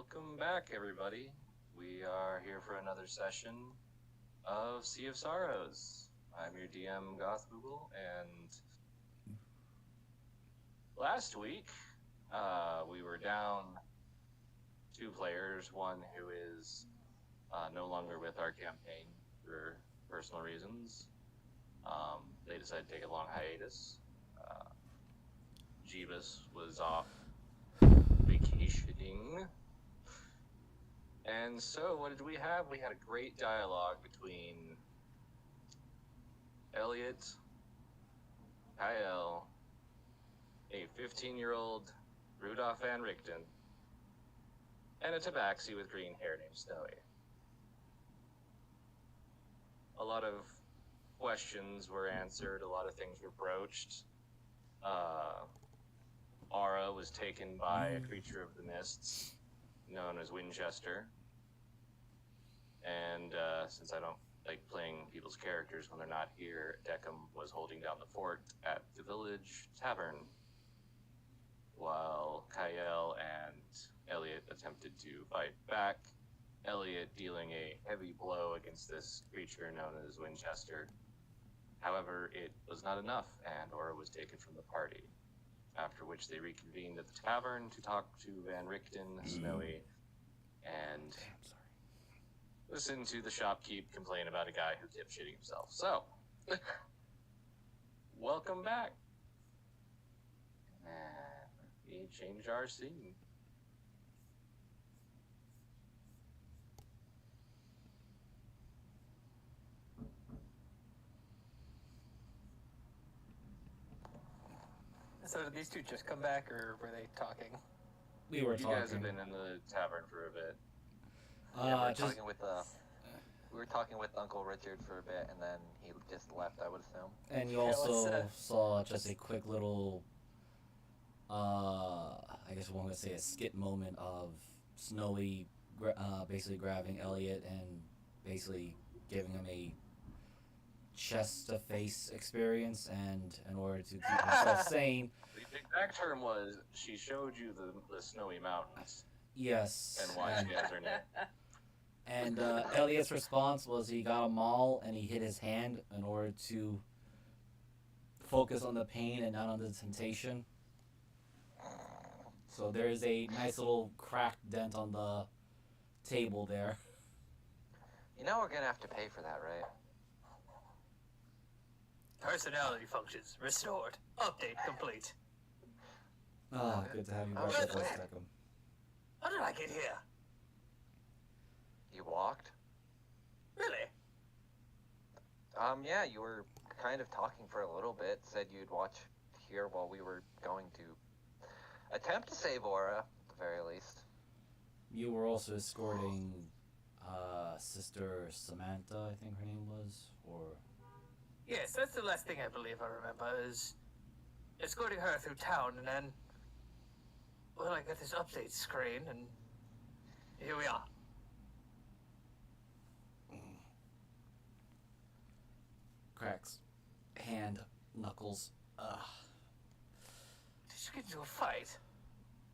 Welcome back, everybody. We are here for another session of Sea of Sorrows. I'm your DM, Goth Google, and last week we were down two players, one who is no longer with our campaign for personal reasons. They decided to take a long hiatus. Jeebus was off vacationing. And so, what did we have? We had a great dialogue between Elliot, Kyle, a 15-year-old Rudolph Van Richten, and a tabaxi with green hair named Snowy. A lot of questions were answered, a lot of things were broached. Aura was taken by a creature of the mists known as Winchester. And since I don't like playing people's characters when they're not here, Deckham was holding down the fort at the village tavern, while Kyle and Elliot attempted to fight back, Elliot dealing a heavy blow against this creature known as Winchester. However, it was not enough, and Aura was taken from the party, after which they reconvened at the tavern to talk to Van Richten, Snowy, and listen to the shopkeep complain about a guy who kept shitting himself. So, welcome back. And we change our scene. So did these two just come back, or were they talking? We were You talking. guys have been in the tavern for a bit. We were talking with Uncle Richard for a bit, and then he just left, I would assume. And you also saw just a quick little, I guess one would say a skit moment of Snowy basically grabbing Elliot and basically giving him a chest-to-face experience, and in order to keep himself sane. The exact term was, she showed you the snowy mountains. Yes. And why she has her name. And Elliot's response was he got a maul and he hit his hand in order to focus on the pain and not on the temptation. So there is a nice little cracked dent on the table there. You know we're gonna have to pay for that, right? Personality functions restored. Update complete. Ah, good to have you back with us, Deckham. How did I get here? You walked? Really? Yeah, you were kind of talking for a little bit, said you'd watch here while we were going to attempt to save Aura, at the very least. You were also escorting Sister Samantha, I think her name was, or... Yes, that's the last thing I believe I remember, is escorting her through town, and then, well, I got this update screen, and here we are. Cracks. Hand. Knuckles. Ugh. Did you get into a fight?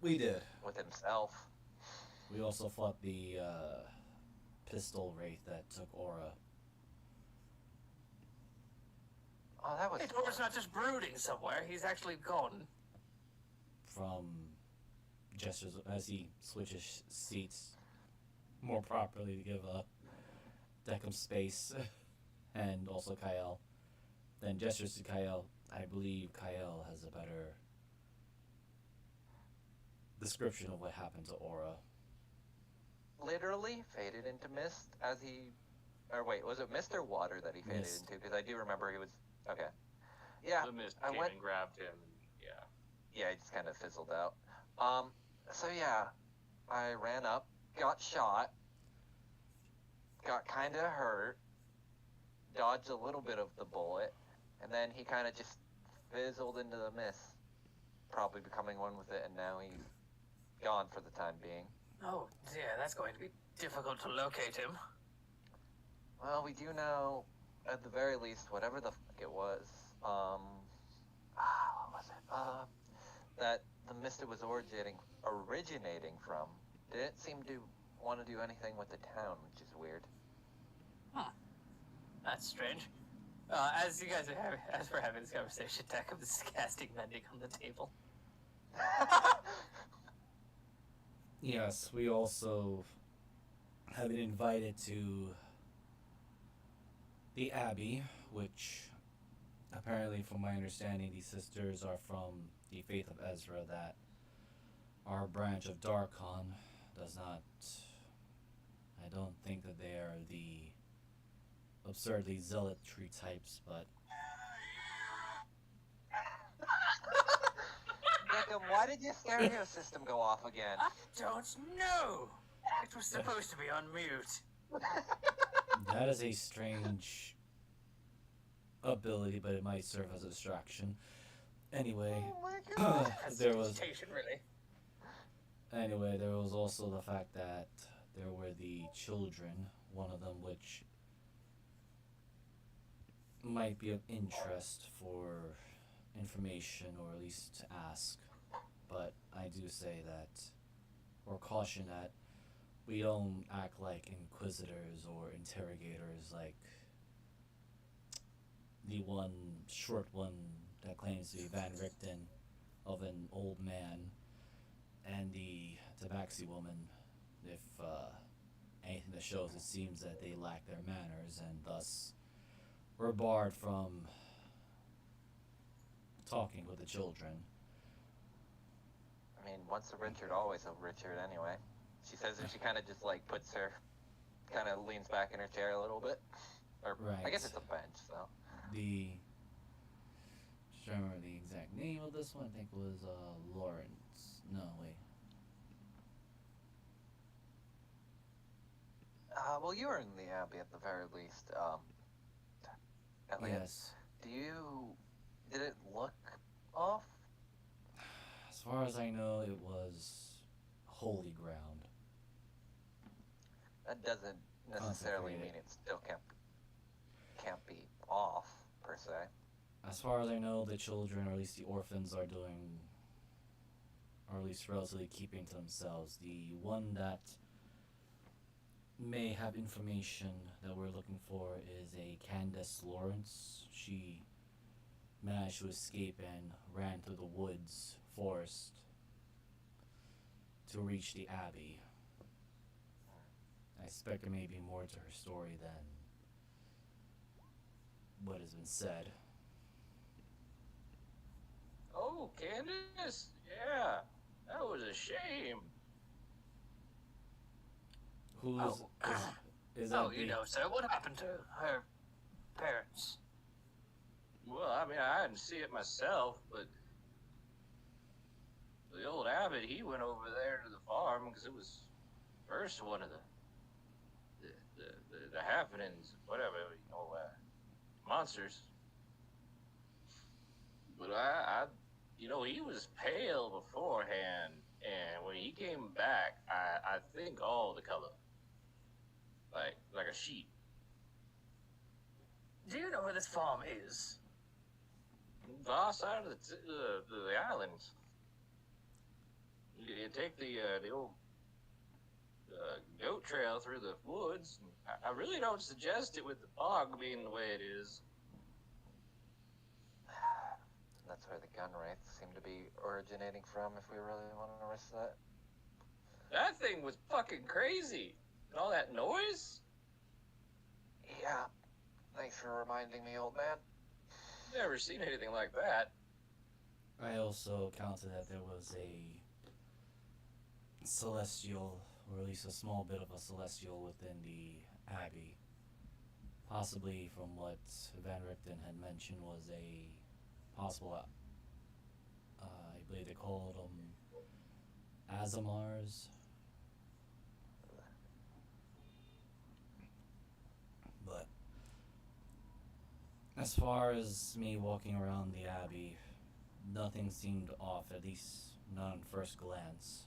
We did. With himself. We also fought the pistol wraith that took Aura. Oh, that was Hey, Dora's not just brooding somewhere, he's actually gone. From gestures as he switches seats more properly to give Deckham space and also Kyle. Then gestures to Kyle. I believe Kyle has a better description of what happened to Aura. literally faded into mist as he... Or wait, was it mist or water that he faded Mist. into? Because I do remember he was... Okay. Yeah, The mist I came went... and grabbed him, and Yeah, he just kind of fizzled out. So yeah, I ran up, got shot, got kind of hurt, dodged a little bit of the bullet, and then he kind of just fizzled into the mist, probably becoming one with it, and now he's gone for the time being. Oh, dear, that's going to be difficult to locate him. Well, we do know, at the very least, whatever the fuck it was, what was it? That the mist it was originating from didn't seem to want to do anything with the town, which is weird. Huh. That's strange. As you guys are having, as we're having this conversation, Takum is casting mending on the table. Yes, we also have been invited to the Abbey, which apparently, from my understanding, these sisters are from the Faith of Ezra, that our branch of Darkon does not. I don't think that they are the absurdly zealotry types, but Jacob, why did your stereo system go off again? I don't know. It was supposed to be on mute. that is a strange ability, but it might serve as a distraction. Anyway, Oh my god. there was Really. anyway there was also the fact that there were the children, one of them which might be of interest for information, or at least to ask. But I do say that, or caution that, we don't act like inquisitors or interrogators like the one short one that claims to be Van Richten of an old man, and the Tabaxi woman. If anything that shows, it seems that they lack their manners and thus were barred from talking with the children. I mean, once a Richard, always a Richard anyway. She says that she kind of just like puts her, kind of leans back in her chair a little bit. Or Right. I guess it's a bench, so. The just trying to remember the exact name of this one. I think it was Lawrence. No, wait. Well, you were in the Abbey at the very least. Elliot, Yes. Did it look off? As far as I know, it was holy ground. That doesn't necessarily mean Consecrated. it still can't be off, per se. As far as I know, the children, or at least the orphans, are doing, or at least relatively keeping to themselves. The one that may have information that we're looking for is a Candace Lawrence. She managed to escape and ran through the woods, forest, to reach the Abbey. I suspect there may be more to her story than what has been said. Oh, Candace? Yeah, that was a shame. Who is, is that Oh, the, you know, sir, what happened to her parents? Well, I mean, I didn't see it myself, but the old abbot, he went over there to the farm because it was first one of the happenings, whatever, you know, monsters. But you know, he was pale beforehand, and when he came back, I think all the color, like a sheet. Do you know where this farm is? Far side of the islands. You take the old goat trail through the woods. I really don't suggest it with the fog being the way it is. That's where the gun wraiths seem to be originating from, if we really want to risk that. That thing was fucking crazy. And all that noise? Yeah. Thanks for reminding me, old man. Never seen anything like that. I also counted that there was a celestial, or at least a small bit of a celestial within the Abbey. Possibly, from what Van Richten had mentioned, was a possible, I believe they called them Azamars. But as far as me walking around the Abbey, nothing seemed off, at least not on first glance.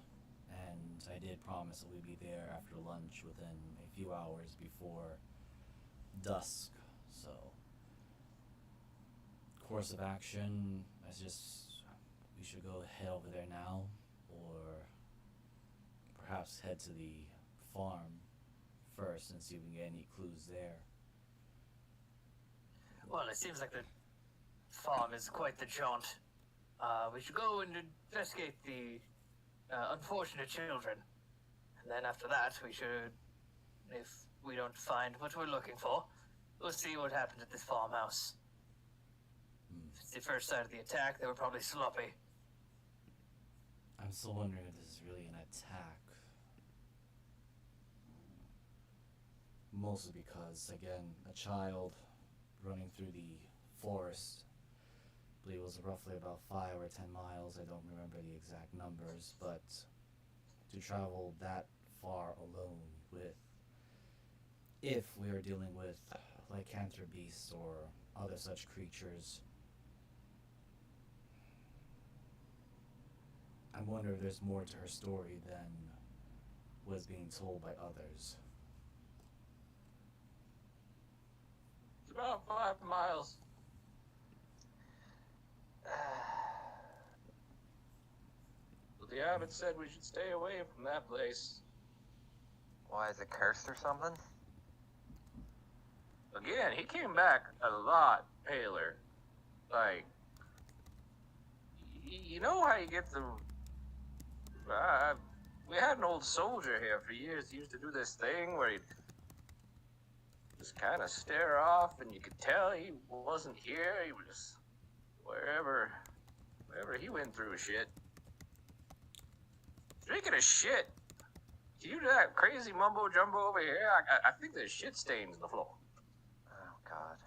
And I did promise that we'd be there after lunch within a few hours before dusk. So, course of action, we should go head over there now, or perhaps head to the farm first and see if we can get any clues there. Well, it seems like the farm is quite the jaunt. We should go and investigate the unfortunate children. And then after that, we should, if we don't find what we're looking for, we'll see what happened at this farmhouse. If it's the first side of the attack, they were probably sloppy. I'm still wondering if this is really an attack. Mostly because, again, a child running through the forest, I believe it was roughly about 5 or 10 miles, I don't remember the exact numbers, but to travel that far alone with, if we are dealing with lycanthrope beasts or other such creatures, I wonder if there's more to her story than was being told by others. It's about 5 miles. But the abbot said we should stay away from that place. Why, is it cursed or something? Again, he came back a lot paler. Like, you know how you get the... we had an old soldier here for years. He used to do this thing where he'd just kind of stare off, and you could tell he wasn't here. He was wherever he went through shit. Speaking of shit, can you do that crazy mumbo jumbo over here? I think there's shit stains on the floor. Oh, God.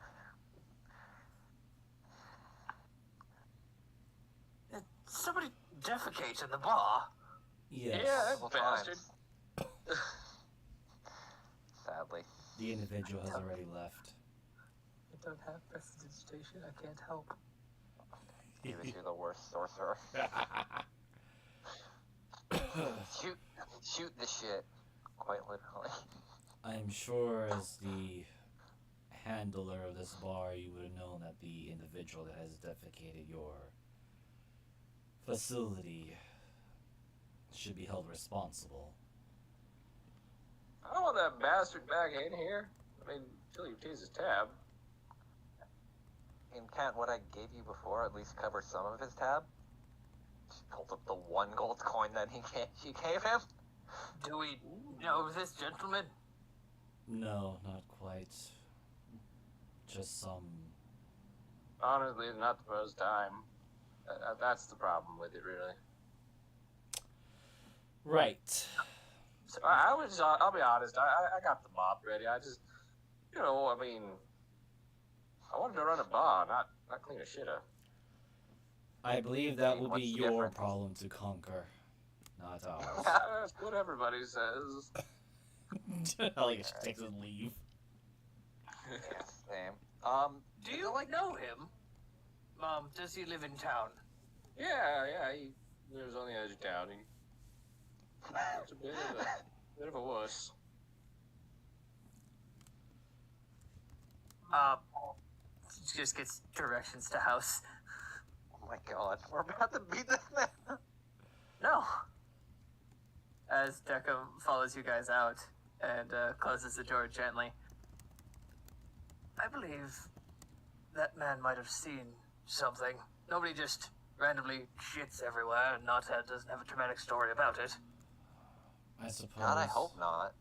Did somebody defecate in the bar? Yes. Yeah, that Well, bastard. Sadly. The individual has already left. I don't have prestidigitation. I can't help. David, you're the worst sorcerer. Shoot the shit. Quite literally. I'm sure as the handler of this bar, you would have known that the individual that has defecated your facility should be held responsible. I don't want that bastard back in here. I mean, until you tease his tab. And can't what I gave you before at least cover some of his tab? She pulled up the 1 gold coin that she gave him. Do we know this gentleman? No, not quite. Just some... Honestly, not the first time. That's the problem with it, really. Right. So I'll be honest, I got the mop ready. I just, I mean, I wanted to run a bar, not clean a shit up. I believe that will be What's the your difference? problem to conquer, not ours. That's what everybody says. Elliot just takes his leave. Same. Do you know him? Does he live in town? Yeah, he lives on the edge of town. It's a bit of a wuss. Just gets directions to house. Oh my God, we're about to beat this man. No. As Deckham follows you guys out and closes the door gently. I believe that man might have seen something. Nobody just randomly shits everywhere and doesn't have a traumatic story about it. I suppose. God, I hope not.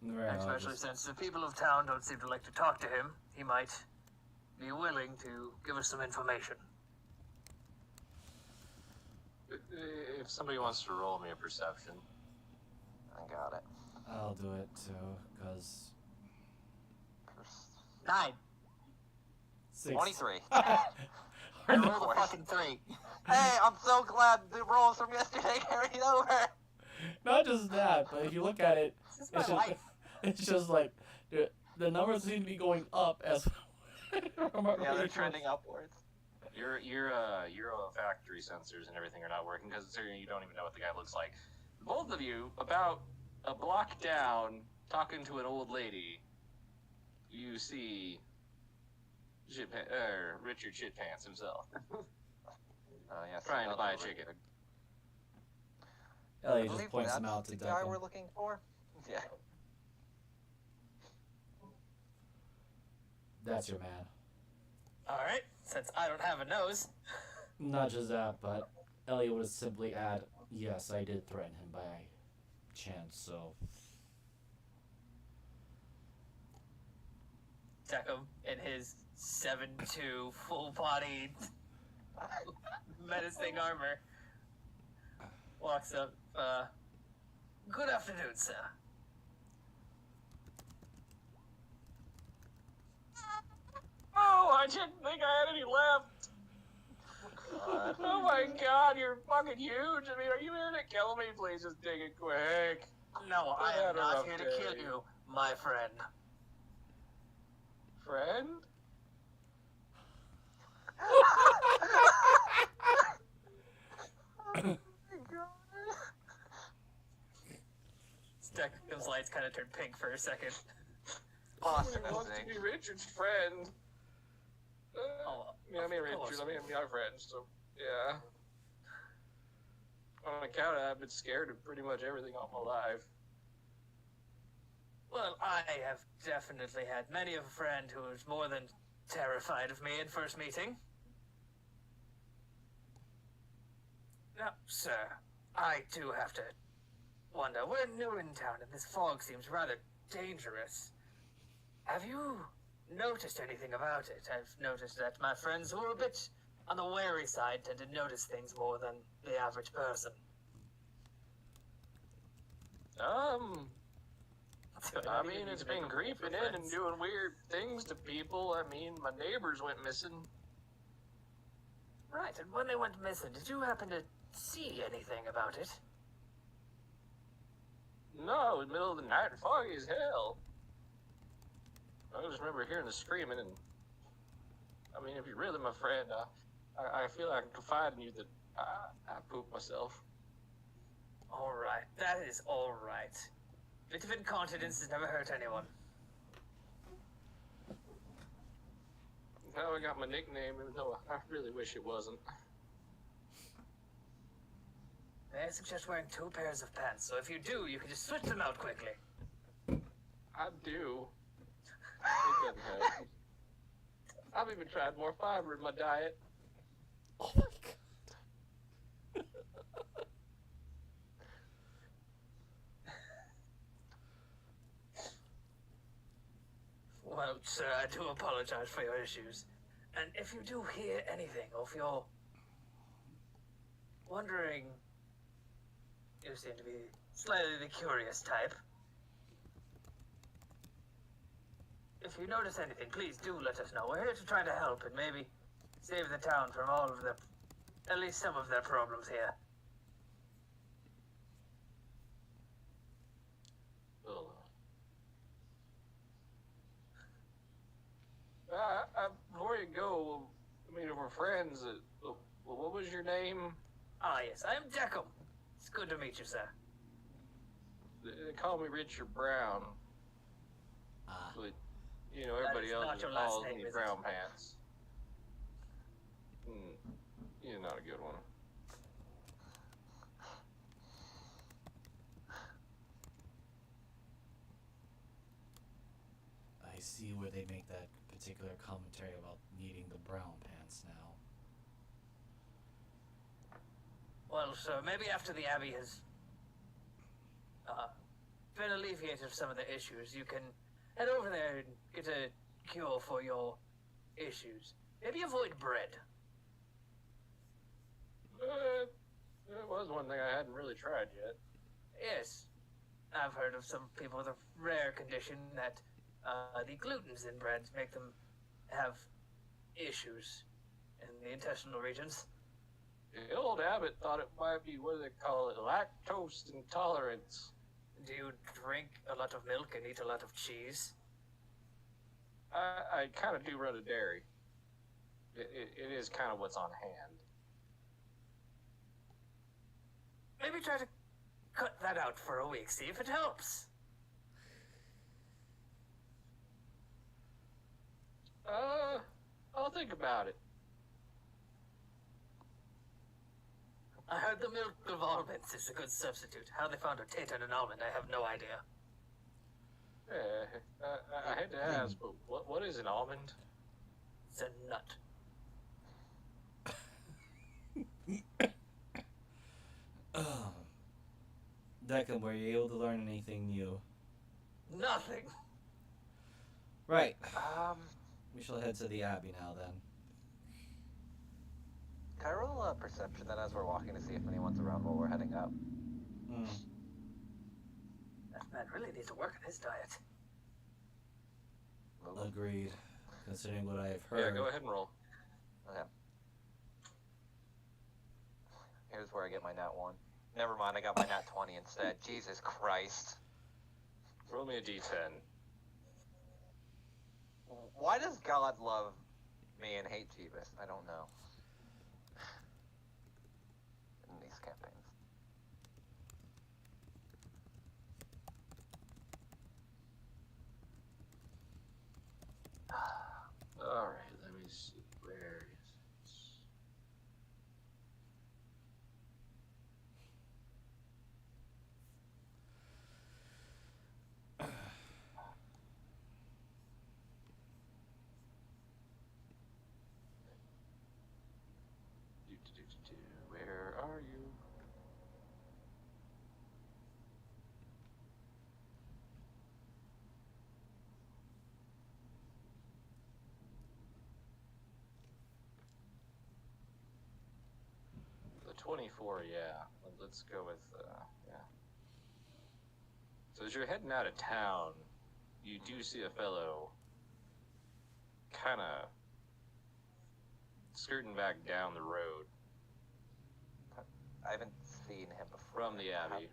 Right, I'll Especially just- since the people of town don't seem to like to talk to him. He might be willing to give us some information. If somebody wants to roll me a perception. I got it. I'll do it too, because... 9. 23. I rolled a fucking 3. Hey, I'm so glad the rolls from yesterday carried over. Not just that, but if you look at it, This is my it's just, life. it's just like, the numbers seem to be going up as... Yeah, they're trending upwards. Your factory sensors and everything are not working because you don't even know what the guy looks like. Both of you, about a block down, talking to an old lady, you see Richard Shitpants himself. Yes, Trying to buy a another chicken. Elliot I just believe points him that's out to the guy Declan. we're looking for. Yeah. That's your man. Alright, since I don't have a nose. Not just that, but Elliot would simply add, yes, I did threaten him by chance, so. Deckham in his 7'2", full-bodied, menacing armor walks up. Good afternoon, sir. Oh, I didn't think I had any left. Oh my god, you're fucking huge. I mean, are you here to kill me? Please just dig it quick. No, I I've had am a not rough here to day. kill you, my friend. Friend? Deckham's lights kind of turned pink for a second. Somebody wants to be Richard's friend. Oh, I mean of Richard, course. I mean our friends, so yeah. On account of that, I've been scared of pretty much everything all my life. Well, I have definitely had many a friend who was more than terrified of me in first meeting. Now, sir, I do have to wonder. We're new in town, and this fog seems rather dangerous. Have you noticed anything about it? I've noticed that my friends who are a bit on the wary side tend to notice things more than the average person. I mean, it's been creeping in and doing weird things to people. I mean, my neighbors went missing. Right, and when they went missing, did you happen to see anything about it? No, it was the middle of the night and foggy as hell. I just remember hearing the screaming, and I mean, if you're really my friend, I feel I can confide in you that I pooped myself. Alright, that is alright. Bit of incontinence has never hurt anyone. How I got my nickname, even though I really wish it wasn't. May I suggest wearing 2 pairs of pants, so if you do, you can just switch them out quickly. I do. It doesn't hurt. I've even tried more fiber in my diet. Oh my god. Well, sir, I do apologize for your issues. And if you do hear anything, or if you're wondering, you seem to be slightly the curious type. If you notice anything, please do let us know. We're here to try to help and maybe save the town from all of their, at least some of their problems here. Well, before you go, I mean, if we're friends, what was your name? Ah, yes, I am Deckham. It's good to meet you, sir. They call me Richard Brown, Ah. but, you know, everybody is else not just your last calls name, me is it? Brown Pants. You're not a good one. I see where they make that particular commentary about needing the brown pants now. Well, sir, maybe after the Abbey has been alleviated of some of the issues, you can head over there and get a cure for your issues. Maybe avoid bread. It was one thing I hadn't really tried yet. Yes, I've heard of some people with a rare condition that the glutens in breads make them have issues in the intestinal regions. The old abbot thought it might be, what do they call it, lactose intolerance. Do you drink a lot of milk and eat a lot of cheese? I kind of do run a dairy. It is kind of what's on hand. Maybe try to cut that out for a week, see if it helps. I'll think about it. I heard the milk of almonds is a good substitute. How they found a tate and an almond, I have no idea. I had to ask, but what is an almond? It's a nut. Declan, were you able to learn anything new? Nothing. Right. Um, We shall head to the Abbey now then. can I roll a perception then as we're walking to see if anyone's around while we're heading up? That man really needs to work on his diet. Move. Agreed. Considering what I've Yeah, heard. go ahead and roll. Okay. Here's where I get my nat 1. Never mind, I got my nat 20 instead. Jesus Christ. Roll me a d10. Why does God love me and hate Jeebus? I don't know. In these campaigns. Alright, let me see. Where is it? Where are you? The 24, yeah. Let's go with, yeah. So as you're heading out of town, you do see a fellow kind of skirting back down the road I haven't seen him before. from the Abbey.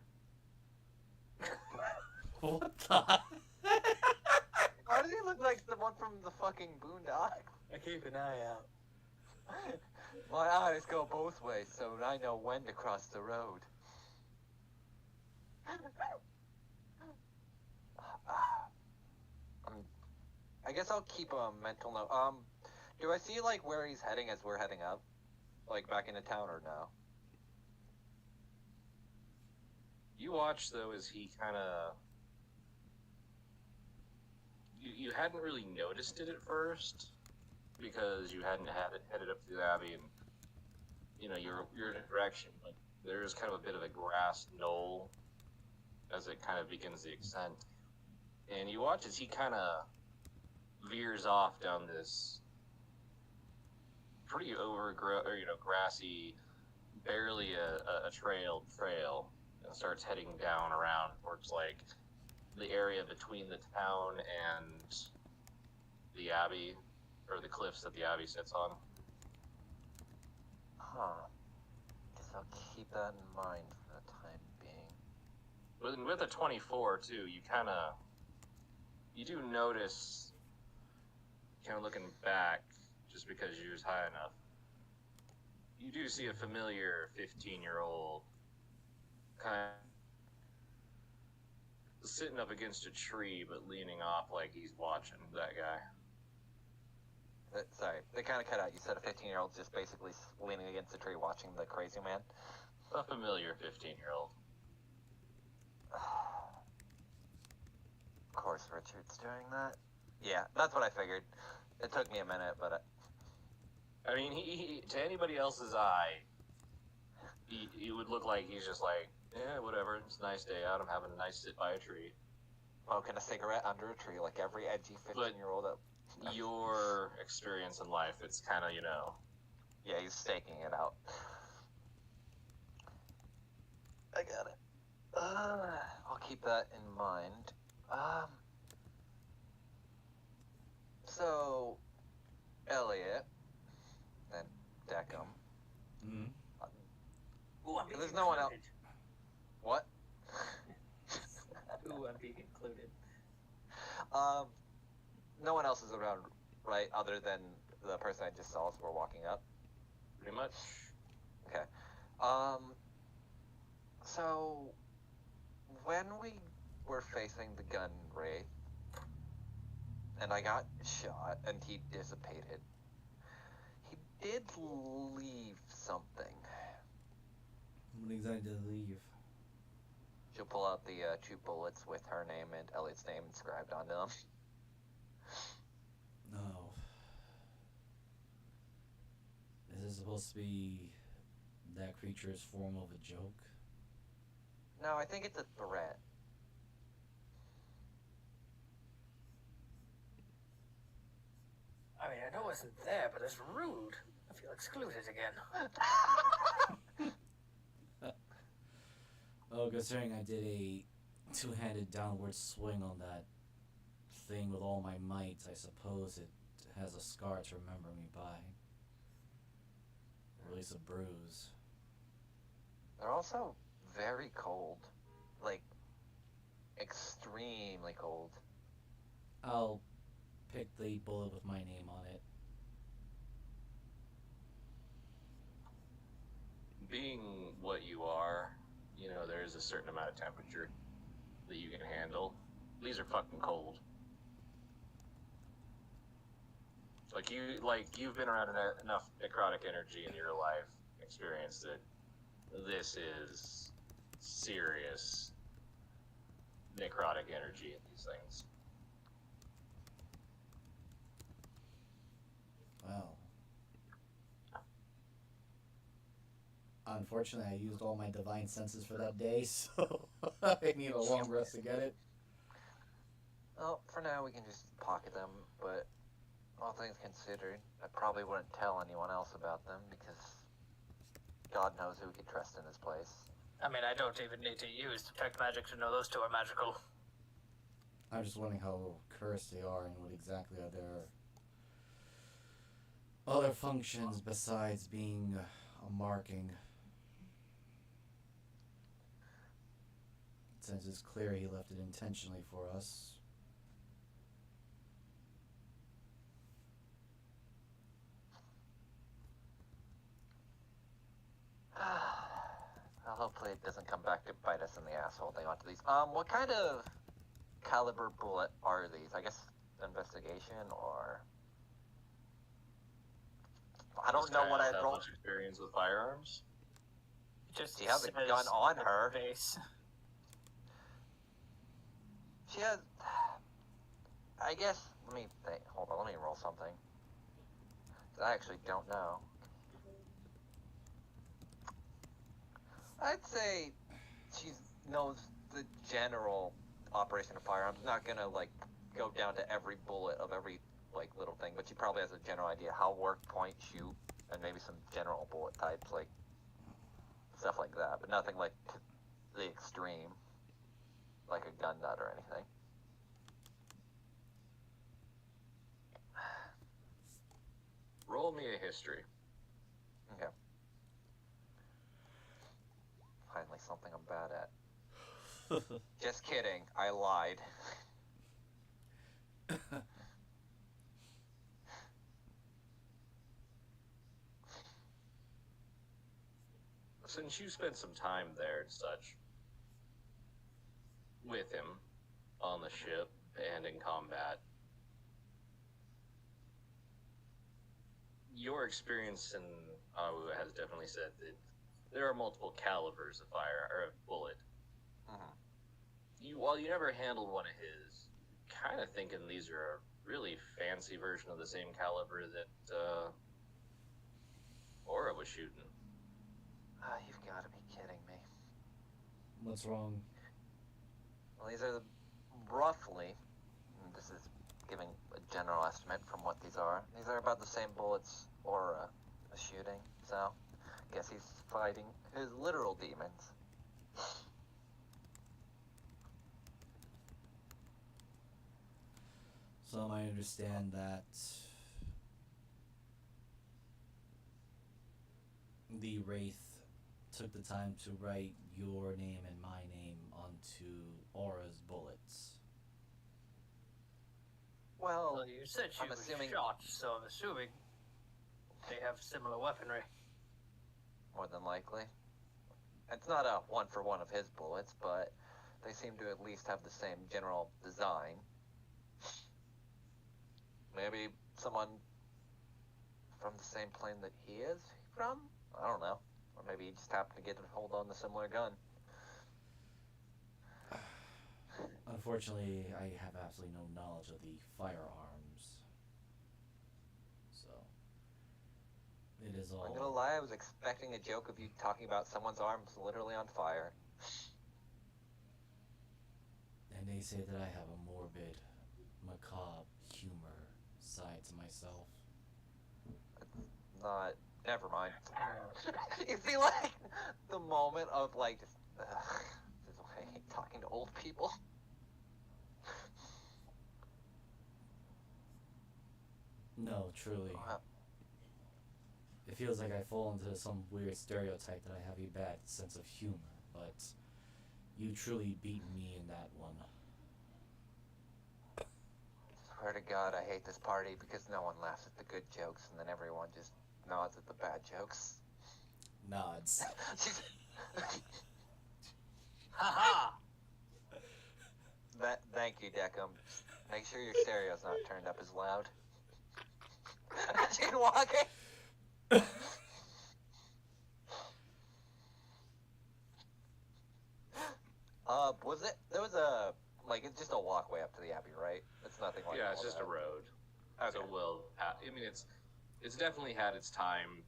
What the? Why does he look like the one from the fucking Boondocks? I keep an eye out. My eyes go both ways, so I know when to cross the road. I guess I'll keep a mental note. Do I see like where he's heading as we're heading up, like back into town, or no? You watch though as he kind of you hadn't really noticed it at first because you hadn't headed up to the Abbey, and you know you're in a direction like there's kind of a bit of a grass knoll as it kind of begins the ascent, and you watch as he kind of veers off down this pretty overgrown or grassy, barely a trail and starts heading down around towards like the area between the town and the Abbey, or the cliffs that the Abbey sits on. Huh. Guess I'll keep that in mind for the time being. With a 24 too, you do notice, kind of looking back, just because you're high enough, you do see a familiar 15-year-old kind of sitting up against a tree but leaning off like he's watching that guy. Sorry, they kind of cut out. You said a 15-year-old just basically leaning against a tree watching the crazy man. A familiar 15-year-old. Of course, Richard's doing that. Yeah, that's what I figured. It took me a minute, but I mean, he to anybody else's eye, he would look like he's just like, yeah, whatever. It's a nice day out. I'm having a nice sit by a tree. smoking a cigarette under a tree like every edgy 15-year-old up. Your experience in life, it's kind of, Yeah, he's staking it out. I got it. I'll keep that in mind. So, Elliot, then Deckham. Mm-hmm. Ooh, I'm being There's no one else. included. What? Ooh, I'm being included. No one else is around, right? Other than the person I just saw as we're walking up. pretty much. Okay. So when we were facing the gun wraith, and I got shot, and he dissipated, he did leave something. When excited to leave. She'll pull out the 2 bullets with her name and Elliot's name inscribed onto them. No. Is this supposed to be that creature's form of a joke? No, I think it's a threat. I mean, I know I wasn't there, but it's rude. I feel excluded again. Oh, considering I did a two-handed downward swing on that thing with all my might, I suppose it has a scar to remember me by. Or at least a bruise. They're also very cold. Like, extremely cold. I'll pick the bullet with my name on it. Being what you are, you know, there's a certain amount of temperature that you can handle. These are fucking cold. You've been around enough necrotic energy in your life experience that this is serious necrotic energy in these things. Well. Unfortunately, I used all my divine senses for that day, so I need a long rest to get it. Well, for now we can just pocket them, but all things considered, I probably wouldn't tell anyone else about them because God knows who we could trust in this place. I mean, I don't even need to use detect magic to know those two are magical. I'm just wondering how cursed they are and what exactly are their other functions besides being a marking. Since it's clear he left it intentionally for us. Well, hopefully it doesn't come back to bite us in the asshole. They onto these. What kind of caliber bullet are these? I guess investigation or I don't know what I'd roll. Much experience with firearms. Just She has a gun on her. Base. She has. I guess. Let me think. Hold on. Let me roll something. I actually don't know. I'd say she knows the general operation of firearms. Not gonna like go down to every bullet of every like little thing, but she probably has a general idea how work, point, shoot, and maybe some general bullet types, like stuff like that. But nothing like to the extreme, like a gun nut or anything. Roll me a history. Okay. Finally, something I'm bad at. Just kidding. I lied. Since you spent some time there and such, with him, on the ship, and in combat, your experience in Awu has definitely said that there are multiple calibers of fire, or of bullet. Mm-hmm. While you never handled one of his, kind of thinking these are a really fancy version of the same caliber that, Aura was shooting. You've got to be kidding me. What's wrong? Well, these are roughly, and this is giving a general estimate from what these are about the same bullets Aura was shooting, so I guess he's fighting his literal demons. So I understand that the Wraith took the time to write your name and my name onto Aura's bullets. Well, You said she I'm was assuming- shot, so I'm assuming they have similar weaponry. more than likely. It's not a one-for-one of his bullets, but they seem to at least have the same general design. Maybe someone from the same plane that he is from? I don't know. Or maybe he just happened to get a hold on the similar gun. Unfortunately, I have absolutely no knowledge of the firearms. So, it is all... I'm gonna lie, I was expecting a joke of you talking about someone's arms literally on fire. And they say that I have a morbid, macabre humor side to myself. Not. Never mind. You see, like, the moment of, like, just. This is why I hate talking to old people. No, truly. It feels like I fall into some weird stereotype that I have a bad sense of humor, but you truly beat me in that one. Swear to God, I hate this party because no one laughs at the good jokes and then everyone just nods at the bad jokes. Nods. Haha! Thank you, Deckham. Make sure your stereo's not turned up as loud. She's walking. There was a, like, it's just a walkway up to the Abbey, right? It's nothing like Yeah, it's all just that. a road. Okay. So I mean, it's definitely had its time.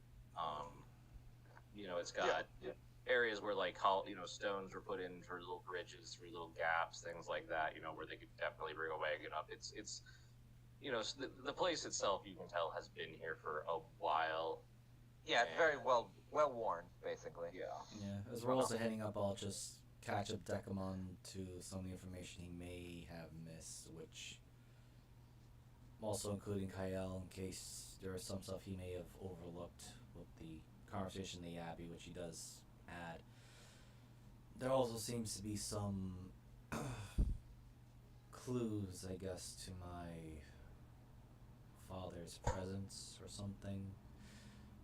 It's got areas where like stones were put in for little bridges, for little gaps, things like that. Where they could definitely bring a wagon up. It's the place itself, you can tell, has been here for a while. Yeah, it's very well worn, basically. Yeah. Yeah, as we're also heading up, I'll just catch up Deckham on to some of the information he may have missed, which also including Kyle, in case there is some stuff he may have overlooked with the conversation in the Abbey, which he does add. There also seems to be some clues, I guess, to my father's presence or something.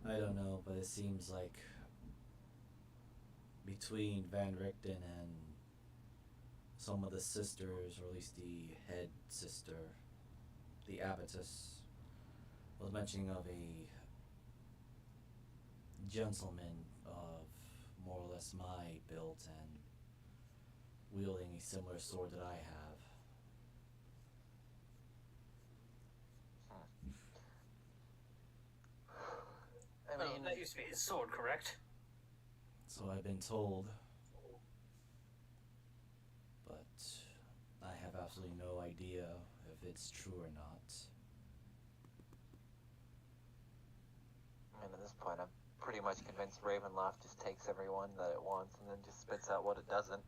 I don't know, but it seems like between Van Richten and some of the sisters, or at least the head sister, the abbess, was mentioning of a gentleman of more or less my build and wielding a similar sword that I have. I mean, that used to be his sword, correct? So I've been told, but I have absolutely no idea if it's true or not. I mean, at this point, I'm pretty much convinced Ravenloft just takes everyone that it wants and then just spits out what it doesn't.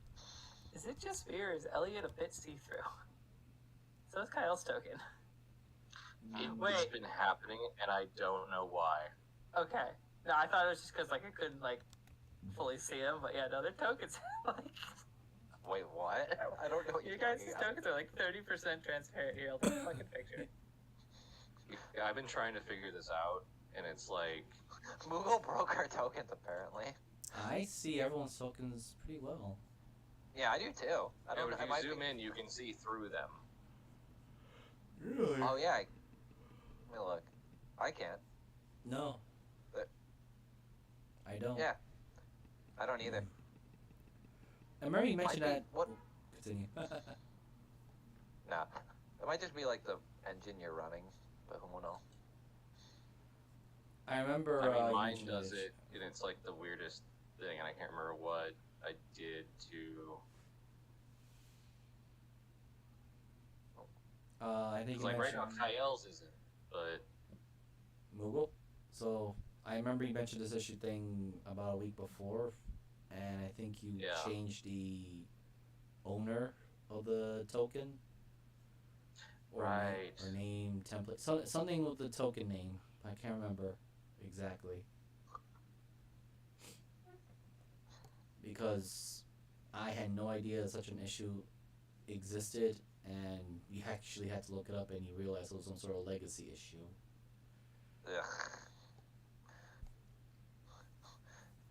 Is it just me, or is Elliot a bit see-through? So is Kyle's token. It's Wait. been happening, and I don't know why. Okay. No, I thought it was just because I couldn't fully see them, but yeah, no, their tokens Wait, what? I don't know what you you're guys' talking about. tokens are 30% transparent. Here, I'll take a fucking picture. Yeah, I've been trying to figure this out, and it's like, Moogle broke our tokens, apparently. I see everyone's tokens pretty well. Yeah, I do too. I don't know. if you zoom in, you can see through them. Really? Oh, yeah. Let me look. I can't. No. I don't. Yeah. I don't either. I remember you mentioned Might be- that. what- Continue. Nah. It might just be like the engine you're running, but who will know? I remember. I mean, you mine mentioned does it, and it's like the weirdest thing, and I can't remember what I did to. I think It's you like right mentioned now, Kyle's isn't, but Moogle. So I remember you mentioned this issue thing about a week before, and I think you Yeah. changed the owner of the token. Or Right. Or name template. Something with the token name. I can't remember exactly. Because I had no idea such an issue existed, and you actually had to look it up, and you realized it was some sort of legacy issue. Ugh.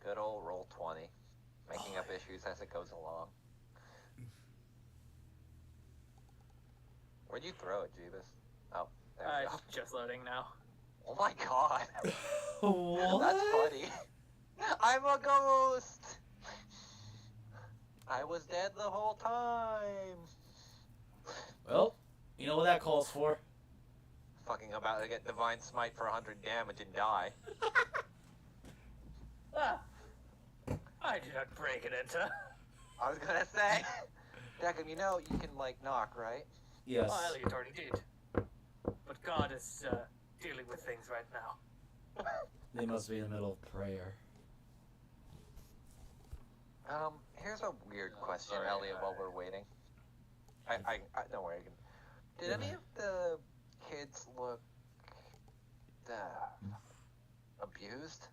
Good old roll 20. Making up issues as it goes along. Where'd you throw it, Jeebus? Oh, there we go. It's just loading now. Oh my god. What? That's funny. I'm a ghost! I was dead the whole time! Well, you know what that calls for. Fucking about to get Divine Smite for 100 damage and die. Ah, I did not break and enter. I was gonna say, Deckham, you know you can, like, knock, right? Yes. Well, Elliot already did. But God is dealing with things right now. They must be in the middle of prayer. Here's a weird question, sorry, Elliot, while we're waiting. I don't worry. Did any of the kids look abused?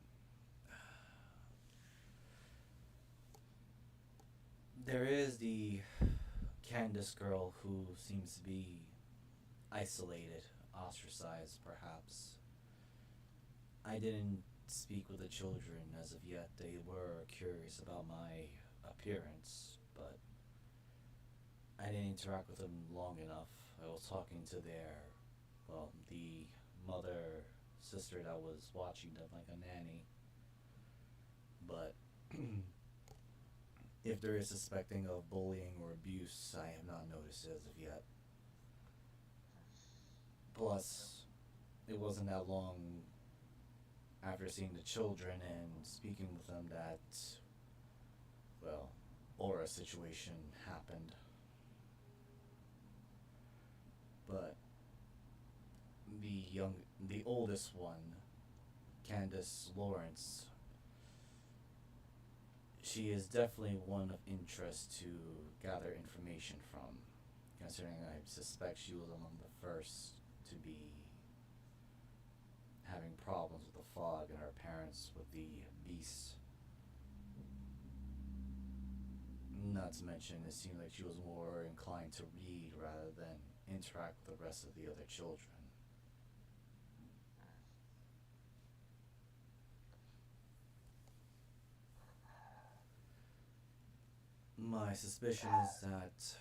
There is the Candace girl who seems to be isolated, ostracized, perhaps. I didn't speak with the children as of yet. They were curious about my appearance, but I didn't interact with them long enough. I was talking to the mother, sister that was watching them like a nanny. But if there is suspecting of bullying or abuse, I have not noticed it as of yet. Plus, it wasn't that long after seeing the children and speaking with them that, well, aura situation happened. But the oldest one, Candace Lawrence, she is definitely one of interest to gather information from, considering I suspect she was among the first to be having problems with the fog and her parents with the beasts. Not to mention, it seemed like she was more inclined to read rather than interact with the rest of the other children. My suspicion is that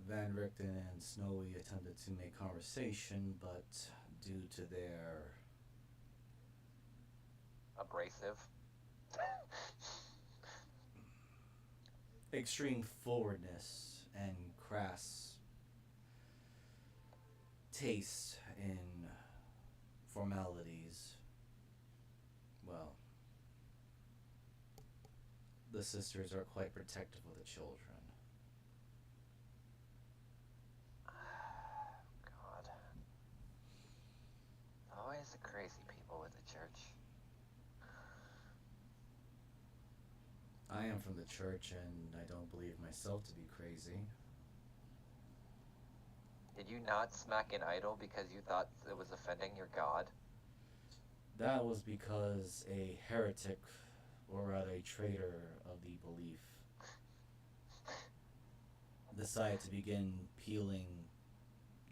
Van Richten and Snowy attempted to make conversation, but due to their Abrasive. extreme forwardness and crass taste in formalities, well, the sisters are quite protective of the children. God. Always the crazy people with the church. I am from the church and I don't believe myself to be crazy. Did you not smack an idol because you thought it was offending your god? That was because a heretic, or rather a traitor of the belief, decided to begin peeling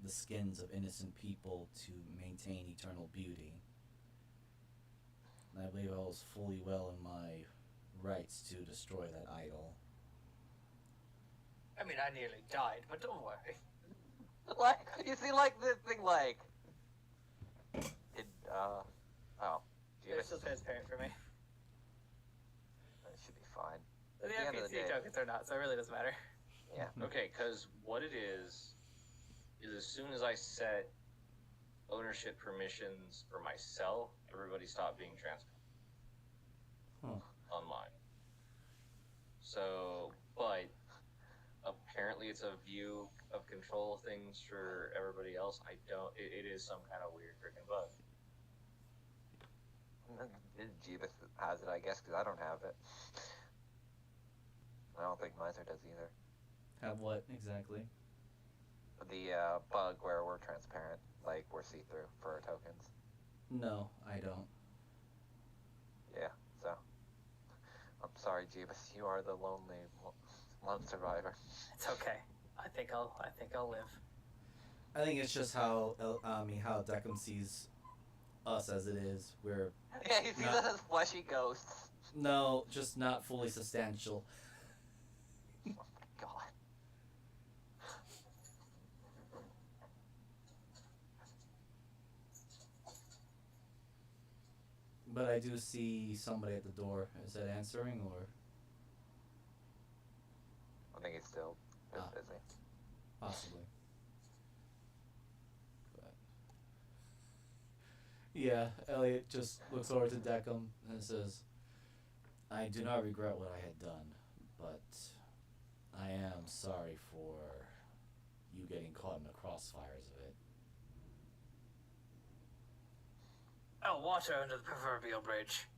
the skins of innocent people to maintain eternal beauty. And I believe I was fully well in my rights to destroy that idol. I mean, I nearly died, but don't worry. Like, you see, like, this thing, like... Oh. You're still transparent for me. That should be fine. The At the end of the NPC day. tokens are not, so it really doesn't matter. Yeah. Okay, because what it is as soon as I set ownership permissions for myself, everybody stopped being transparent online. So, but apparently it's a view of control things for everybody else. I don't. It is some kind of weird freaking bug. Jeebus has it, I guess, because I don't have it. I don't think Miser does either. Have what exactly? The bug where we're transparent, like we're see-through for our tokens. No, I don't. Yeah, so I'm sorry, Jeebus. You are the lonely lone survivor. It's okay. I think I'll live. I think it's just how how Deckham sees us as it is. We're Yeah, he sees Not- us as fleshy ghosts. no, just not fully substantial. God. But I do see somebody at the door. Is that answering or I think he's still Ah. busy. possibly? But yeah, Elliot just looks over to Deckham and says, "I do not regret what I had done, but I am sorry for you getting caught in the crossfires of it." Oh, water under the proverbial bridge.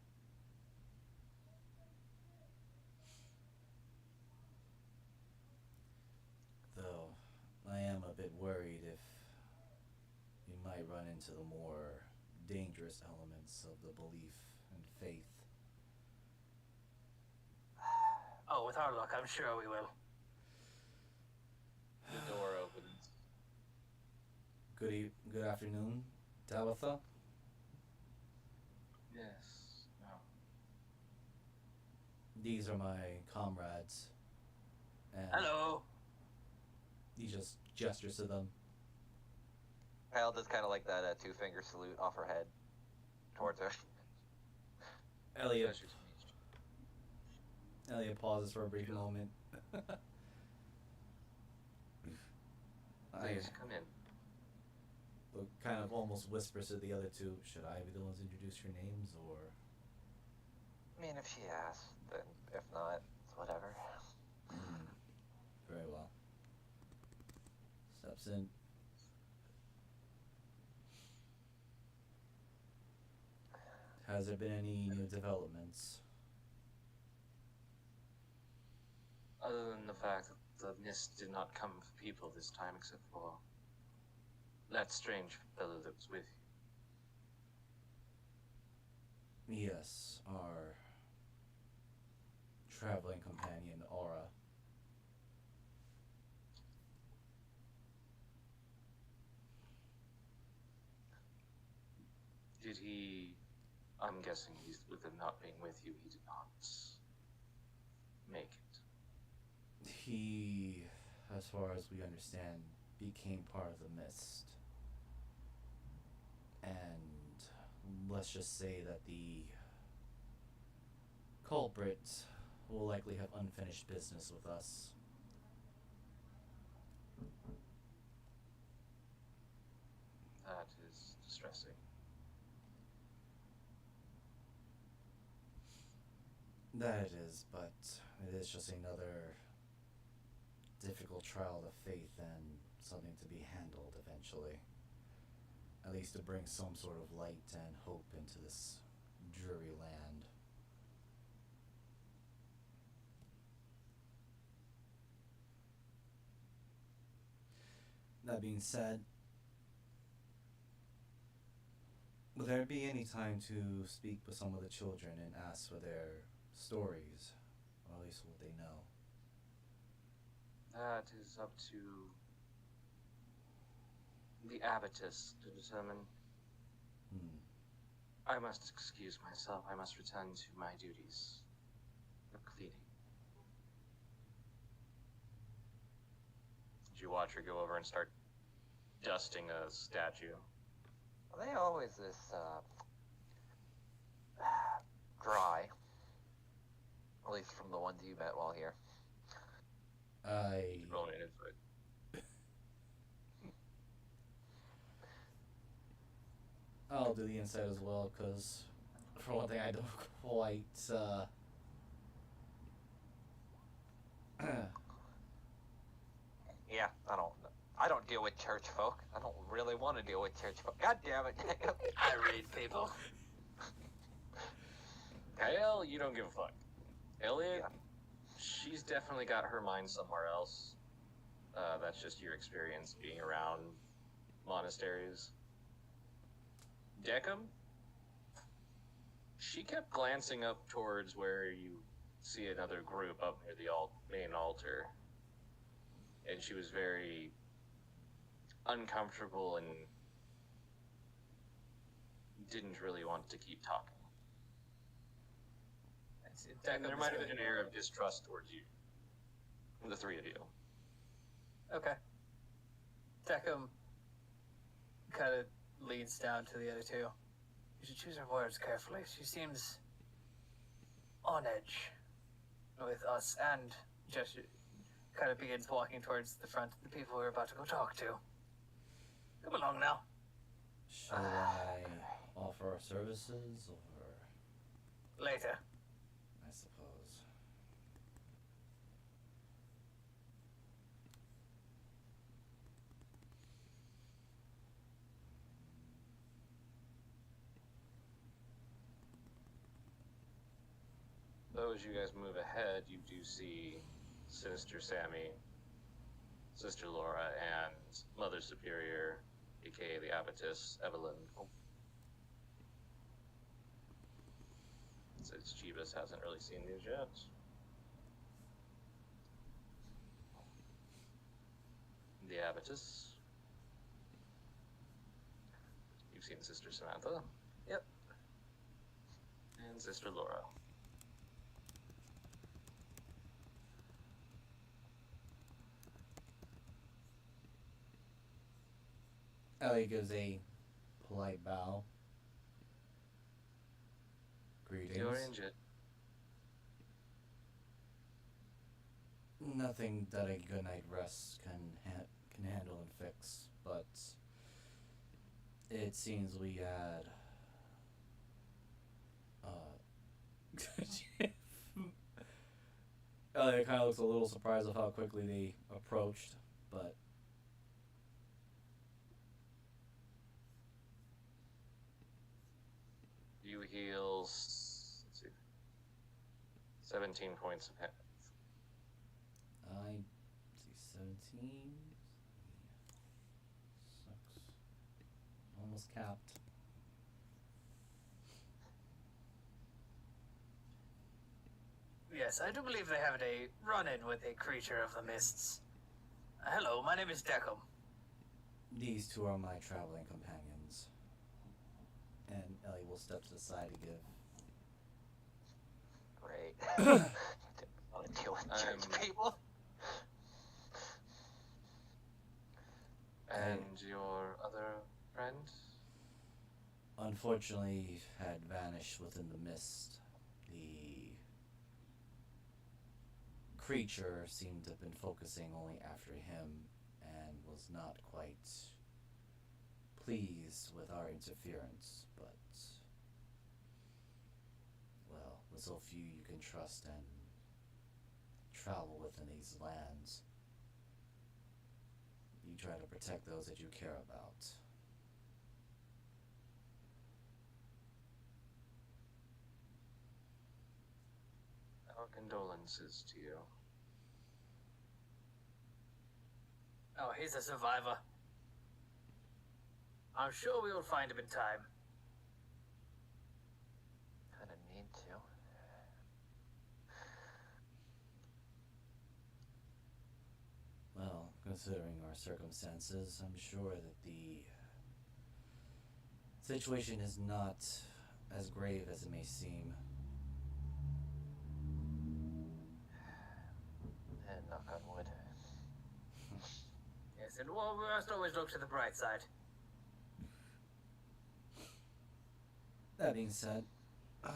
Though I am a bit worried if you might run into the more dangerous elements of the belief and faith. Oh, with our luck, I'm sure we will. The door opens. Good afternoon, Tabitha. Yes. No. These are my comrades. And Hello. he just gestures to them. Kyle does kind of like that two-finger salute off her head towards her. Elliot Pleasure to meet you. Elliot pauses for a brief moment. Please come in. Kind of almost whispers to the other two, should I be the ones to introduce your names, or? I mean, if she asks, then if not, it's whatever. Very well. Steps in. Has there been any new developments? Other than the fact that the mist did not come for people this time, except for that strange fellow that was with you. Yes, our traveling companion, Aura. Did he? I'm guessing he's with him not being with you. He did not make it. He, as far as we understand, became part of the mist. And let's just say that the culprit will likely have unfinished business with us. That is distressing. That it is, but it is just another difficult trial of faith and something to be handled eventually. At least to bring some sort of light and hope into this dreary land. That being said, will there be any time to speak with some of the children and ask for their stories, or at least what they know? That is up to the abbotess to determine. I must excuse myself. I must return to my duties of cleaning. Did you watch her go over and start dusting a statue? Are they always this, dry? At least from the ones you met while here. Rolling an insight. I'll do the insight as well, because for one thing, I don't quite. Yeah, I don't deal with church folk. I don't really want to deal with church folk. God damn it, Jacob. I read people. Kyle, you don't give a fuck. Elliot, Yeah. she's definitely got her mind somewhere else. That's just your experience being around monasteries. Deckham, she kept glancing up towards where you see another group up near the main altar. And she was very uncomfortable and didn't really want to keep talking. And there might have been an air of distrust towards you, the three of you. Okay. Deckham kind of leads down to the other two. We should choose our words carefully. She seems on edge with us, and just kind of begins walking towards the front of the people we're about to go talk to. Come along now. Should I offer our services or Later. I suppose? Though as you guys move ahead, you do see Sinister Sammy, Sister Laura, and Mother Superior, aka the Abbotess, Evelyn. Since Jeebus hasn't really seen these yet. The Abbotess. You've seen Sister Samantha. Yep. And Sister Laura. Ellie gives a polite bow. Greetings. You arrange it. Nothing that a good night rest can handle and fix, but it seems we had Elliot kind of looks a little surprised of how quickly they approached, but You heal, let's see, 17 points of health. I see 17. Sucks. Almost capped. Yes, I do believe they have a run-in with a creature of the mists. Hello, my name is Deckham. These two are my traveling companions. And Ellie will step to the side to give. Great. I want to deal with church people. And your other friend? Unfortunately, had vanished within the mist. The creature seemed to have been focusing only after him and was not quite pleased with our interference, but well, with so few you can trust and travel within these lands, you try to protect those that you care about. Our condolences to you. Oh, he's a survivor. I'm sure we will find him in time. Kinda need to. Well, considering our circumstances, I'm sure that the situation is not as grave as it may seem. And knock on wood. Yes, and well, we must always look to the bright side. That being said, I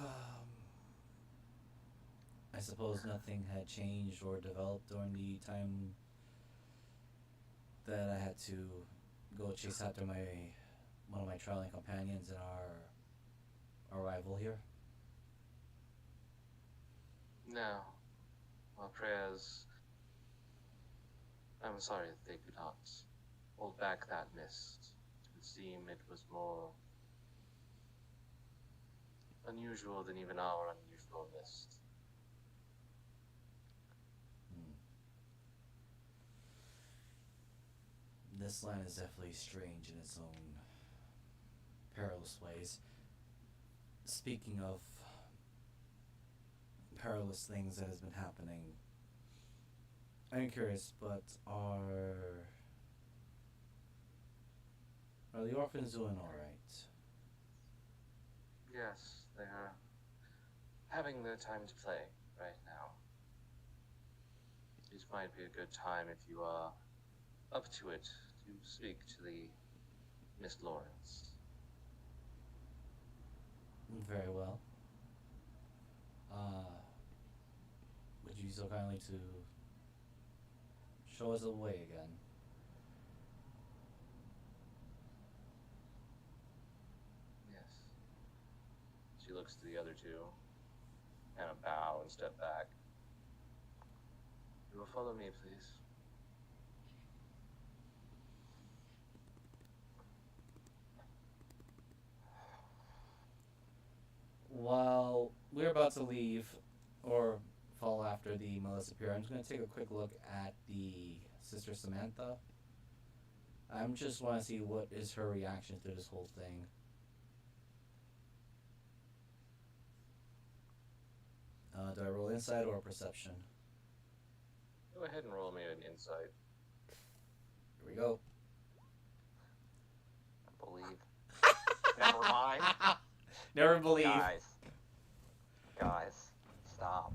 suppose nothing had changed or developed during the time that I had to go chase after one of my traveling companions in our arrival here. No. Our prayers. I'm sorry that they could not hold back that mist. It would seem it was more unusual than even our unusual mist. This land is definitely strange in its own perilous ways. Speaking of perilous things that has been happening, I'm curious, but are the orphans doing all right? Yes, they are having their time to play right now. It might be a good time if you are up to it to speak to the Miss Lawrence. Very well. Would you be so kindly to show us the way again? Yes. She looks to the other two, kind of bow and step back. You will follow me, please. While we're about to leave, or fall after the Melissa Pier, I'm just going to take a quick look at the Sister Samantha. I just want to see what is her reaction to this whole thing. Do I roll insight or perception? Go ahead and roll me an insight. Here we go. I believe. Never mind. Never believe. Guys, stop.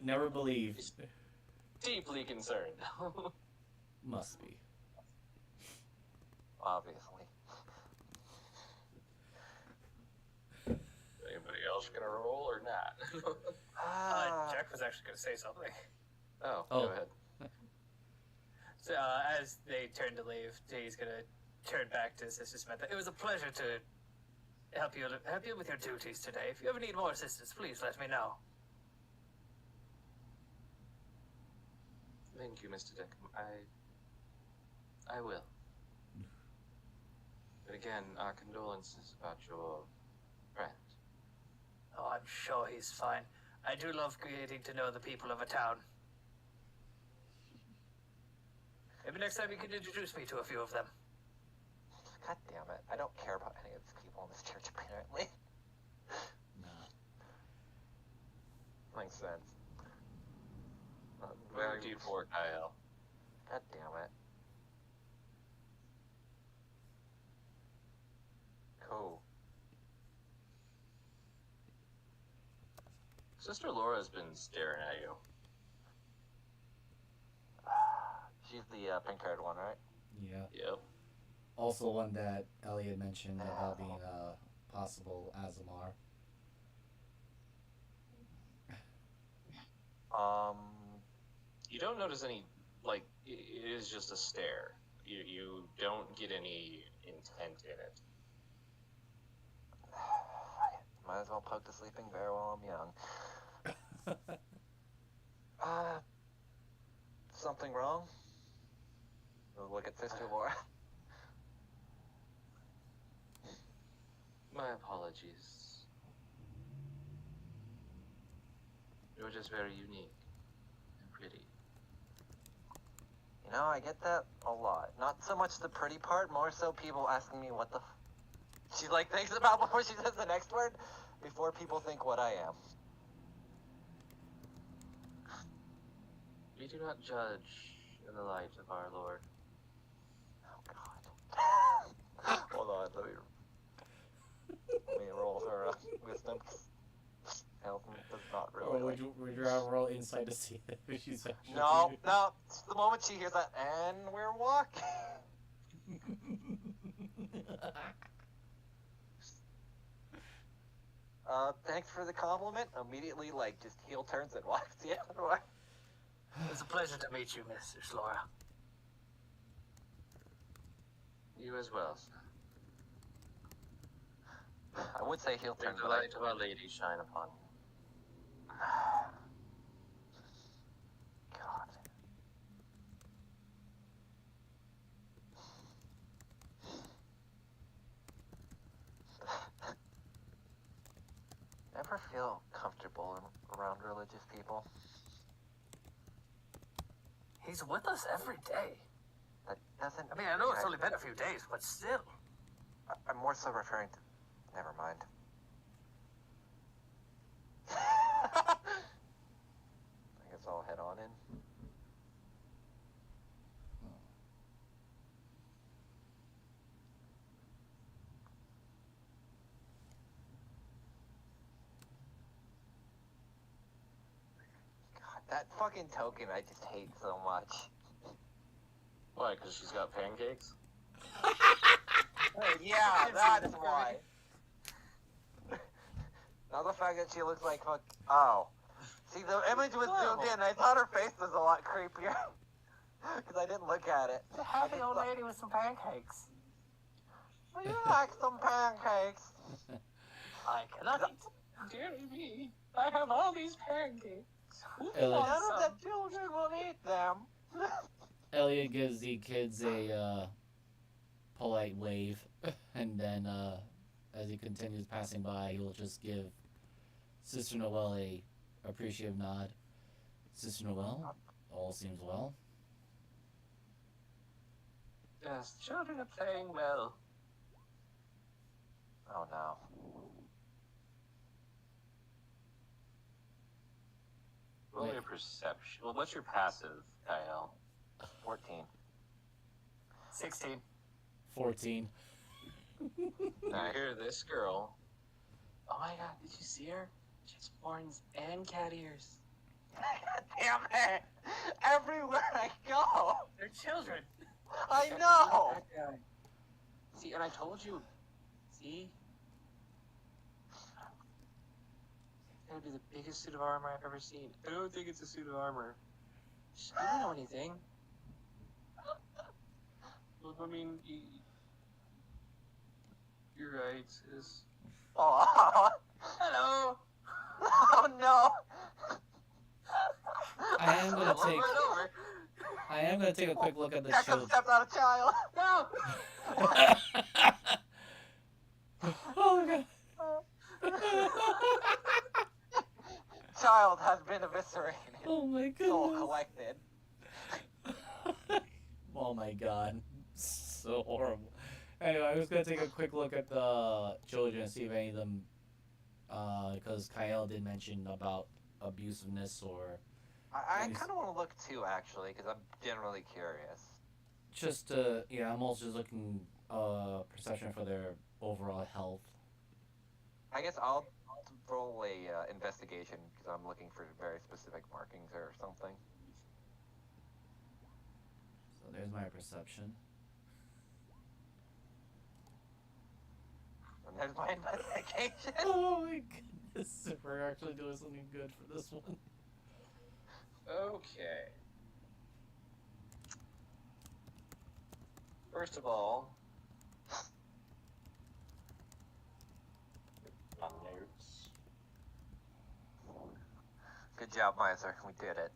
Never believe. Deeply concerned. Must be. Obviously. Anybody else gonna roll or not? Jack was actually going to say something. Oh, Oh. go ahead. So, as they turn to leave, he's going to turn back to Sister Samantha. It was a pleasure to help you with your duties today. If you ever need more assistance, please let me know. Thank you, Mr. Deckham. I will. But again, our condolences about your friend. Oh, I'm sure he's fine. I do love getting to know the people of a town. Maybe next time you can introduce me to a few of them. God damn it. I don't care about any of these people in this church, apparently. Nah. Makes sense. Very deep for Kyle. God damn it. Cool. Sister Laura's been staring at you. She's the pink-haired one, right? Yeah. Yep. Also one that Elliot mentioned about being a possible Azamar. You don't notice any, like, it is just a stare. You don't get any intent in it. Might as well poke the sleeping bear while I'm young. Something wrong? Look at Sister Laura. My apologies. You're just very unique and pretty. You know, I get that a lot. Not so much the pretty part, more so people asking me what the she like thinks about before she says the next word, before people think what I am. We do not judge in the light of our Lord. Oh God. Hold on, let me roll her wisdom. Elton does not really. Or would you rather roll insight to see if she's actually... No. It's the moment she hears that, and we're walking. Thanks for the compliment. Immediately, like, just heel turns and walks the other way. It's a pleasure to meet you, Mrs. Laura. You as well, sir. I would say heel turn, May the but I... light of Our Lady shine upon you. God. Never feel comfortable around religious people. He's with us every day. That doesn't... I mean, I know it's only been a few days, but still. I'm more so referring to... Never mind. I guess I'll head on in. God, that fucking token I just hate so much. Why? Because she's got pancakes? Yeah, that is why. Now the fact that she looks like fuck. Oh. See, the image was zoomed in. I thought her face was a lot creepier. Because I didn't look at it. It's a happy old lady with some pancakes. Would you like some pancakes? I cannot eat. Dear me, I have all these pancakes. Elliot, None of the children will eat them. Elliot gives the kids a polite wave, and then as he continues passing by, he'll just give Sister Noelle a appreciative nod. Sister Noelle, all seems well. Yes, children are playing well. Oh no. Roll your perception. Well, what's your passive, Kyle? 14. 16. 14. Now here, this girl. Oh my god, did you see her? She has horns and cat ears. Damn it! Everywhere I go! They're children. I know! That guy. See, and I told you. See? It's gonna be the biggest suit of armor I've ever seen. I don't think it's a suit of armor. I don't know anything. Well, I mean, you're right, sis. Oh, Hello. oh no! I am gonna Well, take. right over. I am gonna take a quick look at the That children. stepped on a child! No. Oh my god. Child has been eviscerated. Oh my Soul goodness. collected. Oh my god. So horrible. Anyway, I was gonna take a quick look at the children and see if any of them, because Kyle did mention about abusiveness or I kind of want to look too, actually, because I'm generally curious. just, yeah, I'm also just looking, perception for their overall health. I guess I'll roll a investigation, because I'm looking for very specific markings or something. So there's my perception. And there's my investigation. Oh my goodness, we're actually doing something good for this one. Okay. First of all, my notes. Good job, Miser. We did it.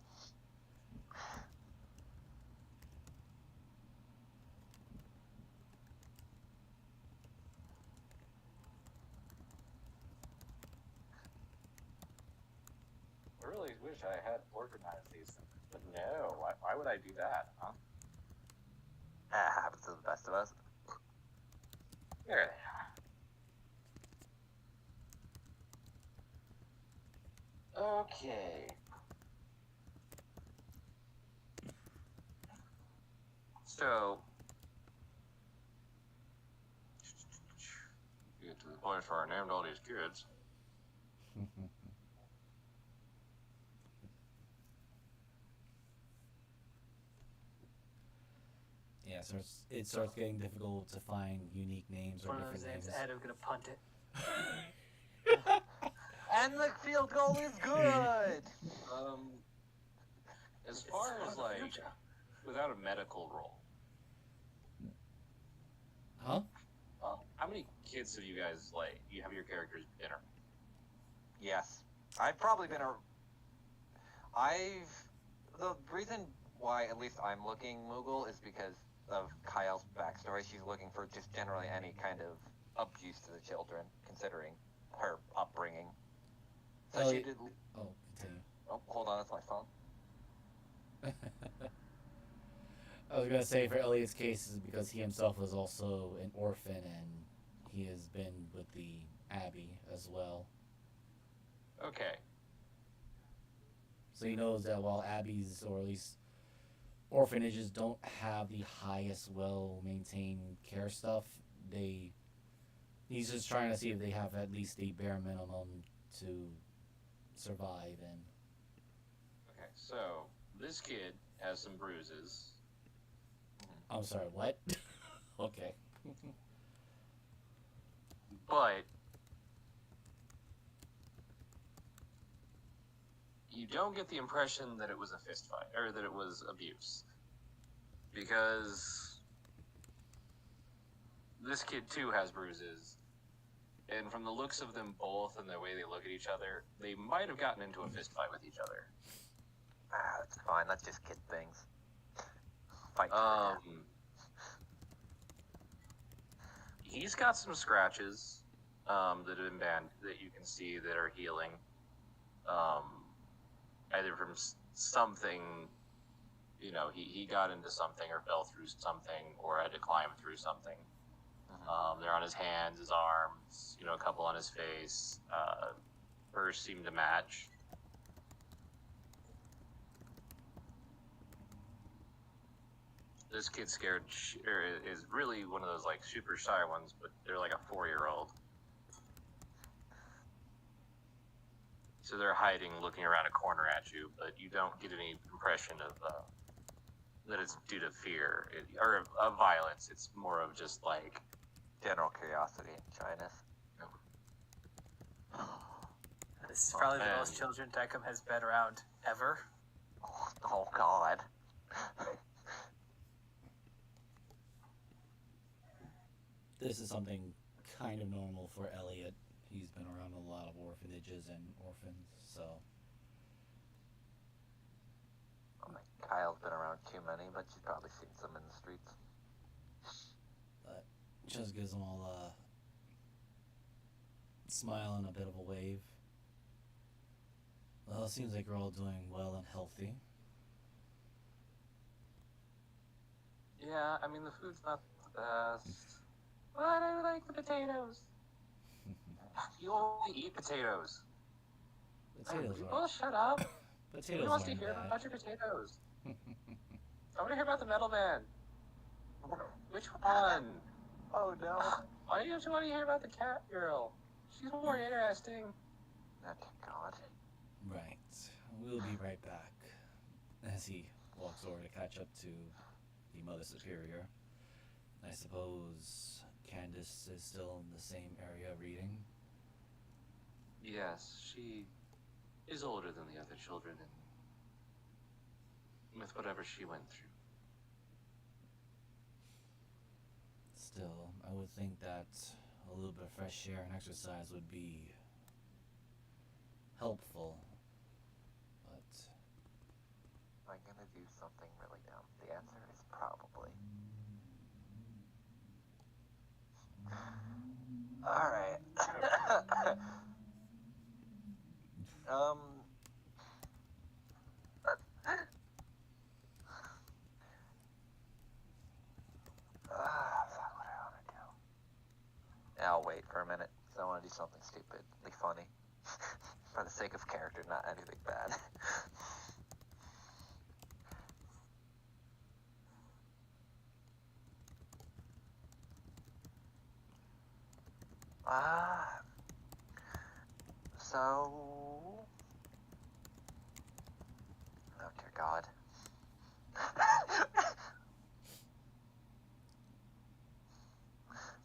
I really wish I had organized these things, but no. Why would I do that, huh? Ah, happens to the best of us. There they are. Okay. So, get to the place where I named all these kids. Yeah, so it starts getting difficult to find unique names or One of those different names. names. Adam gonna punt it. And the field goal is good! As far as like, without a medical role, Huh? how many kids have you guys like? You have your characters dinner? Yes. I've probably been the reason why at least I'm looking Moogle is because of Kyle's backstory. She's looking for just generally any kind of abuse to the children, considering her upbringing. So she Elliot- did... Oh, continue. Oh, hold on, that's my phone. I was gonna say for Elliot's case is because he himself was also an orphan and he has been with the Abbey as well. Okay. So he knows that while Abbeys, or at least orphanages, don't have the highest well-maintained care stuff, he's just trying to see if they have at least the bare minimum to survive in. Okay. So this kid has some bruises. I'm sorry, what? Okay. But you don't get the impression that it was a fist fight, or that it was abuse. Because this kid too has bruises. And from the looks of them both and the way they look at each other, they might have gotten into a fist fight with each other. That's fine. That's just kid things. Fight. He's got some scratches that have been banned that you can see that are healing. Either from something, you know, he got into something or fell through something or had to climb through something. They're on his hands, his arms, you know, a couple on his face. Furs seem to match. This kid's scared is really one of those like super shy ones, but they're like a 4-year-old. So they're hiding, looking around a corner at you, but you don't get any impression of that it's due to fear or of violence. It's more of just like General curiosity and shyness. This is probably the most children Deckham has been around ever. Oh God. This is something kind of normal for Elliot. He's been around a lot of orphanages and orphans, so. Kyle's been around too many, but she's probably seen some in the streets. But just gives them all a smile and a bit of a wave. Well, it seems like we're all doing well and healthy. Yeah, I mean, the food's not the best. But I like the potatoes. You only eat potatoes. Potatoes You are. both shut up. Potatoes Who wants to aren't hear bad. about your potatoes? I want to hear about the metal man. Which one? Oh no. Why don't you want to hear about the cat girl? She's more interesting. Oh God. Right. We'll be right back. As he walks over to catch up to the Mother Superior. I suppose Candace is still in the same area reading. Yes, she is older than the other children, and with whatever she went through. Still, I would think that a little bit of fresh air and exercise would be helpful. But Am I gonna do something really dumb? The answer is probably. Alright. Fuck, what do I wanna do? I'll wait for a minute, because I wanna do something stupidly funny. For the sake of character, not anything bad. So... Oh dear God.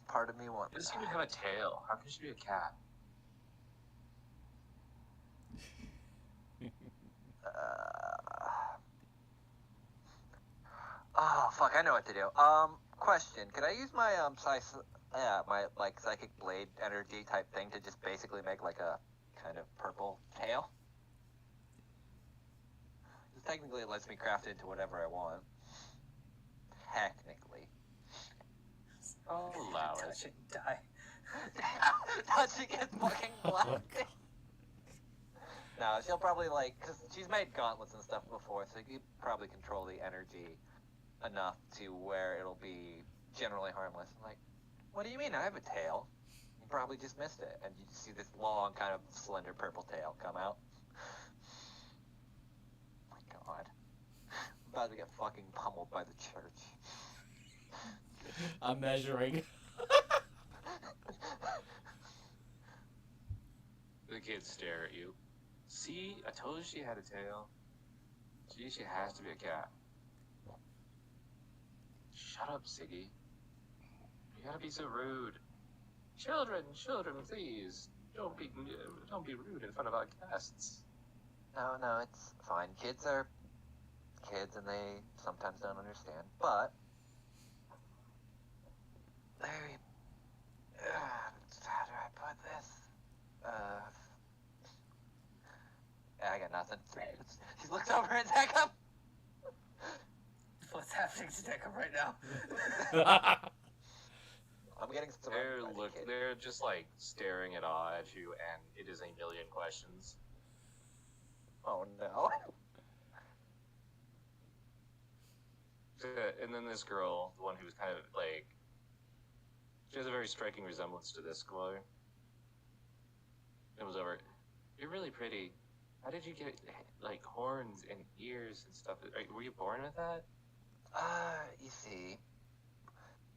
Part of me wants... Does she even have a tail? How can she be a cat? Oh, fuck, I know what to do. Question. Could I use my, my, like, psychic blade energy type thing to just basically make, like, a kind of purple tail? Because technically it lets me craft it into whatever I want. Technically. I'll allow it. Touch it and die. Touch it gets fucking black. No, she'll probably, like, because she's made gauntlets and stuff before, so you could probably control the energy enough to where it'll be generally harmless. I'm like, what do you mean? I have a tail. You probably just missed it, and you just see this long, kind of slender purple tail come out. Oh my God. I'm about to get fucking pummeled by the church. I'm measuring. The kids stare at you. See, I told you she had a tail. Gee, she has to be a cat. Shut up, Siggy. You gotta be so rude. Children, please, don't be rude in front of our guests. No, it's fine. Kids are kids, and they sometimes don't understand. But very. How do I put this? I got nothing. She looks over at Deckham. What's happening to Deckham right now? I'm getting surrounded by the kid. They're just like staring at awe at you, and it is a million questions. Oh no. And then this girl, the one who's kind of like, she has a very striking resemblance to this boy. It was over. You're really pretty. How did you get like horns and ears and stuff? Were you born with that? You see,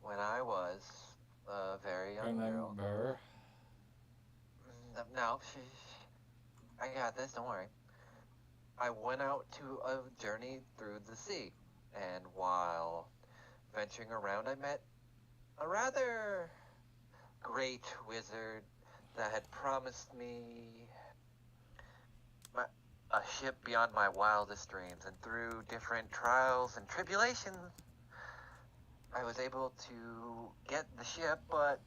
when I was a very young girl. Remember? No, I got this. Don't worry. I went out to a journey through the sea, and while venturing around, I met a rather great wizard that had promised me a ship beyond my wildest dreams, and through different trials and tribulations, I was able to get the ship, but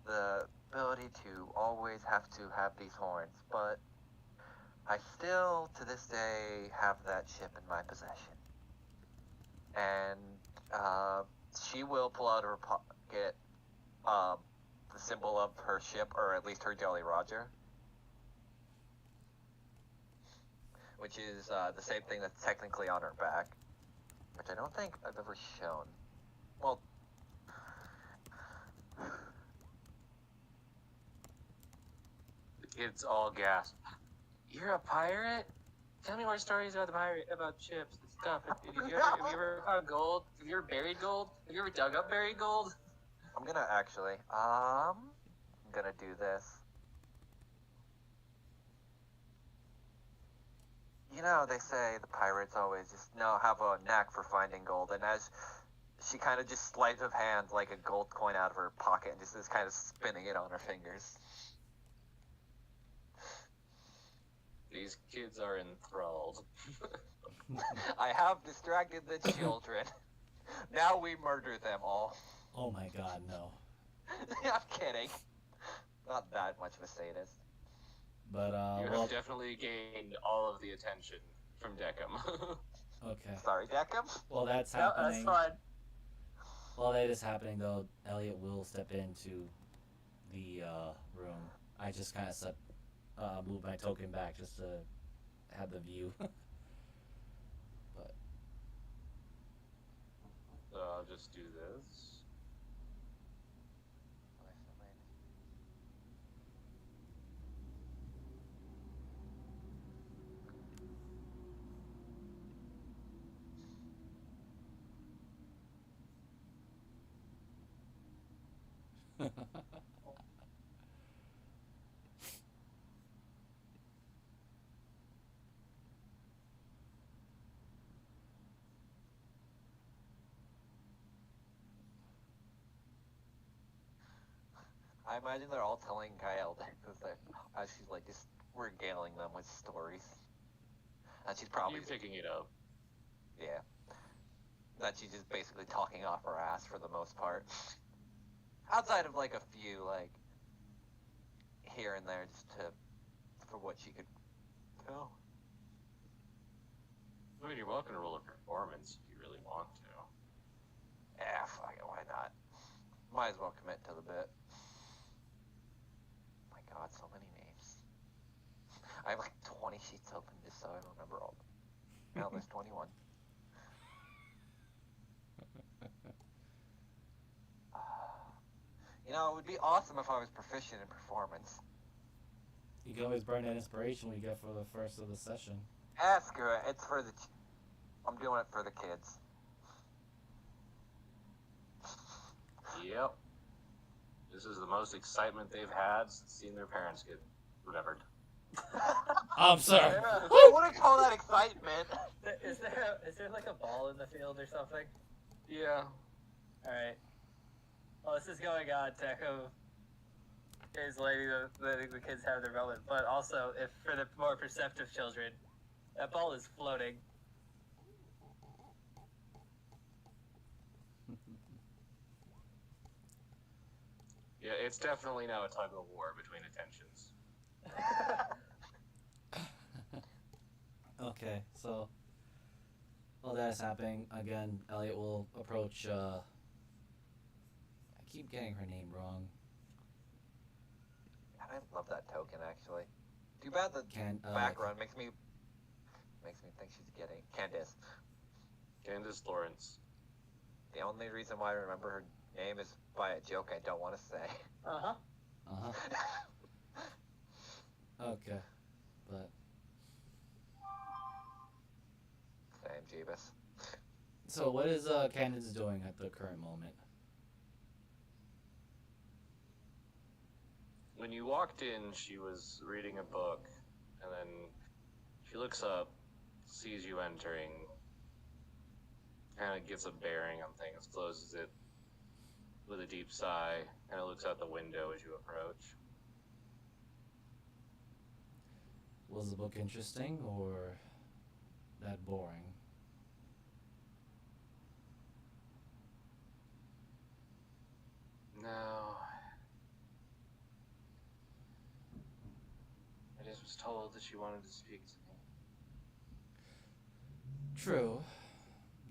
the ability to always have to have these horns. But I still, to this day, have that ship in my possession. And she will pull out of her pocket the symbol of her ship, or at least her Jolly Roger, which is the same thing that's technically on her back, which I don't think I've ever shown. Well, The kids all gasp. You're a pirate? Tell me more stories about about ships and stuff. Have you ever found gold? Have you ever buried gold? Have you ever dug up buried gold? I'm gonna actually, I'm gonna do this. You know, they say the pirates always just have a knack for finding gold, and as she kind of just sleights of hand like a gold coin out of her pocket and just is kind of spinning it on her fingers. These kids are enthralled. I have distracted the children. Now we murder them all. Oh my god, no. I'm kidding. Not that much of a sadist. But, You well, have definitely gained all of the attention from Deckham. okay. Sorry, Deckham. Well, that's No, happening. that's fine. While that is happening, though, Elliot will step into the room. I just kind of move my token back just to have the view. But So I'll just do this. I imagine they're all telling Kyle as she's like just regaling them with stories. And she's probably You're picking it up. yeah. That she's just basically talking off her ass for the most part. Outside of like a few like here and there just for what she could tell. I mean, you're welcome to roll a performance if you really want to. Yeah, fuck it, why not? Might as well commit to the bit. My god, so many names. I have like 20 sheets open just so I remember all of them. Now there's 21. You know, it would be awesome if I was proficient in performance. you can always burn that inspiration we get for the first of the session. Screw it. It's for the... I'm doing it for the kids. Yep. This is the most excitement they've had since seeing their parents get whatever. I'm sorry. I wouldn't call that excitement. Is there like a ball in the field or something? Yeah. Alright. Well, this is going on. Deco is letting the kids have their moment, but also, if for the more perceptive children, That ball is floating. Yeah, it's definitely now a tug of war between attentions. Okay, so while that is happening, again, Elliot will approach. I keep getting her name wrong. I love that token actually. Too bad the background makes me think she's getting Candace Lawrence. The only reason why I remember her name is by a joke I don't want to say. Uh-huh. Okay, but Same, Jeebus. so what is Candace doing at the current moment? When you walked in, she was reading a book, and then she looks up, sees you entering, kind of gets a bearing on things, closes it with a deep sigh, kind of looks out the window as you approach. Was the book interesting or that boring? No. I just was told that she wanted to speak to me. True,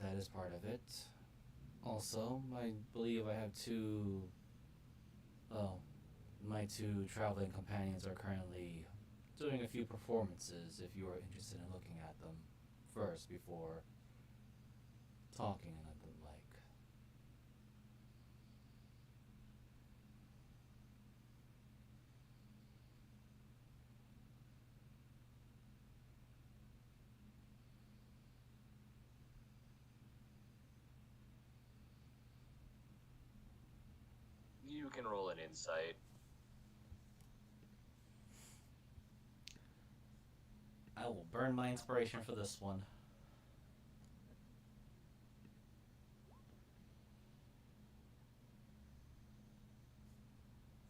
that is part of it. Also, I believe I have my two traveling companions are currently doing a few performances if you are interested in looking at them first before talking and the like. You can roll an insight. I will burn my inspiration for this one.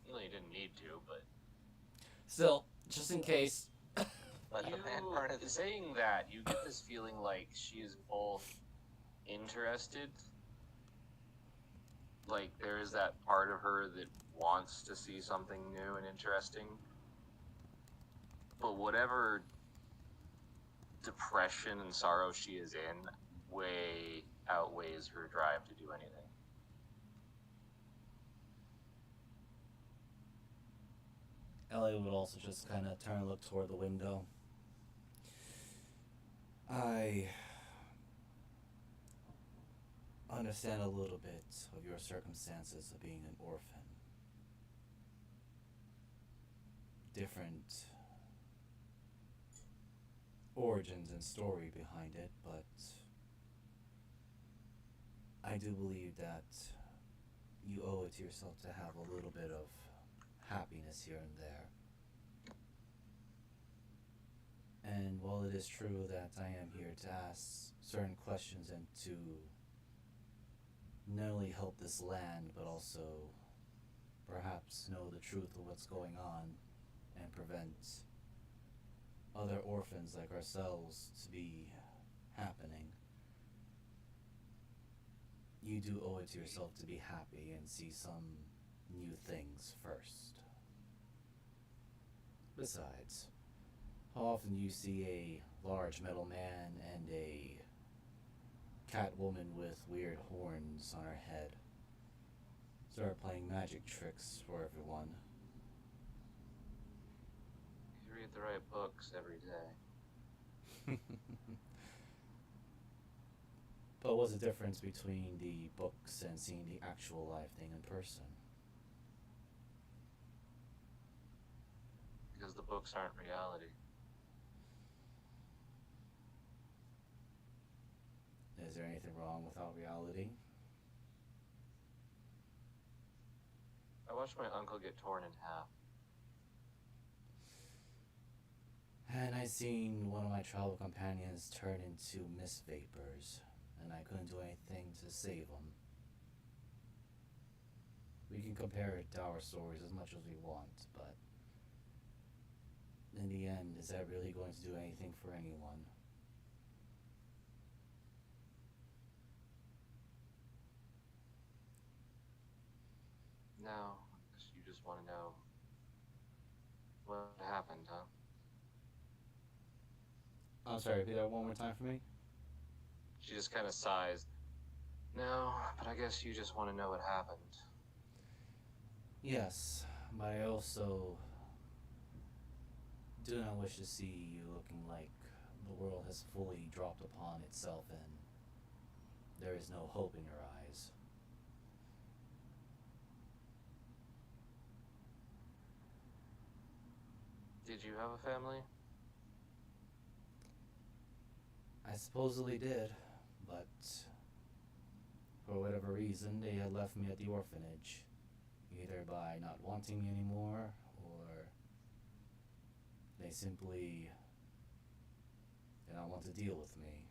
Well, you didn't need to, but Still, just in case. Let the man burn his... saying that, you get this feeling like she is both interested, like there is that part of her that wants to see something new and interesting, but whatever depression and sorrow she is in way outweighs her drive to do anything. Elliot would also just kind of turn and look toward the window. I understand a little bit of your circumstances of being an orphan. Different origins and story behind it, but I do believe that you owe it to yourself to have a little bit of happiness here and there. And while it is true that I am here to ask certain questions and to not only help this land, but also perhaps know the truth of what's going on and prevent other orphans like ourselves to be happening, you do owe it to yourself to be happy and see some new things first. Besides, how often do you see a large metal man and a cat woman with weird horns on her head start playing magic tricks for everyone? You read the right books every day. But what's the difference between the books and seeing the actual live thing in person? Because the books aren't reality. Is there anything wrong without reality? I watched my uncle get torn in half. And I seen one of my travel companions turn into mist vapors, and I couldn't do anything to save them. We can compare it to our stories as much as we want, but in the end, is that really going to do anything for anyone? No, you just want to know what happened, huh? I'm sorry, repeat that one more time for me. She just kind of sighs. No, but I guess you just want to know what happened. Yes, but I also do not wish to see you looking like the world has fully dropped upon itself and there is no hope in your eyes. Did you have a family? I supposedly did, but for whatever reason, they had left me at the orphanage, either by not wanting me anymore or they simply did not want to deal with me.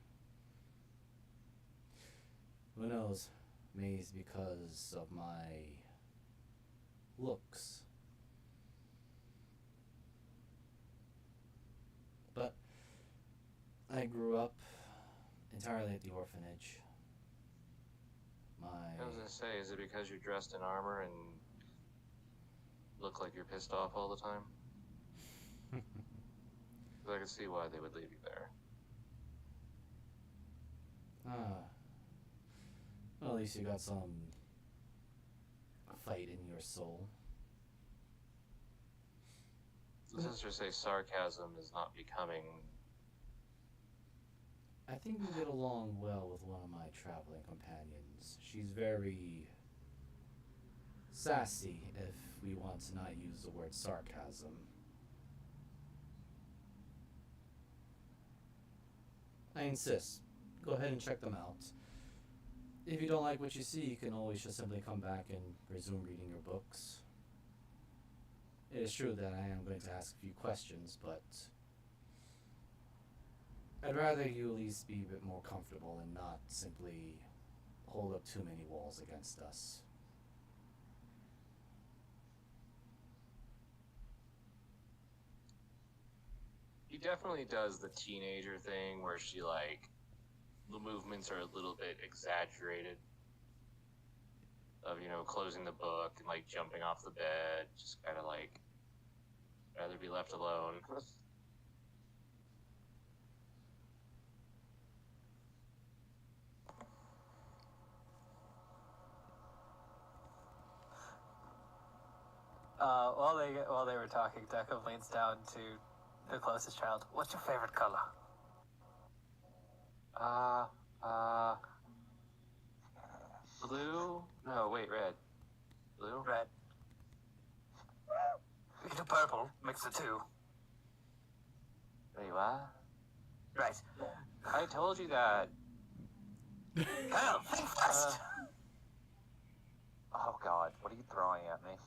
Who knows? Maybe it's because of my looks. But I grew up entirely at the orphanage. I was gonna say, is it because you're dressed in armor and look like you're pissed off all the time? 'Cause I can see why they would leave you there. Well, at least you got some fight in your soul. The sisters say sarcasm is not becoming. I think we get along well with one of my traveling companions. She's very sassy, if we want to not use the word sarcasm. I insist. Go ahead and check them out. If you don't like what you see, you can always just simply come back and resume reading your books. It is true that I am going to ask a few questions, but I'd rather you at least be a bit more comfortable and not simply hold up too many walls against us. He definitely does the teenager thing where she, like, the movements are a little bit exaggerated. Of, closing the book and, like, jumping off the bed, just kind of, like, rather be left alone. While they were talking, Deco leans down to the closest child. What's your favorite color? Blue? No, wait, red. Blue? Red. We can do purple. Mix the two. Wait, what? Right. I told you that. Kyle, think fast. Oh God, what are you throwing at me?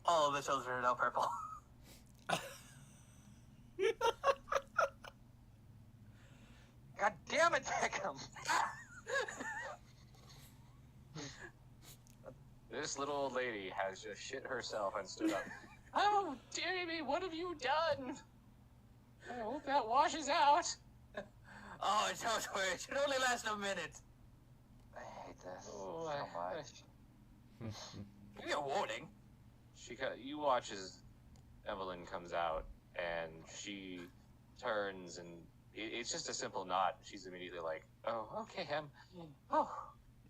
All of the children are now purple. God damn it, Beckham! This little old lady has just shit herself and stood up. Oh, dear me, what have you done? I hope that washes out. Oh, don't worry. It should only last a minute. I hate this Oh, so much. Give me a warning. You watch as Evelyn comes out, and she turns, and it's just a simple nod. She's immediately like, oh, okay,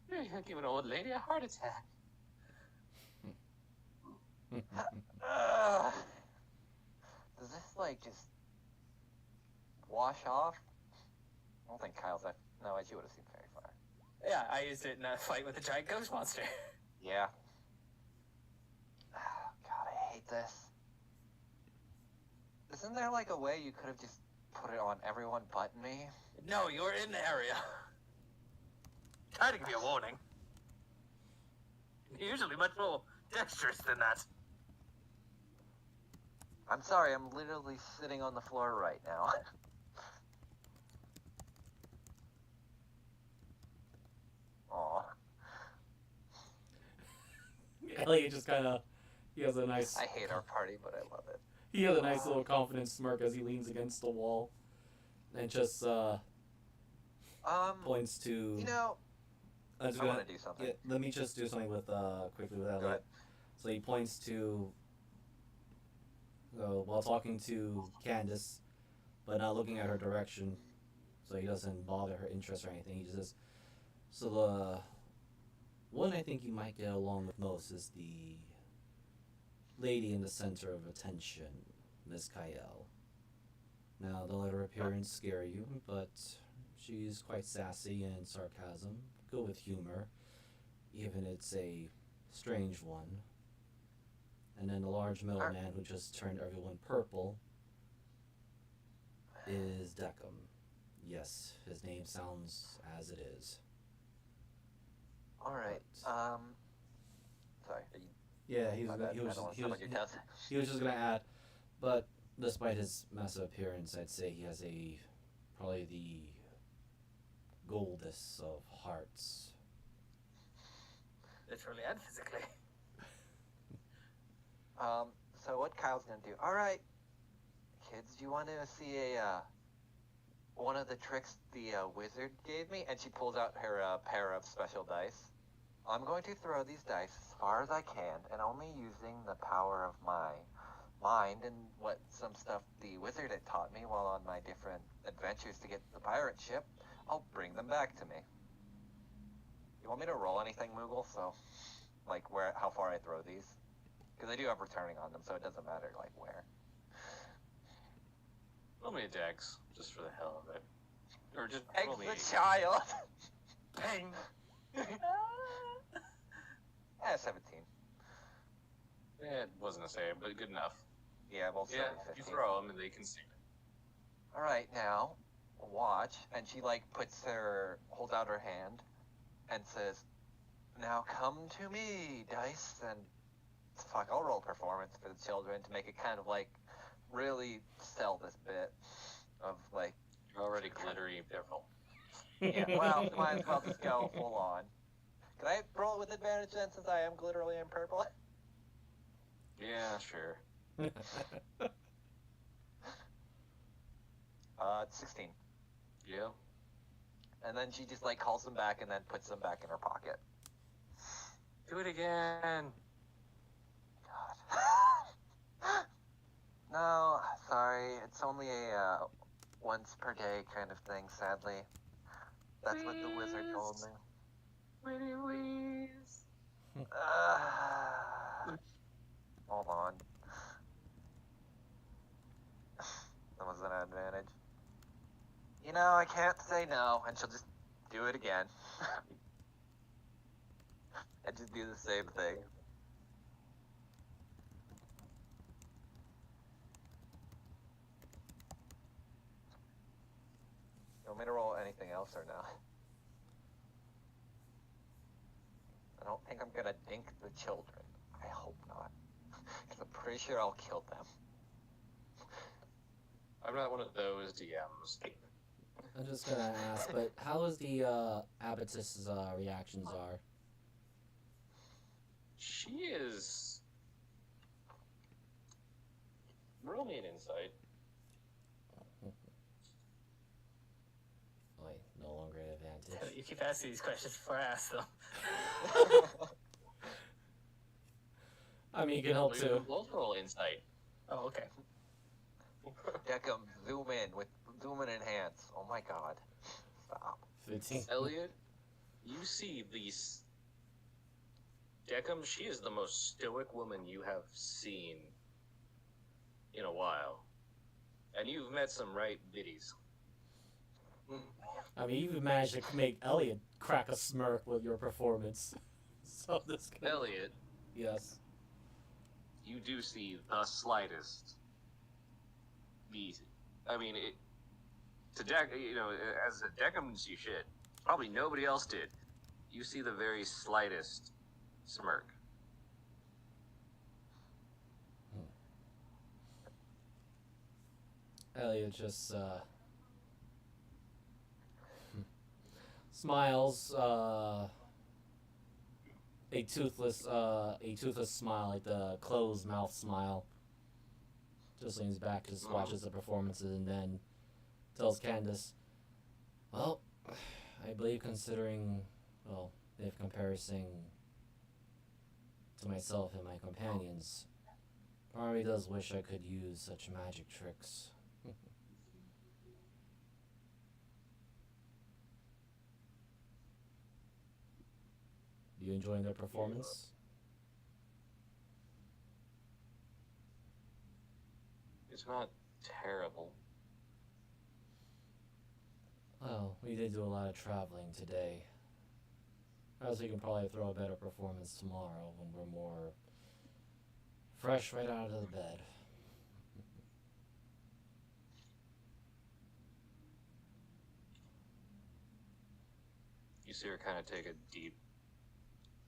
you're giving an old lady a heart attack. Does this, like, just wash off? I don't think Kyle's that. No, she would have seen very far. Yeah, I used it in a fight with a giant ghost monster. Yeah. God, I hate this. Isn't there, like, a way you could have just put it on everyone but me? No, you're in the area. Try to give you a warning. Usually much more dexterous than that. I'm sorry, I'm literally sitting on the floor right now. Aw. Elliot just kind of, he has a nice, I hate our party, but I love it. he has a nice little confident smirk as he leans against the wall and just points to, You know, I was I gonna, want to do something. yeah, let me just do something with quickly with Go ahead. Elliot. So he points to while talking to Candace, but not looking at her direction, so he doesn't bother her interest or anything. He just says, "So the one I think you might get along with most is the lady in the center of attention, Miss Kyle. Now, don't let her appearance scare you, but she's quite sassy and sarcasm, good with humor, even it's a strange one. And then the large metal man who just turned everyone purple is Deckham. Yes, his name sounds as it is. All right. But, Sorry. Are you, yeah, he my was, bad. he I was, don't want he to was, step on your toes. he was just gonna add, but despite his massive appearance, I'd say he has probably the goldest of hearts. Literally and physically. So what Kyle's gonna do? All right, kids, do you want to see a one of the tricks the wizard gave me? And she pulls out her pair of special dice. I'm going to throw these dice as far as I can, and only using the power of my mind and what some stuff the wizard had taught me while on my different adventures to get the pirate ship. I'll bring them back to me. You want me to roll anything, Moogle? So, like, how far I throw these? Because I do have returning on them, so it doesn't matter, like, where. Roll me a dex, just for the hell of it. Or just roll me Eggs the child! Bang! 17. It wasn't the same, but good enough. Yeah, well, Yeah, 15. you throw them and they can see it. Alright, now, watch. And she, like, holds out her hand and says, now come to me, dice. And, fuck, I'll roll performance for the children to make it kind of, like, really sell this bit of, like... You're already glittery purple. Yeah, well, might as well just go full on. Can I roll it with advantage then, since I am glitterly and purple? Yeah, sure. 16. Yeah. And then she just, like, calls them back and then puts them back in her pocket. Do it again. God. No, sorry. It's only a once per day kind of thing, sadly. That's what the wizard told me. Please. Hold on. That was an advantage. You know, I can't say no, and she'll just do it again. And just do the same thing. You want me to roll anything else or no? I don't think I'm gonna dink the children. I hope not. Because I'm pretty sure I'll kill them. I'm not one of those DMs. I'm just gonna ask, but how is the abbotess's reactions are? She is. Roll me an insight. Wait, no longer an advantage. You keep asking these questions before I ask them. I mean, you can help too. We'll roll insight. Oh, okay. Deckham, zoom in enhance. Oh my god. Stop. 15. Elliot, you see these. Deckham, she is the most stoic woman you have seen in a while. And you've met some right biddies. I mean, you managed to make Elliot crack a smirk with your performance. So this guy... Elliot, Yes. you do see the slightest. I mean, to Deck, as a Deckham didn't see shit. Probably nobody else did. You see the very slightest smirk. Elliot just smiles, a toothless smile, like the closed mouth smile. Just leans back, just watches the performances, and then tells Candace, "Well, I believe considering, well, if comparing to myself and my companions, part of me does wish I could use such magic tricks. You enjoying their performance? It's not terrible. Well, we did do a lot of traveling today. As we can probably throw a better performance tomorrow when we're more fresh right out of the bed. You see her kind of take a deep,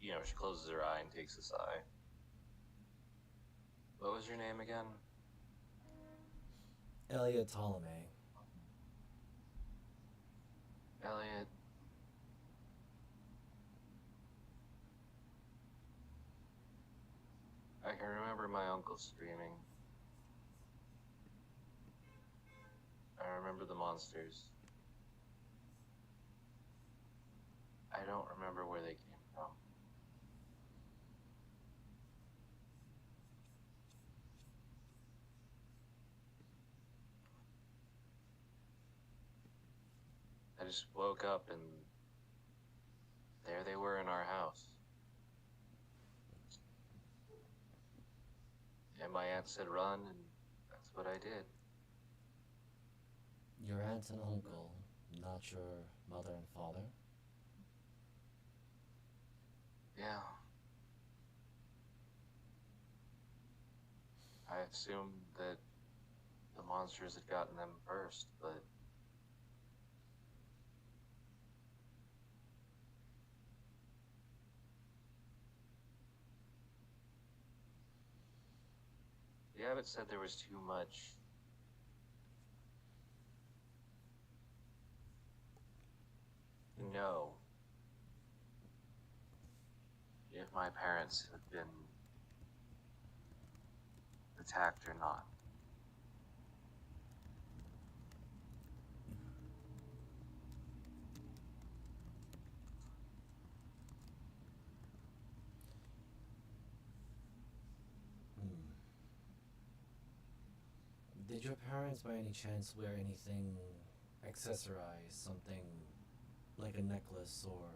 she closes her eye and takes a sigh. What was your name again? Elliot Ptolemy. Elliot. I can remember my uncle screaming. I remember the monsters. I don't remember where they came from. I just woke up and there they were in our house. And my aunt said run, and that's what I did. Your aunt and uncle, not your mother and father? Yeah. I assumed that the monsters had gotten them first, but the abbot said there was too much. No. If my parents had been attacked or not. Did your parents by any chance wear anything accessorized, something like a necklace or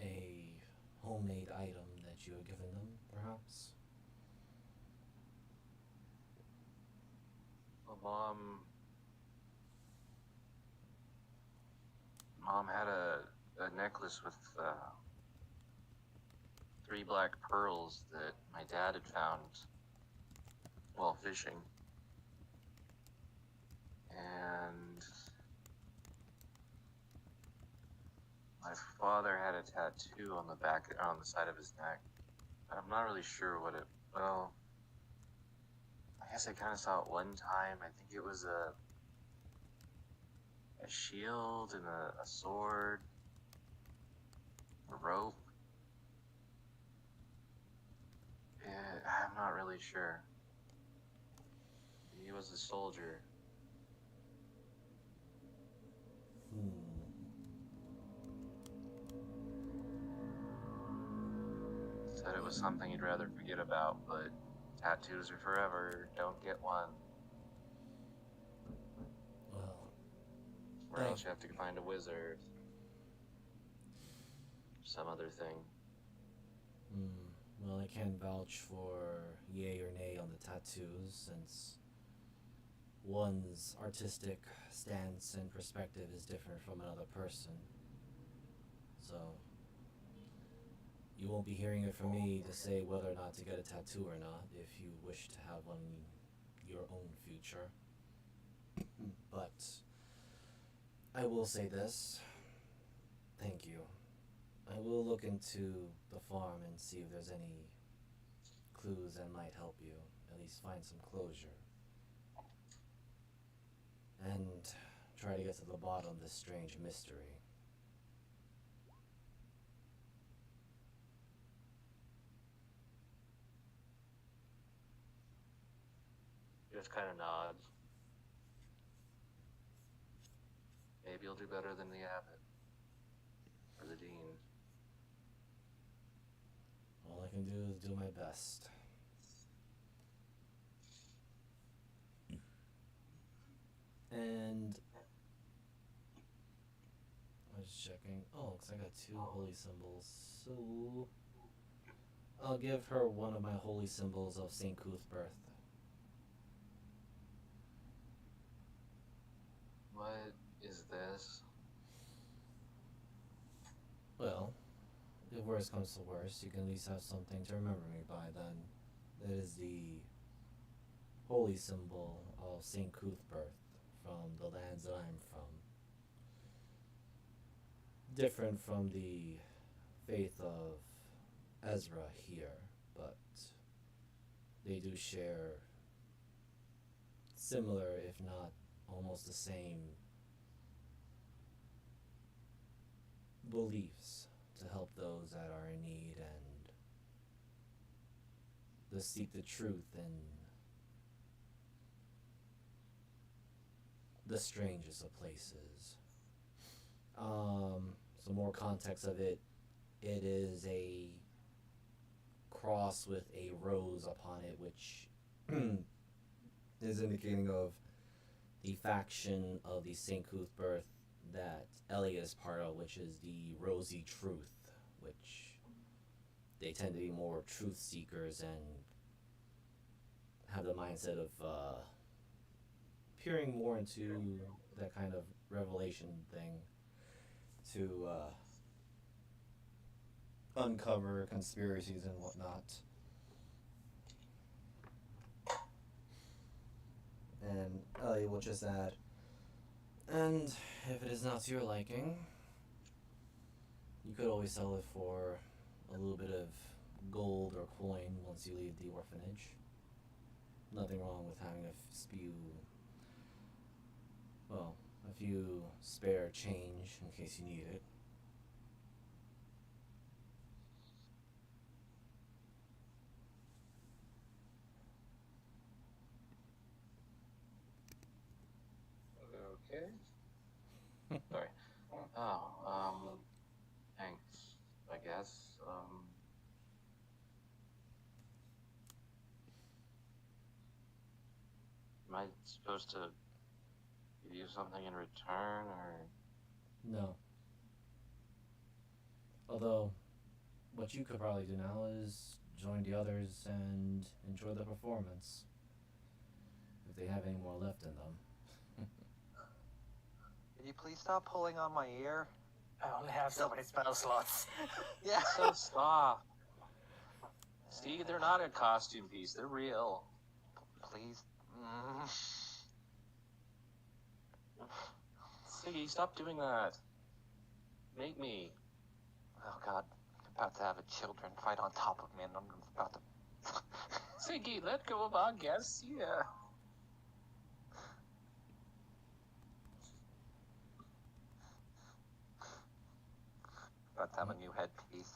a homemade item that you had given them, perhaps? Well, Mom had a necklace with 3 black pearls that my dad had found while fishing. And my father had a tattoo on the side of his neck. I'm not really sure what well, I guess I kind of saw it one time. I think it was a shield and a sword, a rope. I'm not really sure. He was a soldier. Said it was something he'd rather forget about, but tattoos are forever. Don't get one. Well, Or else you have to find a wizard. Some other thing. well, I can't vouch for yay or nay on the tattoos, since one's artistic stance and perspective is different from another person. So, you won't be hearing it from me to say whether or not to get a tattoo or not if you wish to have one in your own future. But I will say this. Thank you. I will look into the farm and see if there's any clues that might help you, at least find some closure. And try to get to the bottom of this strange mystery. Just kind of nods. Maybe you'll do better than the abbot. can do is do my best. And I was checking. Oh, because I got 2 holy symbols. So I'll give her one of my holy symbols of St. Cuthbert. What is this? Well, if worst comes to worst, you can at least have something to remember me by then. That is the holy symbol of St. Cuthbert from the lands that I'm from. Different from the faith of Ezra here, but they do share similar, if not almost the same, beliefs to help those that are in need and to seek the truth in the strangest of places. Some more context of it. It is a cross with a rose upon it, which is indicating of the faction of the St. Cuthbert that Elliot is part of, which is the Rosy Truth, which they tend to be more truth seekers and have the mindset of peering more into that kind of revelation thing to uncover conspiracies and whatnot. And Elliot will just add, and if it is not to your liking, you could always sell it for a little bit of gold or coin once you leave the orphanage. Nothing wrong with having a few spare change in case you need it. Okay. Sorry. Thanks, I guess. Am I supposed to give you something in return, or? No. Although, what you could probably do now is join the others and enjoy the performance. If they have any more left in them. Can you please stop pulling on my ear? I only have so many spell slots. Yeah. So stop. See, they're not a costume piece. They're real. Please. Siggy, stop doing that. Make me. Oh God, I'm about to have a children fight on top of me, and I'm about to. Siggy, let go of our guests. Yeah. About to have a new headpiece.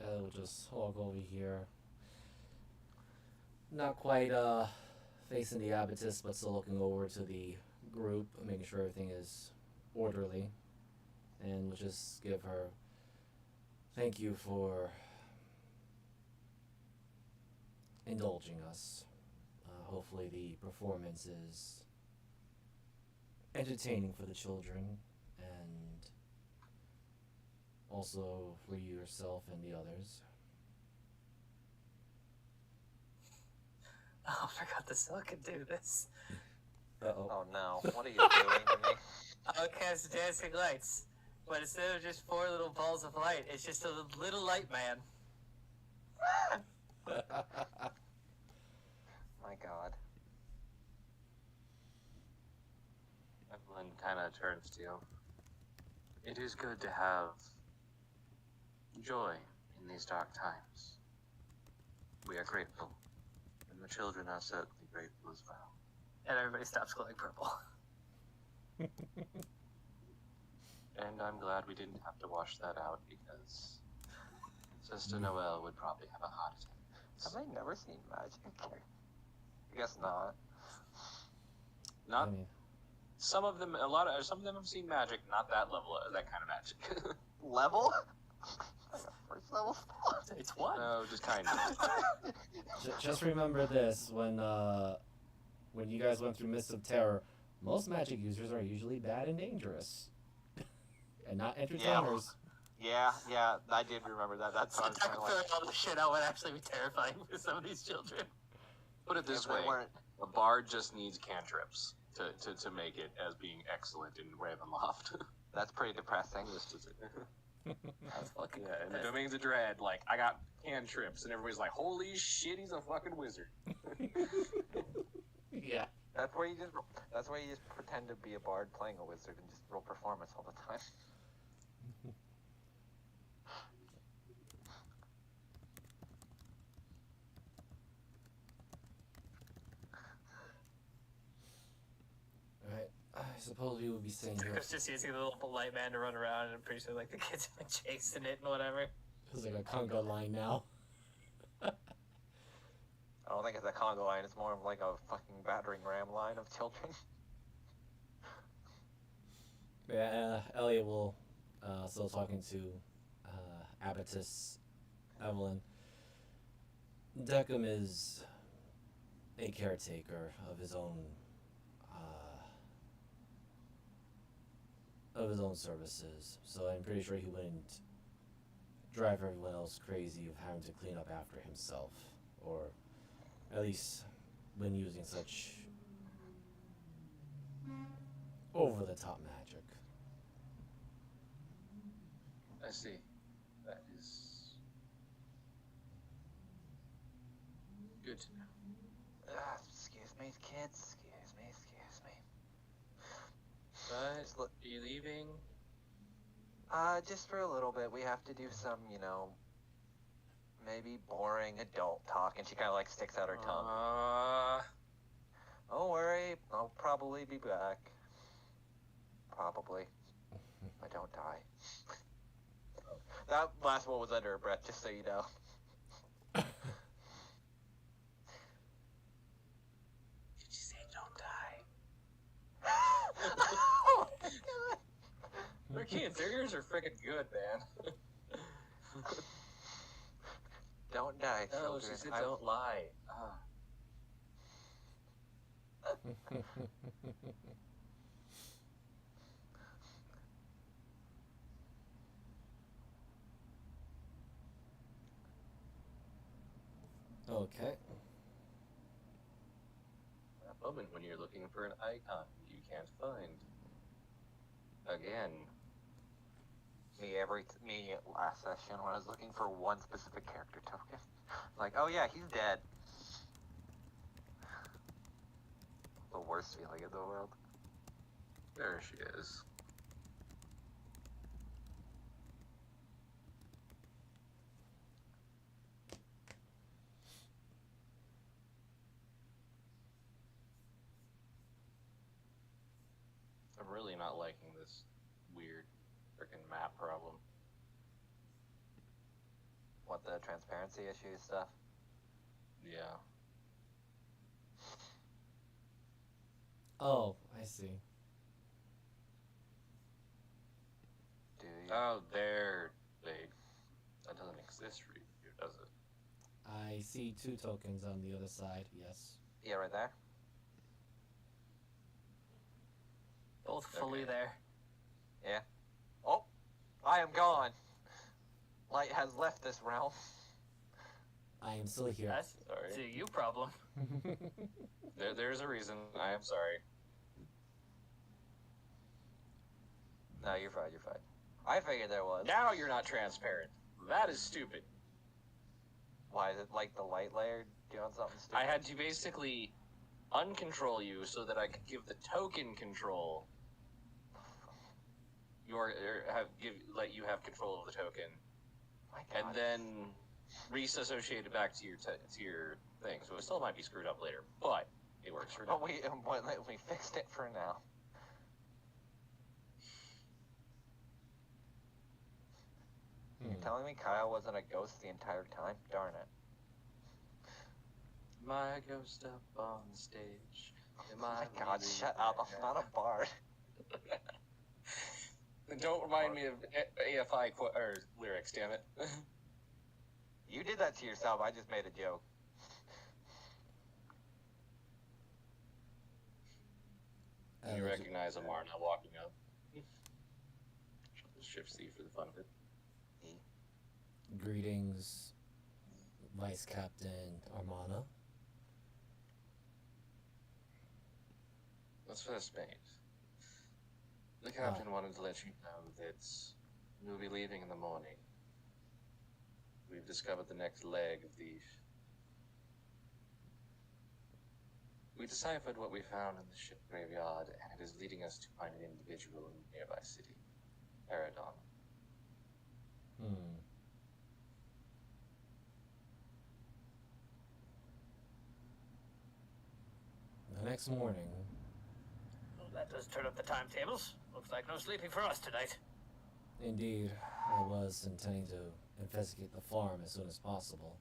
We'll just walk over here. Not quite facing the abattis, but still looking over to the group, making sure everything is orderly. And we'll just give her thank you for indulging us. Hopefully the performance is entertaining for the children and also for you yourself and the others. Oh, I forgot the cell can do this. Uh-oh. Oh no, what are you doing to me? I'll cast dancing lights, but instead of just 4 little balls of light, it's just a little light man. My God. Evelyn kind of turns to you. It is good to have joy in these dark times. We are grateful, and the children are certainly grateful as well. And everybody stops glowing purple. And I'm glad we didn't have to wash that out, because Sister Noelle would probably have a heart attack. Have I never seen magic? I guess not. Not I mean, some of them have seen magic, not that level, that kind of magic. Level? Like a first level spell? It's one. No, just kind of. Just remember this: when you guys went through Mists of Terror, most magic users are usually bad and dangerous, and not entertainers. Yeah, I did remember that. That's So what I was kind of like. throwing all the shit out would actually be terrifying for some of these children. Put it this If they way: weren't- a bard just needs cantrips to make it as being excellent in Ravenloft. That's pretty depressing. That's fucking Yeah, in the Domains of Dread, like, I got cantrips, and everybody's like, holy shit, he's a fucking wizard. Yeah. That's where you just pretend to be a bard playing a wizard and just roll performance all the time. Alright, I suppose we would be staying here. Chris just using the little polite man to run around, and I'm pretty sure like the kids have been chasing it and whatever. It's like a conga line now. I don't think it's a Congo line. It's more of like a fucking battering ram line of children. Yeah, Elliot will, still talking to Abatus Evelyn. Deckham is a caretaker of his own services, so I'm pretty sure he wouldn't drive everyone else crazy of having to clean up after himself, or at least when using such over-the-top magic. I see. That is good to know. Excuse me, kids. Excuse me. But, are you leaving? Just for a little bit. We have to do some, maybe boring adult talk. And she kind of like sticks out her tongue. Don't worry, I'll probably be back. Probably. If I don't die. That last one was under her breath, just so you know. Did you say don't die? Oh my God. Their kids, their ears are freaking good, man. Don't die, No, children. she said don't lie. Okay. That moment when you're looking for an icon you can't find. Again. Me last session when I was looking for one specific character token. Like, oh yeah, he's dead. The worst feeling in the world. There she is. I'm really not liking this weird freaking map problem. What, the transparency issues stuff? Yeah. Oh, I see. Do you? Oh, that doesn't exist for you, does it? I see 2 tokens on the other side, yes. Yeah, right there. Both fully Okay. there. Yeah. Oh, I am gone. Light has left this realm. I am still here. That's Sorry. a you problem. There's a reason. I am sorry. No, you're fine. I figured there was. Now you're not transparent. That is stupid. Why is it like the light layer doing something stupid? I had to basically uncontrol you so that I could give the token control. Let you have control of the token, My God. and then reassociate it back to your thing. So it still might be screwed up later, but it works for now. But we fixed it for now. You're telling me Kyle wasn't a ghost the entire time? Darn it. My ghost up on the stage. Am Oh I my god, leaving shut up. I'm not a bard. Don't remind me of AFI or lyrics, damn it. You did that to yourself. I just made a joke. You recognize Amarna walking up. Shift C for the fun of it. Greetings, Vice Captain Armana. Let's first mate. The captain wanted to let you know that we'll be leaving in the morning. We've discovered the next leg of the... We deciphered what we found in the ship graveyard, and it is leading us to find an individual in the nearby city, Paradon. The next morning, Well, that does turn up the timetables. Looks like no sleeping for us tonight. indeed, I was intending to investigate the farm as soon as possible.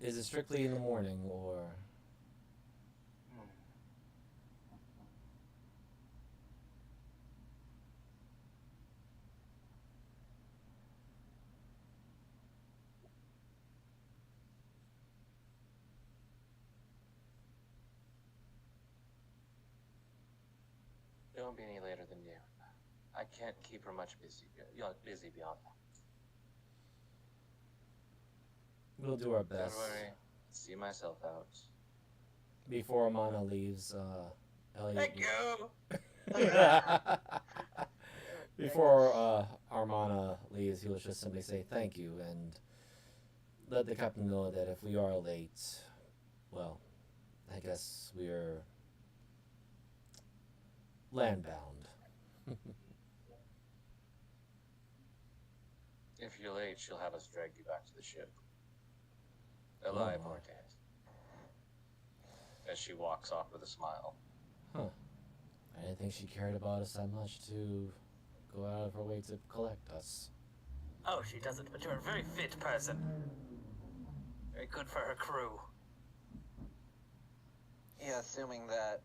Is it strictly in the morning, or... It won't be any later than noon. I can't keep her much busy beyond that. We'll do our Don't best. worry. See myself out. Before Amana leaves, Elliot... Thank you! Before Armana leaves, he will just simply say thank you and let the captain know that if we are late, well, I guess we're landbound. If you're late, she'll have us drag you back to the ship. Alive or dead. As she walks off with a smile. Huh. I didn't think she cared about us that much to go out of her way to collect us. Oh, she doesn't, but you're a very fit person. Very good for her crew. Yeah, assuming that,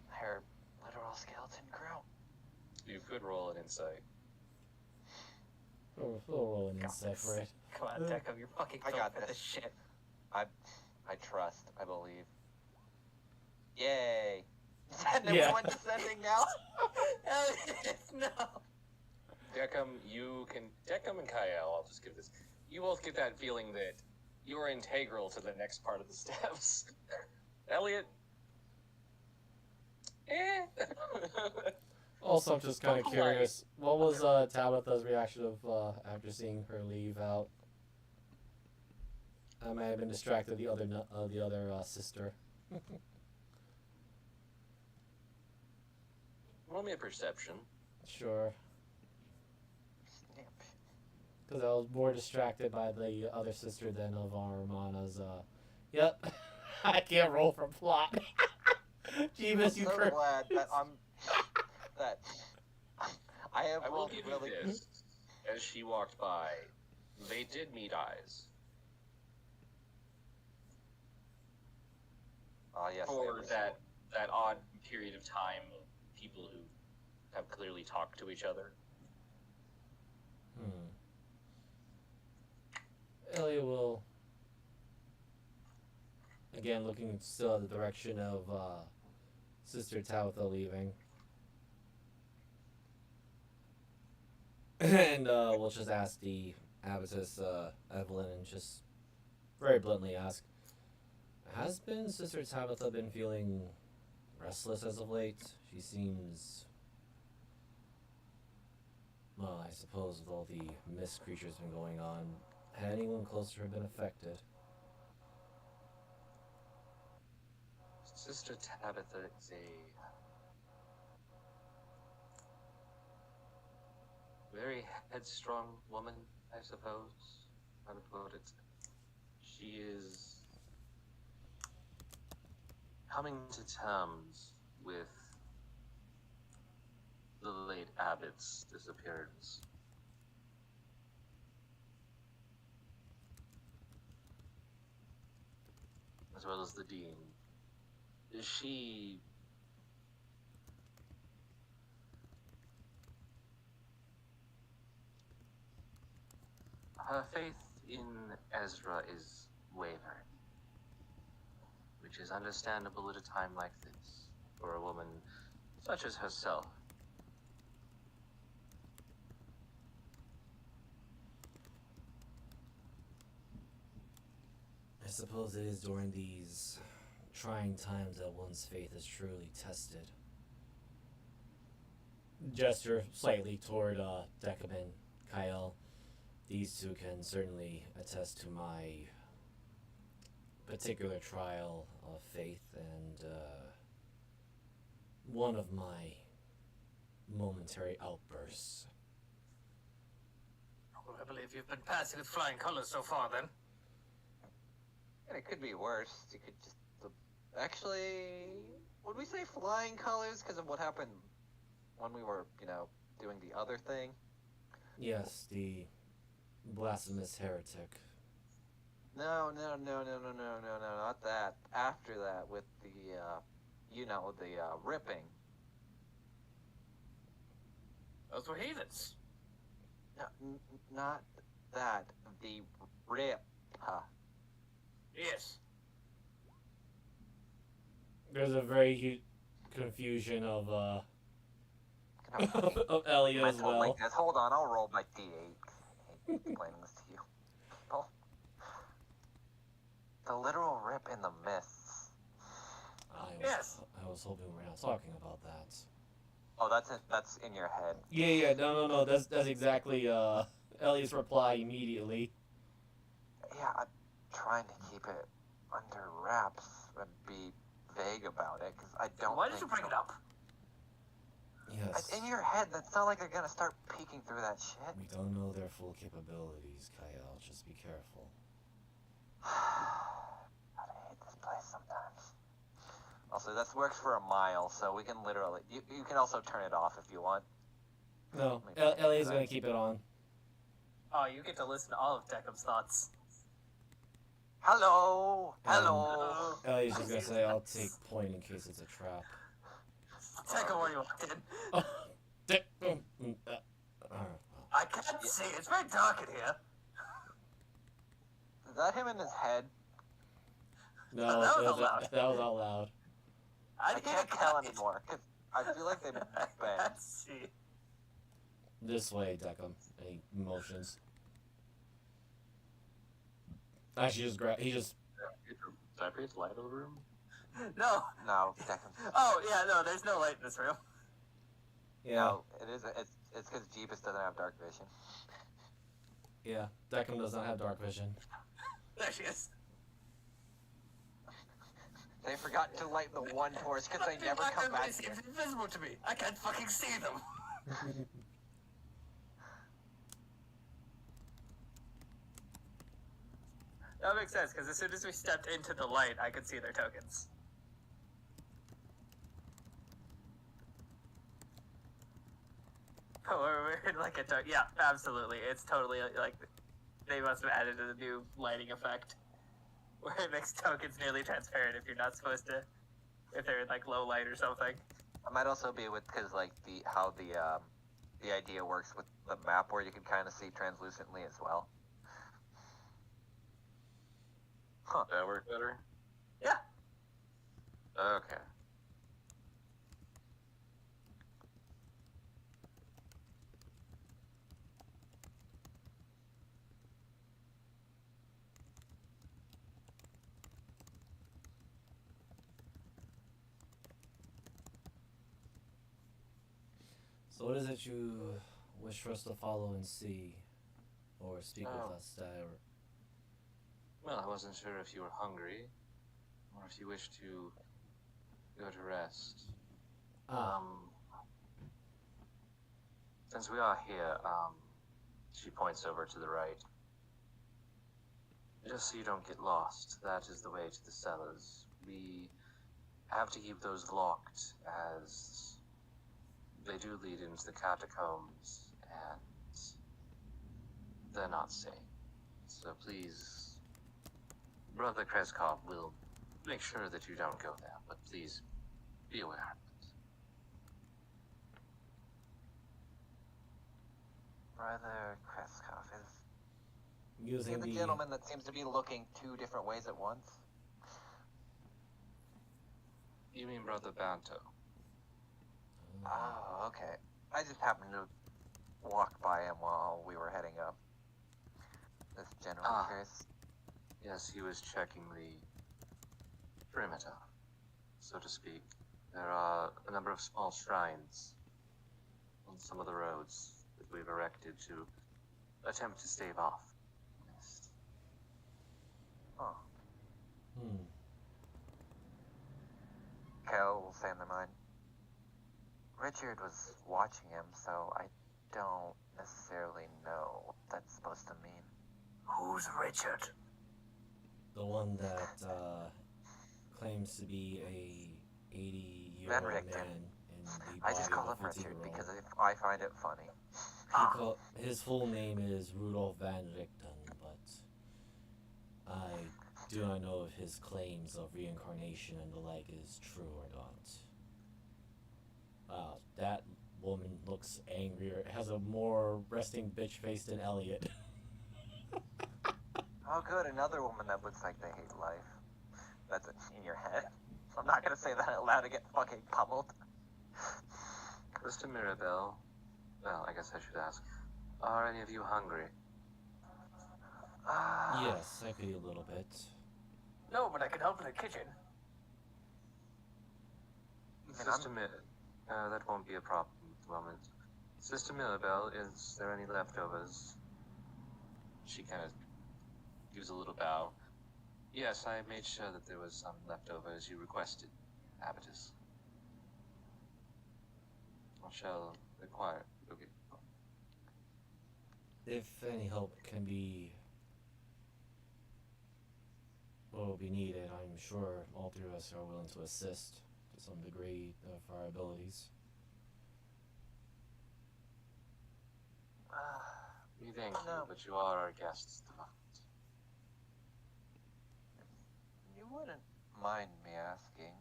her literal skeleton crew. You could roll an insight. We'll roll an insight for it. Come on, Deco, you're fucking I got built for this. this shit. I trust. I believe. Yay! Is Yeah. everyone descending now? No. Decum and Kyle, I'll just give this. You both get that feeling that you're integral to the next part of the steps. Elliot? Also, I'm just kind of curious, what was Tabitha's reaction of after seeing her leave out? I may have been distracted the other sister. Roll me a perception. Sure. Because I was more distracted by the other sister than of Armana's, Yep. I can't roll for plot. Jeebus, I'm you so cur- glad that that I have I will rolled give you really. this. As she walked by, they did meet eyes. Oh yes. For that odd period of time of people who have clearly talked to each other. Elliot will, again, looking still at the direction of Sister Tabitha leaving. And we'll just ask the abbess Evelyn and just very bluntly ask, has Sister Tabitha been feeling restless as of late? She seems, well, I suppose with all the mist creatures been going on, had anyone close to her been affected? Sister Tabitha is a very headstrong woman, I suppose. How to put it. She is coming to terms with the late abbot's disappearance. as well as the dean. She her faith in Ezra is wavering, which is understandable at a time like this for a woman such as herself. I suppose it is during these trying times that one's faith is truly tested. Gesture slightly toward Decim and Kyle. These two can certainly attest to my particular trial of faith and one of my momentary outbursts. Well, I believe you've been passing with flying colors so far, then. And it could be worse. You could just... Actually, would we say flying colors because of what happened when we were, doing the other thing? Yes, the blasphemous heretic. No, not that. After that, with the, ripping. Those were heathens. No, not that. The rip. Yes. There's a very huge confusion of Can I have of Ellie as mental well. weakness? Hold on, I'll roll my d8. I hate explaining this to you. People. The literal rip in the mists. I was hoping we're not talking about that. Oh, that's in your head. Yeah, no. That's exactly Ellie's reply immediately. Yeah, I'm trying to keep it under wraps and be vague about it, because I don't Why did think you bring it up? Yes. It's in your head. That's not like they're gonna start peeking through that shit. We don't know their full capabilities, Kyle. Just be careful. I hate this place sometimes. Also, this works for a mile, so we can literally... You can also turn it off if you want. No, Maybe Ellie's gonna keep it on. Oh, you get to listen to all of Decim's thoughts. Hello! Hello! Ellie's just gonna say, "I'll take point in case it's a trap." Decim, where you walked in. Oh, I can't see. It's very dark in here. Is that him in his head? No, That was out loud. that was out loud. I can't tell anymore, because I feel like they've I been... can't see. This way, Decim. Any motions? Actually, he just. Did I create light over the room? No. No, Decim. Oh, yeah, no, there's no light in this room. Yeah, No, it's because Jeebus doesn't have dark vision. yeah. Decim does not have dark vision. There she is. They forgot to light the one torch because they never come back It's here. invisible to me. I can't fucking see them. That makes sense, because as soon as we stepped into the light, I could see their tokens. Oh, we're in like a token. Yeah, absolutely. It's totally like they must have added a new lighting effect where it makes tokens nearly transparent if you're not supposed to, if they're in like low light or something. It might also be with because like how the idea works with the map where you can kind of see translucently as well. Huh. That work better? Yeah. Okay. So, what is it you wish for us to follow and see, or speak Oh. with us? That Well, I wasn't sure if you were hungry, or if you wished to go to rest. Since we are here, she points over to the right. Just so you don't get lost, that is the way to the cellars. We have to keep those locked, as they do lead into the catacombs, and they're not safe. So please, Brother Kreskov will make sure that you don't go there, but please be aware. Brother Kreskov, is he Using the gentleman that seems to be looking 2 different ways at once? You mean Brother Banto? Oh, okay. I just happened to walk by him while we were heading up. This general curious. Yes, he was checking the perimeter, so to speak. There are a number of small shrines on some of the roads that we've erected to attempt to stave off mist. Oh. Hmm. Kel will say in their mind. Richard was watching him, so I don't necessarily know what that's supposed to mean. Who's Richard? The one that claims to be a 80-year-old Van man Richten. in the I body just call of him a Richard 15-year-old. because I find it funny. His full name is Rudolf Van Richten, but I do not know if his claims of reincarnation and the like is true or not. That woman looks angrier, has a more resting bitch face than Elliot. Oh, good, another woman that looks like they hate life. That's in your head. I'm not gonna say that out loud to get fucking pummeled. Mr. Mirabelle, well, I guess I should ask, are any of you hungry? Yes, I could eat a little bit. No, but I can help in the kitchen. Sister that won't be a problem at the moment. Sister Mirabelle, is there any leftovers? She kind of gives a little bow. Yes, I made sure that there was some leftover as you requested, Abatus. I shall require. Okay. If any help can be will be needed, I'm sure all three of us are willing to assist to some degree of our abilities. We thank No. you, but you are our guests at the moment. You wouldn't mind me asking,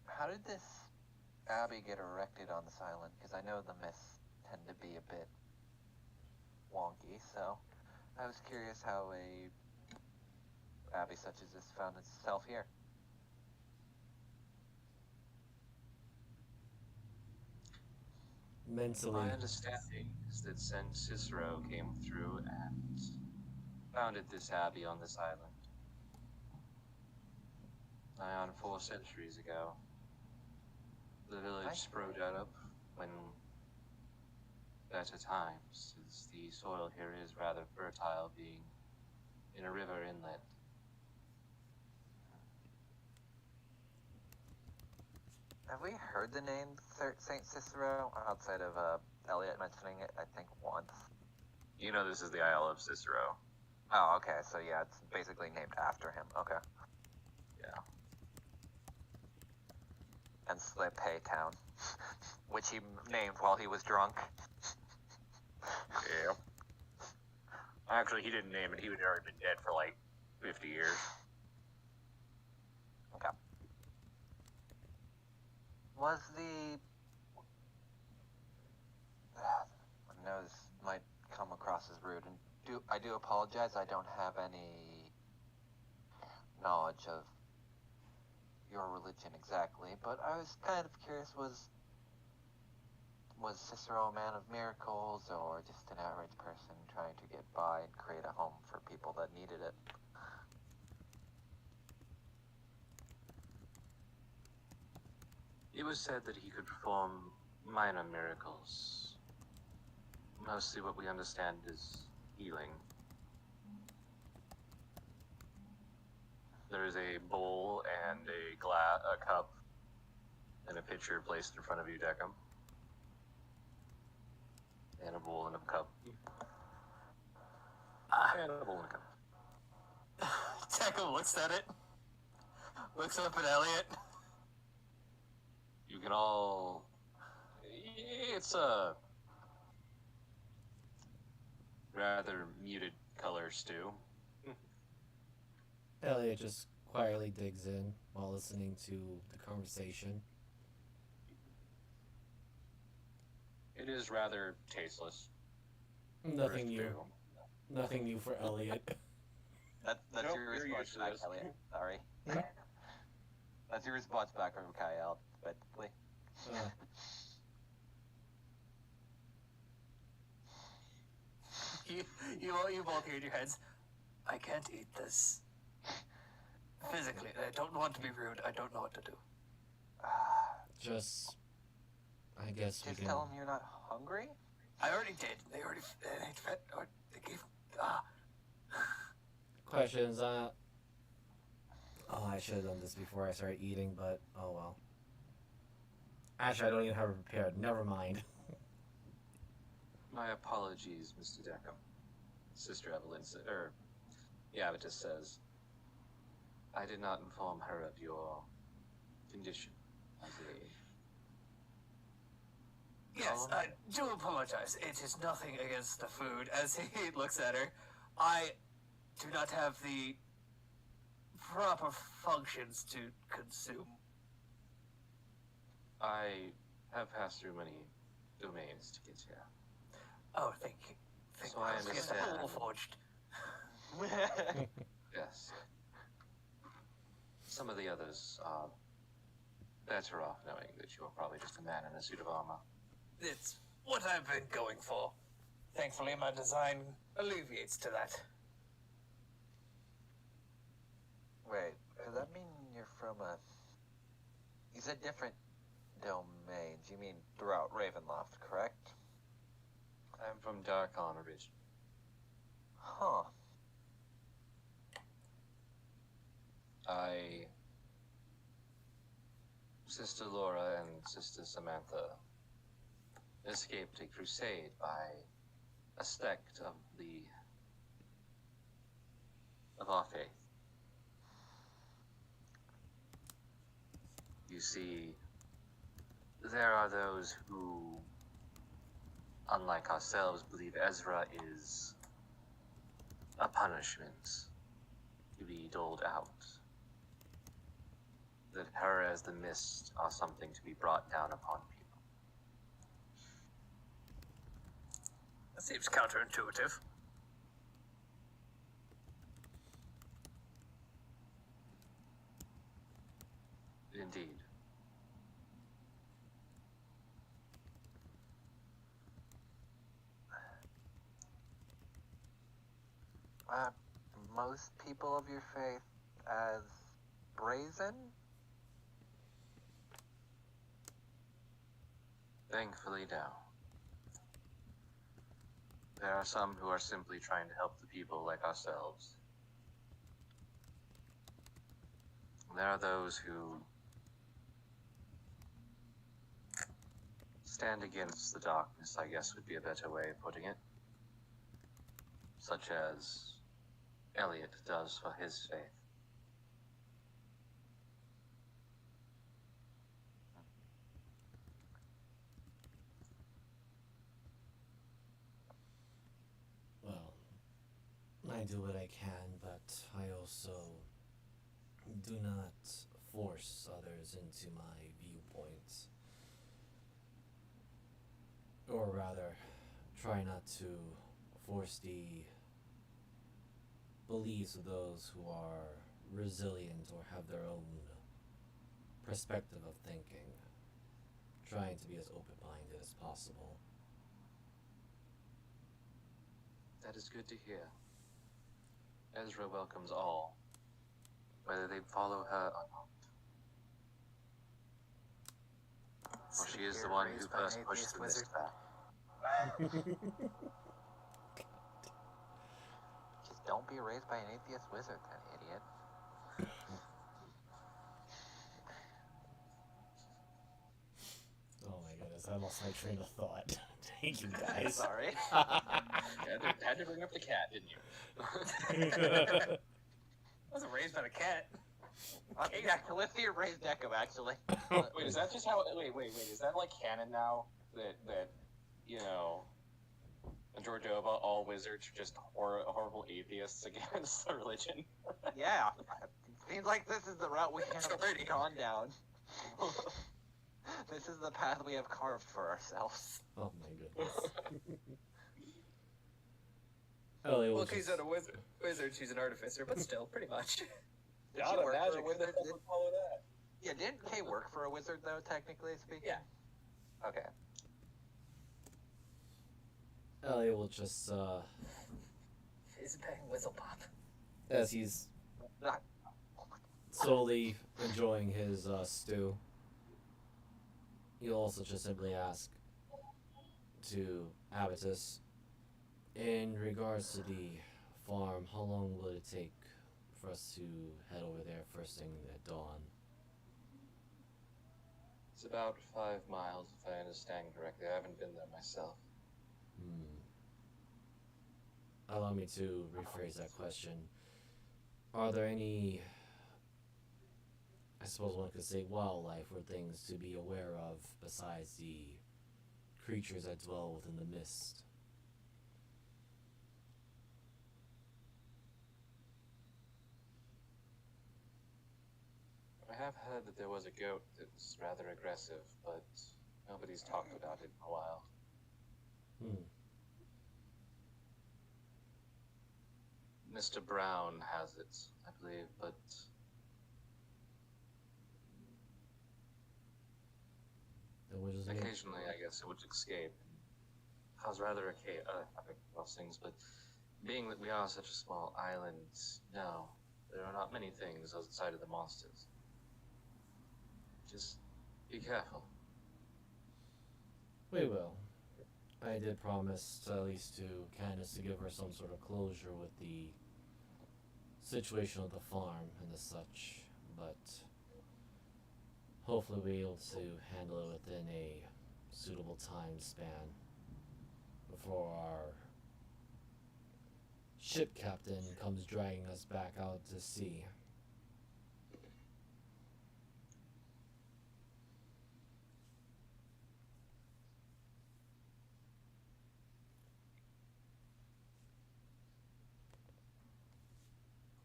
how did this abbey get erected on this island? Because I know the myths tend to be a bit wonky, so I was curious how a abbey such as this found itself here. Mentally, My understanding is that Saint Cicero came through and founded this abbey on this island. Nigh on 4 centuries ago. The village sprouted up when better times, as the soil here is rather fertile, being in a river inlet. Have we heard the name Saint Cicero outside of Elliot mentioning it? I think once. You know this is the Isle of Cicero. Oh, okay. So yeah, it's basically named after him. Okay. Yeah. And Slip Hay Town, which he named while he was drunk. Yeah. Actually, he didn't name it. He would have already been dead for like 50 years. Okay. Was the... I know this might come across as rude, and I do apologize. I don't have any knowledge of your religion exactly, but I was kind of curious, was Cicero a man of miracles, or just an average person trying to get by and create a home for people that needed it? It was said that he could perform minor miracles. Mostly what we understand is healing. There is a bowl and a cup, and a pitcher placed in front of you, Deckham. And a bowl and a cup. And a bowl and a cup. Tekka looks at it. Looks up at Elliot. You can all... It's a rather muted color stew. Elliot just quietly digs in while listening to the conversation. It is rather tasteless. Nothing First new. two. Nothing new for Elliot. That's Nope, your you're response used to back, this. Elliot. Sorry. That's your response back from Kyle, basically. Uh, You both hear in your heads. I can't eat this. Physically, I don't want to be rude. I don't know what to do. just, I guess we Just can. tell him you're not hungry? I already did. They already they gave. Questions. Oh, I should have done this before I started eating, but oh well. Actually, I don't even have it prepared. Never mind. My apologies, Mr. Deckham. Sister Evelyn Avitus says, I did not inform her of your condition as a... Yes, I do apologize. It is nothing against the food. As he looks at her, I do not have the proper functions to consume. I have passed through many domains to get here. Oh, thank you. So I was understand. a little forged. Yes. Some of the others are better off knowing that you are probably just a man in a suit of armor. It's what I've been going for. Thankfully, my design alleviates to that. Wait, does that mean you're from a... You said different domains. You mean throughout Ravenloft, correct? I'm from Darkon originally. Huh. Sister Laura and Sister Samantha escaped a crusade by a sect of our faith. You see, there are those who, unlike ourselves, believe Ezra is a punishment to be doled out. That her as the mist are something to be brought down upon people. That seems counterintuitive. Indeed. Most people of your faith as brazen? Thankfully, no. There are some who are simply trying to help the people like ourselves. There are those who stand against the darkness, I guess would be a better way of putting it. Such as Elliot does for his faith. Well, I do what I can, but I also do not force others into my viewpoints. Or rather, try not to force the beliefs of those who are resilient or have their own perspective of thinking. Trying to be as open-minded as possible. That is good to hear. Ezra welcomes all, whether they follow her or not. For she is the one who first pushed the mist back. Just don't be raised by an atheist wizard, then, idiot. Oh my goodness, I lost my train of thought. Thank you guys. Sorry. Had to bring up the cat, didn't you? I wasn't raised by a cat. Yeah, Calithia raised Echo, actually. Wait, is that just how? Wait. Is that like canon now? That you know, in Georgiova, all wizards are just horrible atheists against the religion. Yeah. Seems like this is the route we have already gone down. This is the path we have carved for ourselves. Oh my goodness. Elliot Well, will he's just... not a wizard, she's an artificer, but still, pretty much. Did God you of work magic, for a who the wizard? hell would follow that? Yeah, didn't Kay work for a wizard, though, technically speaking? Yeah. Okay. Elliot will just, Fizz bang whistle pop. as he's Not. slowly enjoying his stew, he'll also just simply ask to Abatus, in regards to the farm, how long will it take for us to head over there first thing at dawn? It's about 5 miles, if I understand correctly. I haven't been there myself. Allow me to rephrase that question. Are there any, I suppose one could say, wildlife or things to be aware of besides the creatures that dwell within the mist? I have heard that there was a goat that was rather aggressive, but nobody's talked about it in a while. Mr. Brown has it, I believe, but Then what is it? occasionally I guess it would escape. Cause rather havoc across things, but being that we are such a small island, no, there are not many things outside of the monsters. Just be careful. We will. I did promise at least to Candace to give her some sort of closure with the situation of the farm and the such, but hopefully we'll be able to handle it within a suitable time span before our ship captain comes dragging us back out to sea.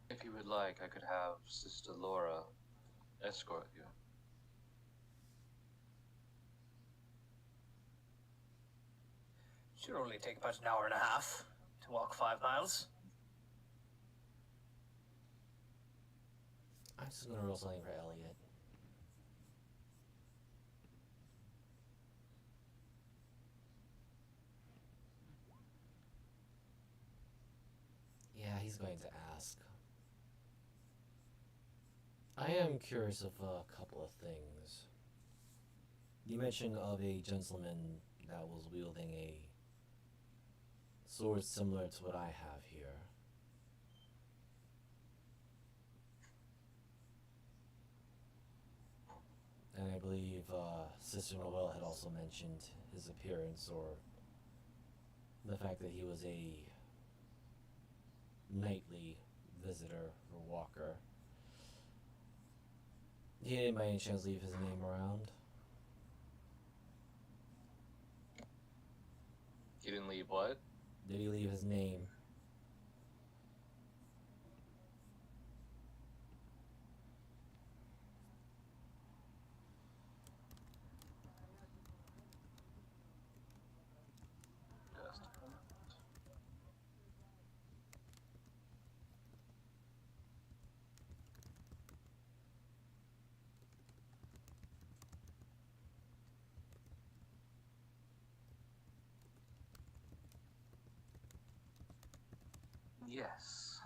If you would like, I could have Sister Laura escort you. Should only take about an hour and a half to walk 5 miles. I'm just gonna roll something for Elliot. Yeah, he's going to ask. I am curious of a couple of things. You mentioned of a gentleman that was wielding a sword similar to what I have here. And I believe Sister Noel had also mentioned his appearance or the fact that he was a nightly visitor or walker. He didn't by any chance leave his name around? He didn't leave what? Did he leave his name? Just a moment. Yes.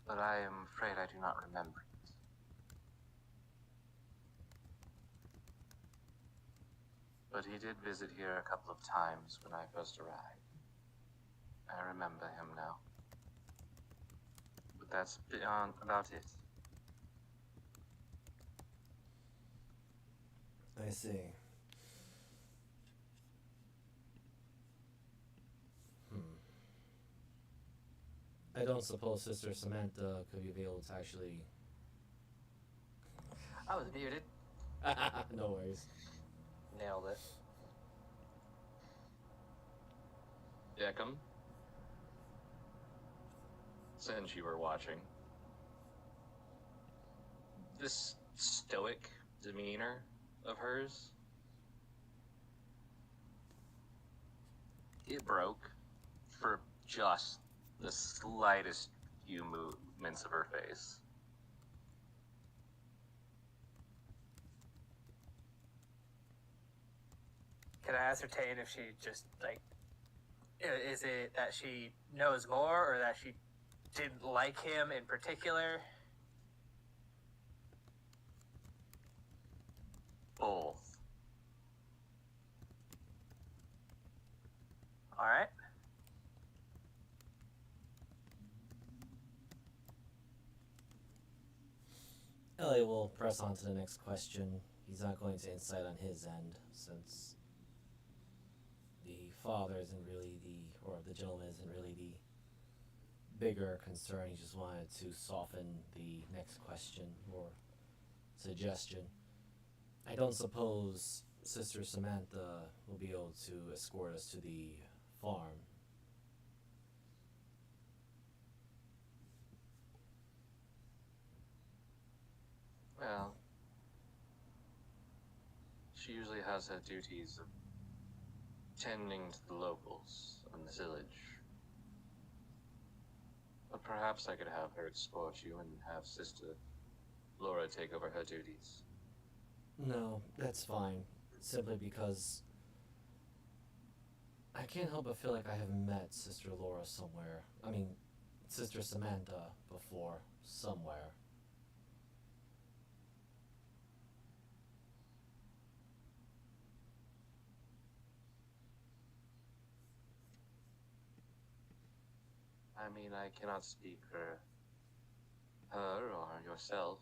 But I am afraid I do not remember it. But he did visit here a couple of times when I first arrived. I remember him now. But that's beyond about it. I see. I don't suppose Sister Samantha could be able to actually... I was muted. No worries. Nailed it. Deckham? Since you were watching. this stoic demeanor of hers, it broke for just the slightest few movements of her face. Can I ascertain if she just, like, is it that she knows more or that she didn't like him in particular? Both. All right. Elliot will press on to the next question. He's not going to insight on his end, since the father isn't really or the gentleman isn't really the bigger concern. He just wanted to soften the next question or suggestion. I don't suppose Sister Samantha will be able to escort us to the farm. Well, she usually has her duties of tending to the locals in the village. But perhaps I could have her escort you and have Sister Laura take over her duties. No, that's fine. Simply because I can't help but feel like I have met Sister Laura somewhere. I mean, Sister Samantha before, somewhere. I mean, I cannot speak for her or yourself.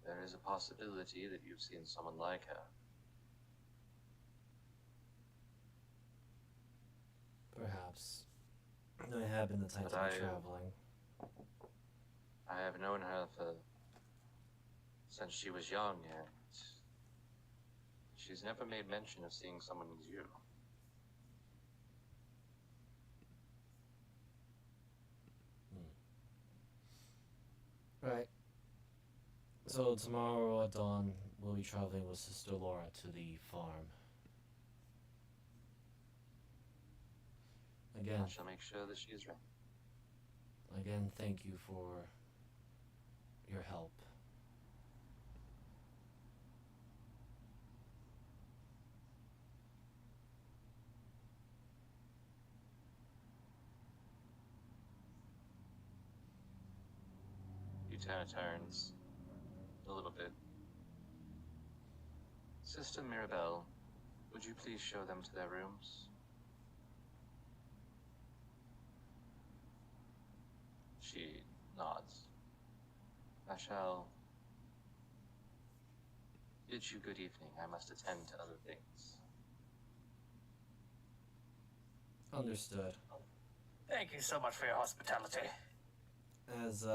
There is a possibility that you've seen someone like her. Perhaps. I have been the type But to be I- traveling. I have known her since she was young, and she's never made mention of seeing someone as you. Right. So tomorrow at dawn, we'll be traveling with Sister Laura to the farm. Again, I shall make sure that she is ready. again, thank you for your help. Lieutenant turns a little bit. Sister Mirabelle, would you please show them to their rooms? She nods. I shall bid you good evening. I must attend to other things. Understood. Thank you so much for your hospitality. As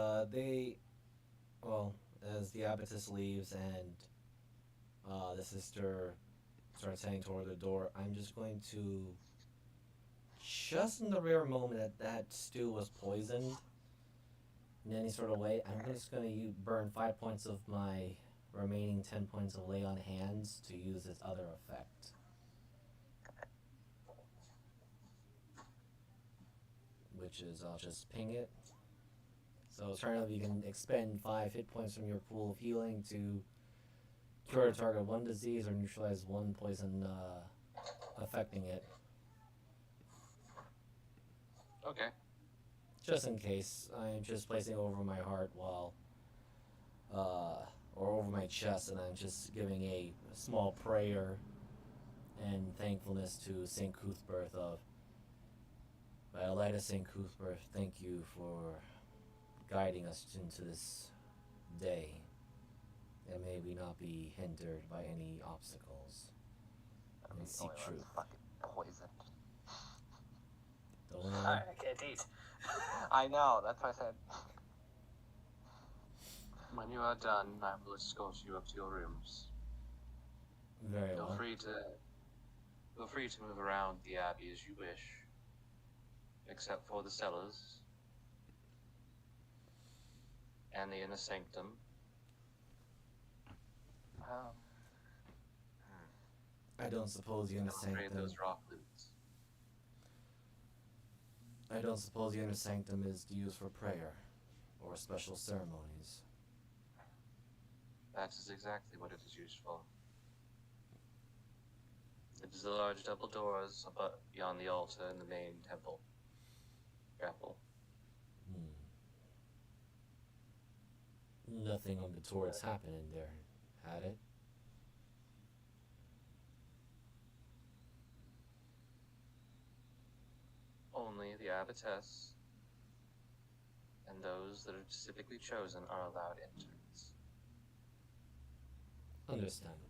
as the abbess leaves and the sister starts heading toward the door, I'm just going to, just in the rare moment that stew was poisoned in any sort of way, I'm just going to burn 5 points of my remaining 10 points of lay on hands to use its other effect. Which is, I'll just ping it. So alternatively, you can expend 5 hit points from your pool of healing to cure or target one disease or neutralize one poison affecting it. Okay. Just in case, I'm just placing it over my heart or over my chest, and I'm just giving a small prayer and thankfulness to St. Cuthbert of, by the light of St. Cuthbert, thank you for guiding us into this day, and may we not be hindered by any obstacles. And seek truth. Fucking poisoned. The only I can't eat. I know, that's why I said. When you are done, I will escort you up to your rooms. very Feel well. free to move around the abbey as you wish, except for the cellars and the inner sanctum. Oh. I don't suppose the I'm inner afraid sanctum. those rock loots. I don't suppose the inner sanctum is used for prayer or special ceremonies. That is exactly what it is used for. It is the large double doors above, beyond the altar in the main temple. Chapel. Nothing untoward's happened in there, had it? Only the abbotess and those that are specifically chosen are allowed entrance. Understandable.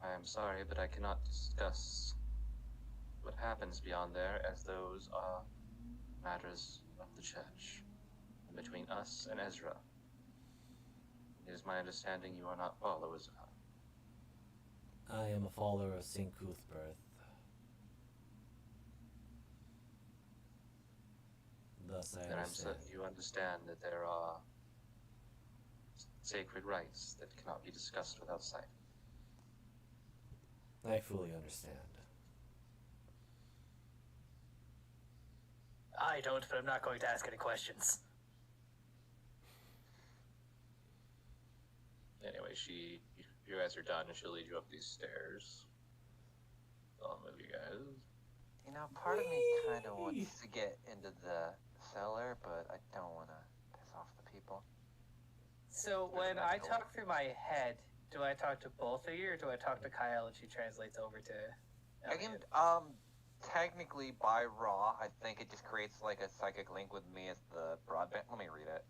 I am sorry, but I cannot discuss what happens beyond there, as those are matters of the church, and between us and Ezra. It is my understanding you are not followers of her. I am a follower of St. Cuthbert. Thus I Then I'm understand. certain you understand that there are sacred rites that cannot be discussed without sight. I fully understand. I don't, but I'm not going to ask any questions. Anyway, you guys are done, and she'll lead you up these stairs. I'll move you guys. You know, part of me kind of wants to get into the cellar, but I don't want to piss off the people. So when I talk through my head, do I talk to both of you, or do I talk to Kyle and she translates over to I can, Elliot? technically by raw, I think it just creates like a psychic link with me as the broadband. Let me read it.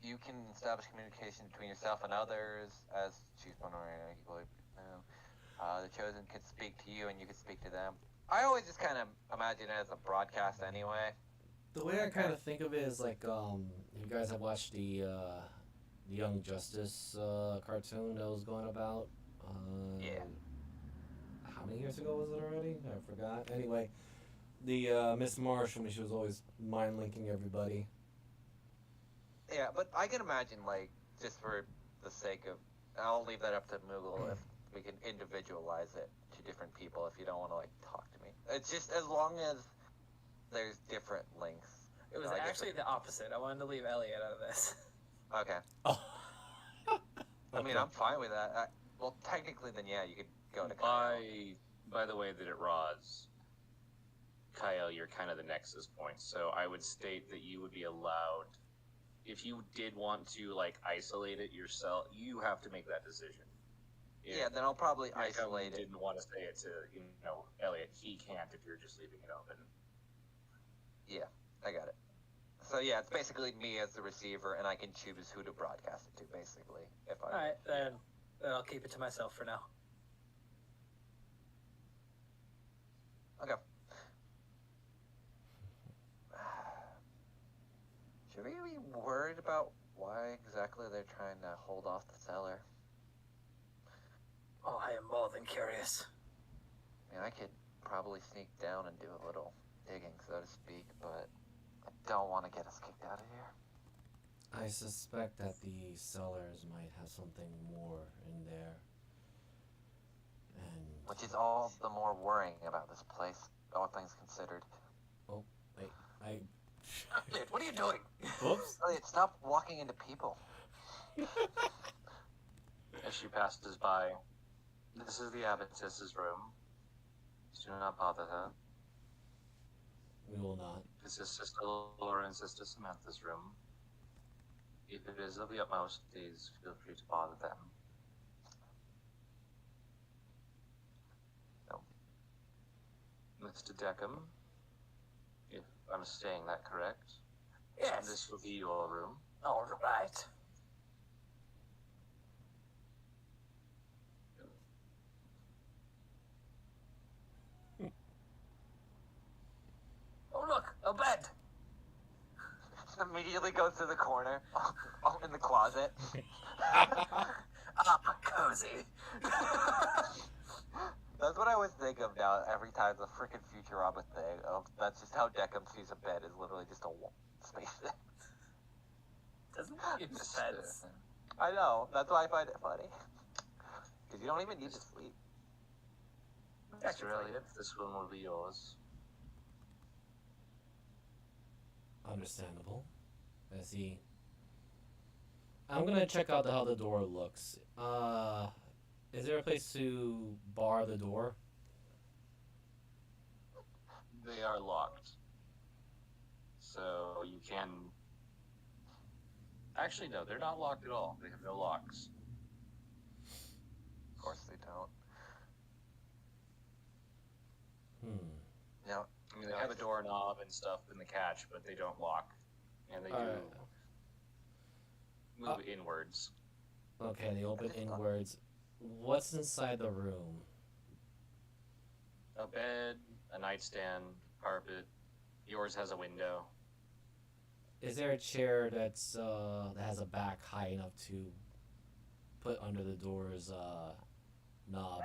You can establish communication between yourself and others as choose one or equally. The chosen can speak to you and you can speak to them. I always just kind of imagine it as a broadcast anyway. The way I kind of think of it is like, you guys have watched the Young Justice cartoon that was going about. Yeah. How many years ago was it already? I forgot. Anyway, the Miss Marsh, when she was always mind linking everybody. Yeah, but I can imagine, like, just for the sake of, I'll leave that up to Moogle if we can individualize it to different people if you don't want to, like, talk to me. It's just as long as there's different links. It was I guess actually the opposite. I wanted to leave Elliot out of this. Okay. Oh. I mean, I'm fine with that. Well, technically, then, yeah, you could go to Kyle. By the way that it rods, Kyle, you're kind of the nexus point, so I would state that you would be allowed, if you did want to, like, isolate it yourself, you have to make that decision. Yeah, then I'll probably Kyle isolate it. didn't want to say it to, Elliot. He can't if you're just leaving it open. Yeah, I got it. So, yeah, it's basically me as the receiver, and I can choose who to broadcast it to, basically. If I Alright, then I'll keep it to myself for now. Okay. Should we be worried about why exactly they're trying to hold off the cellar? Oh, I am more than curious. I mean, I could probably sneak down and do a little digging, so to speak, but I don't want to get us kicked out of here. I suspect that the cellars might have something more in there. And Which is all the more worrying about this place, all things considered. I Elliot, what are you doing? Whoops. Elliot, stop walking into people. As she passes by, this is the abbotess's room. Do not bother her. We will not. This is Sister Laura and Sister Samantha's room. If it is of the utmost, please feel free to bother them. No. Mr. Deckham, if I'm saying that correct, Yes. this will be your room. All right. Oh, look, a bed. Immediately goes to the corner, in the closet. Cozy. That's what I always think of now every time the freaking Futurama thing. That's just how Deckham sees a bed, is literally just a space. Doesn't In defense. I know. That's why I find it funny. Because you don't even need to sleep. That's really it. This one will be yours. Understandable. As he... I'm gonna check out how the door looks. Is there a place to bar the door? They are locked. So you can... Actually, no, they're not locked at all. They have no locks. Of course they don't. Hmm. No. I mean, they have a doorknob and stuff in the catch, but they don't lock. And they do move inwards. Okay, they open inwards. What's inside the room? A bed, a nightstand, carpet. Yours has a window. Is there a chair that's that has a back high enough to put under the door's knob?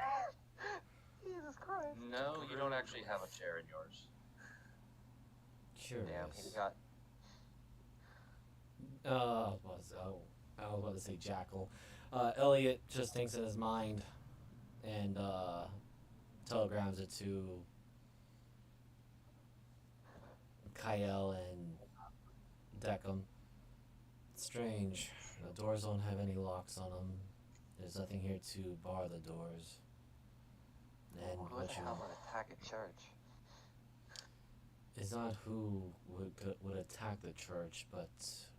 Jesus Christ. No, you don't actually have a chair in yours. Curious. Damn, he got... I was about to say jackal. Elliot just thinks in his mind and telegrams it to Kyle and Deckham. Strange. The doors don't have any locks on them. There's nothing here to bar the doors. And Who what the you... hell would attack a church? It's not who would attack the church, but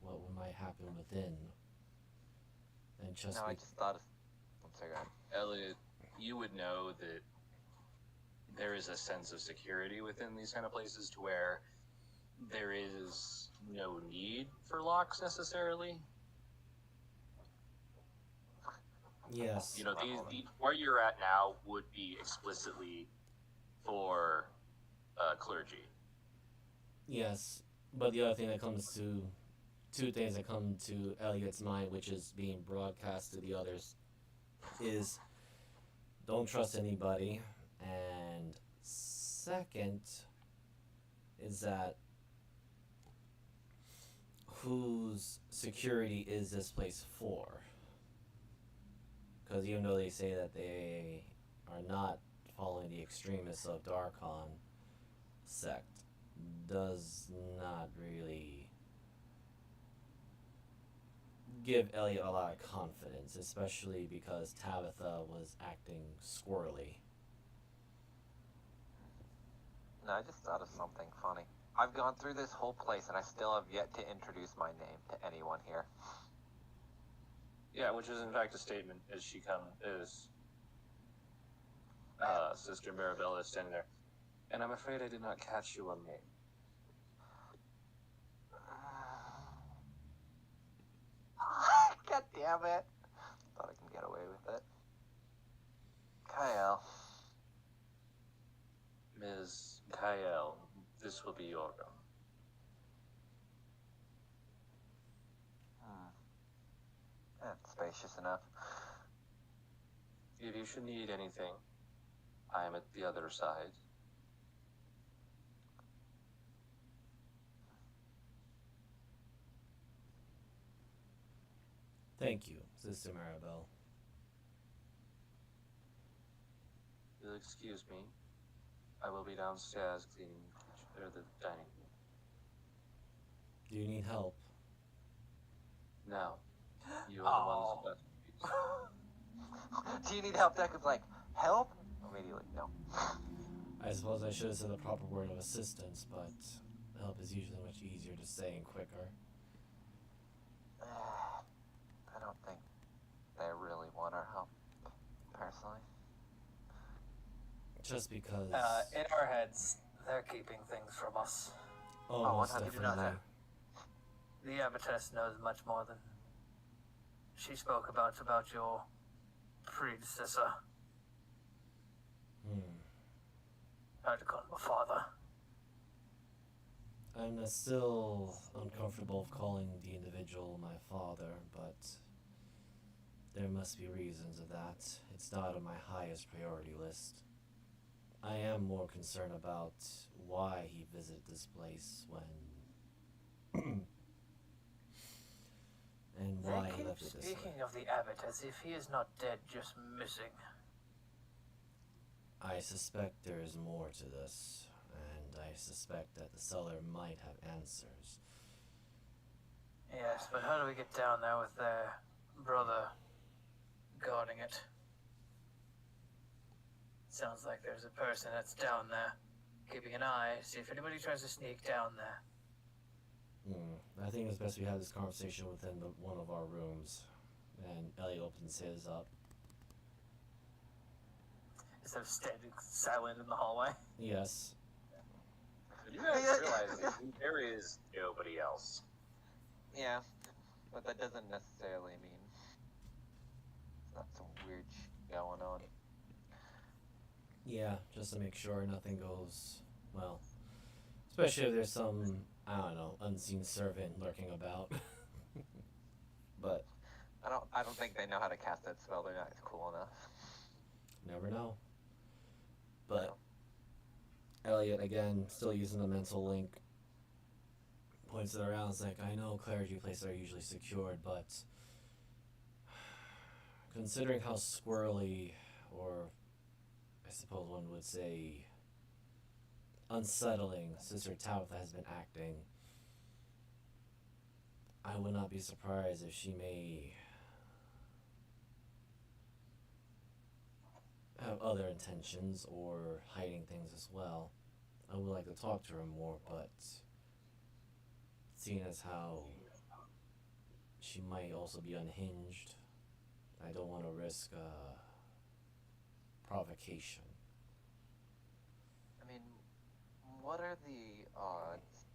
what might happen within. And just No, I just thought of... One second. Elliot, you would know that there is a sense of security within these kind of places to where there is no need for locks necessarily. yes. You know, these where you're at now would be explicitly for clergy. Yes, but the other thing that comes to... Two things that come to Elliot's mind, which is being broadcast to the others, is don't trust anybody, and second is that whose security is this place for? Because even though they say that they are not following the extremists of Darkon sect, does not really give Elliot a lot of confidence, especially because Tabitha was acting squirrely. No, I just thought of something funny. I've gone through this whole place and I still have yet to introduce my name to anyone here. Yeah, which is in fact a statement as she is Sister Marabella is standing there. And I'm afraid I did not catch your name. God damn it. Thought I can get away with it. Kyle. Ms. Kyle, this will be your room. That's spacious enough. If you should need anything, I am at the other side. Thank you, Sister Maribel. You'll excuse me. I will be downstairs cleaning the dining room. Do you need help? Now, you are the ones Do you need help? Declan's like, help? Immediately, no. I suppose I should have said the proper word of assistance, but help is usually much easier to say and quicker. I don't think they really want our help, personally. Just because... In our heads, they're keeping things from us. oh, most 100%. definitely. The abbess knows much more than she spoke about your predecessor. I had to call him a father. I'm still uncomfortable of calling the individual my father, but there must be reasons of that. It's not on my highest priority list. I am more concerned about why he visited this place when... and of the abbot as if he is not dead, just missing. I suspect there is more to this, and I suspect that the seller might have answers. Yes, but how do we get down there with their brother guarding it? Sounds like there's a person that's down there, keeping an eye, see if anybody tries to sneak down there. I think it's best we have this conversation within one of our rooms. And Elliot opens his up. Instead of standing silent in the hallway. Yes. You guys realize that there is nobody else. Yeah, but that doesn't necessarily mean it's not some weird shit going on. Yeah, just to make sure nothing goes, well, especially if there's some, I don't know, unseen servant lurking about. But I don't think they know how to cast that spell. They're not cool enough. never know. But Elliot, again, still using the mental link, points it around. It's like, I know clergy places are usually secured, but considering how squirrely, or I suppose one would say unsettling, Sister Tabitha has been acting, I would not be surprised if she may have other intentions or hiding things as well. I would like to talk to her more, but seeing as how she might also be unhinged, I don't want to risk provocation. I mean, what are the odds?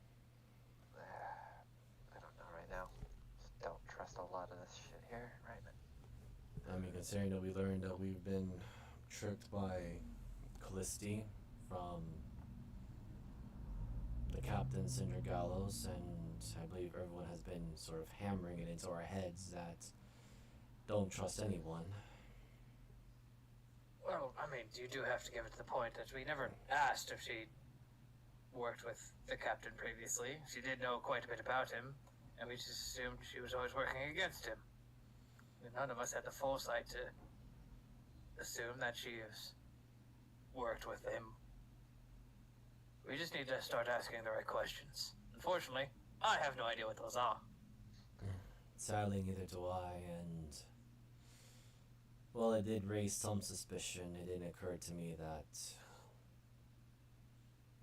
I don't know right now. Just don't trust a lot of this shit here right now. I mean, considering that we learned that we've been tricked by Callisti from the Captain Cinder Gallows, and I believe everyone has been sort of hammering it into our heads that don't trust anyone. Well, I mean, you do have to give it to the point that we never asked if she worked with the captain previously. She did know quite a bit about him, and we just assumed she was always working against him. None of us had the foresight to assume that she has worked with him. We just need to start asking the right questions. Unfortunately, I have no idea what those are. Sadly, neither do I, and well, it did raise some suspicion. It didn't occur to me that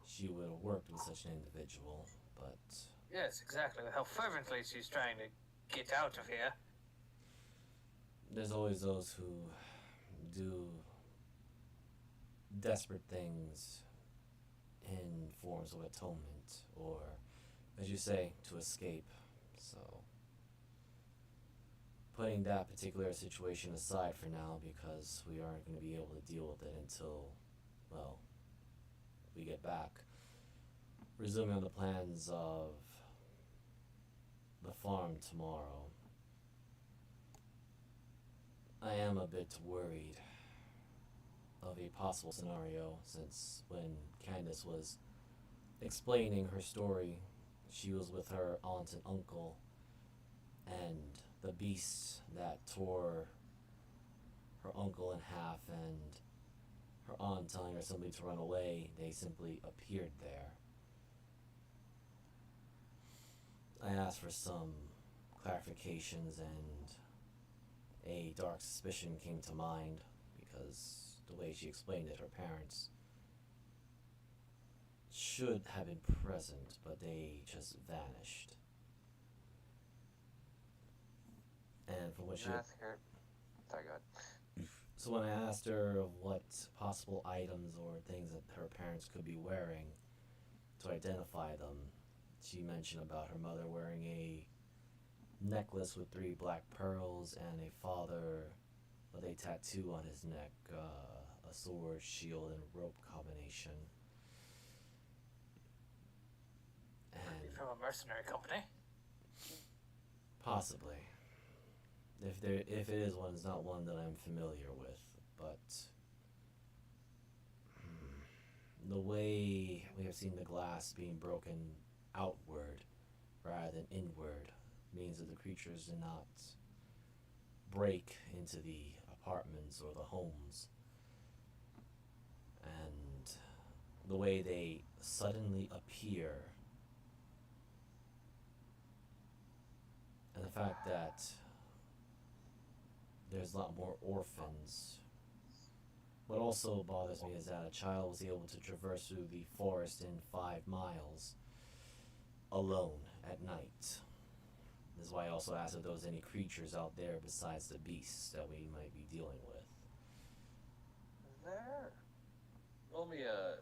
she would have worked with such an individual, but Yes, exactly. With how fervently she's trying to get out of here. there's always those who do desperate things in forms of atonement, or, as you say, to escape. So, putting that particular situation aside for now, because we aren't going to be able to deal with it until, well, we get back. Resuming on the plans of the farm tomorrow, I am a bit worried of a possible scenario, since when Candace was explaining her story, she was with her aunt and uncle, and the beasts that tore her uncle in half and her aunt telling her simply to run away, they simply appeared there. I asked for some clarifications, and a dark suspicion came to mind, because the way she explained it, her parents should have been present, but they just vanished. And from what she... Ask her. Sorry, go ahead. So when I asked her what possible items or things that her parents could be wearing to identify them, she mentioned about her mother wearing a necklace with 3 black pearls, and a father with a tattoo on his neck, a sword, shield, and rope combination. And From a mercenary company. possibly. If it is one, it's not one that I'm familiar with, but the way we have seen the glass being broken outward rather than inward means that the creatures did not break into the apartments or the homes. And the way they suddenly appear, and the fact that there's a lot more orphans. What also bothers me is that a child was able to traverse through the forest in 5 miles alone at night. This is why I also asked if there was any creatures out there besides the beasts that we might be dealing with. There. Roll me a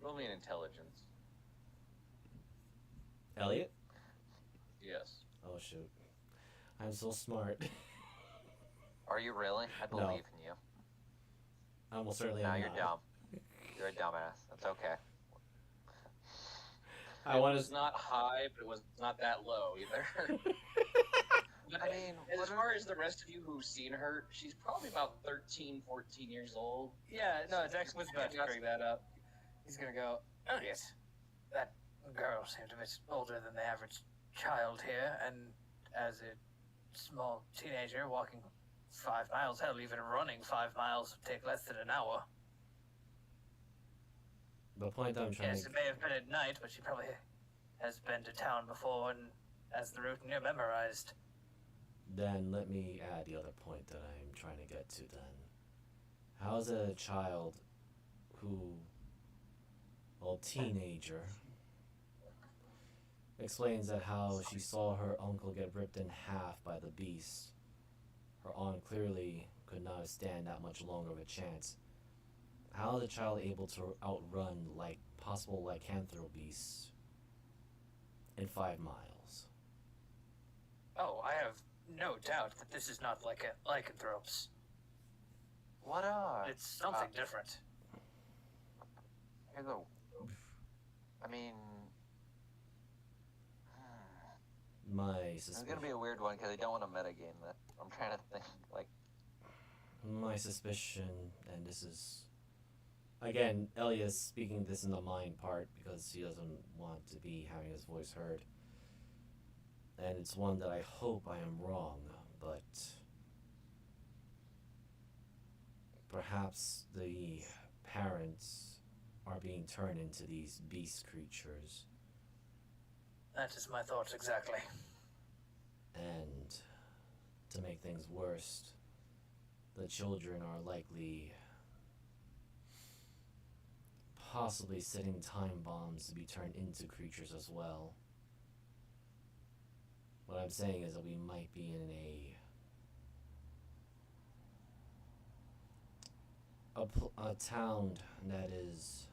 roll me an intelligence. Elliot? Yes. Oh shoot. I'm so smart. Are you really? I No. believe in you. I almost certainly No, am you're not. dumb. You're a dumbass. That's okay. I It want was not high, but it was not that low either. But I mean, as what far as the rest of you who've seen her, she's probably about 13, 14 years old. Yeah, no, Dex was about to bring that up. He's gonna go, oh yes, that girl seemed a bit older than the average child here, and as a small teenager walking 5 miles, hell, even running 5 miles would take less than an hour. The point I'm trying Yes, to it may have been at night, but she probably has been to town before and has the route near memorized. then let me add the other point that I'm trying to get to then. How's a child who, well, teenager, explains that how she saw her uncle get ripped in half by the beast. Her aunt clearly could not stand that much longer of a chance. How is a child able to outrun like possible lycanthrope beasts in 5 miles? Oh, I have no doubt that this is not like a lycanthropes. What are? It's something different. Here's a. I mean, My it's suspicion. gonna be a weird one because I don't want to metagame that. I'm trying to think. Like, My suspicion, and this is again, Elias speaking this in the mind part because he doesn't want to be having his voice heard. And it's one that I hope I am wrong, but perhaps the parents are being turned into these beast creatures, That is my thoughts exactly. and to make things worse, the children are likely possibly setting time bombs to be turned into creatures as well. What I'm saying is that we might be in a town that is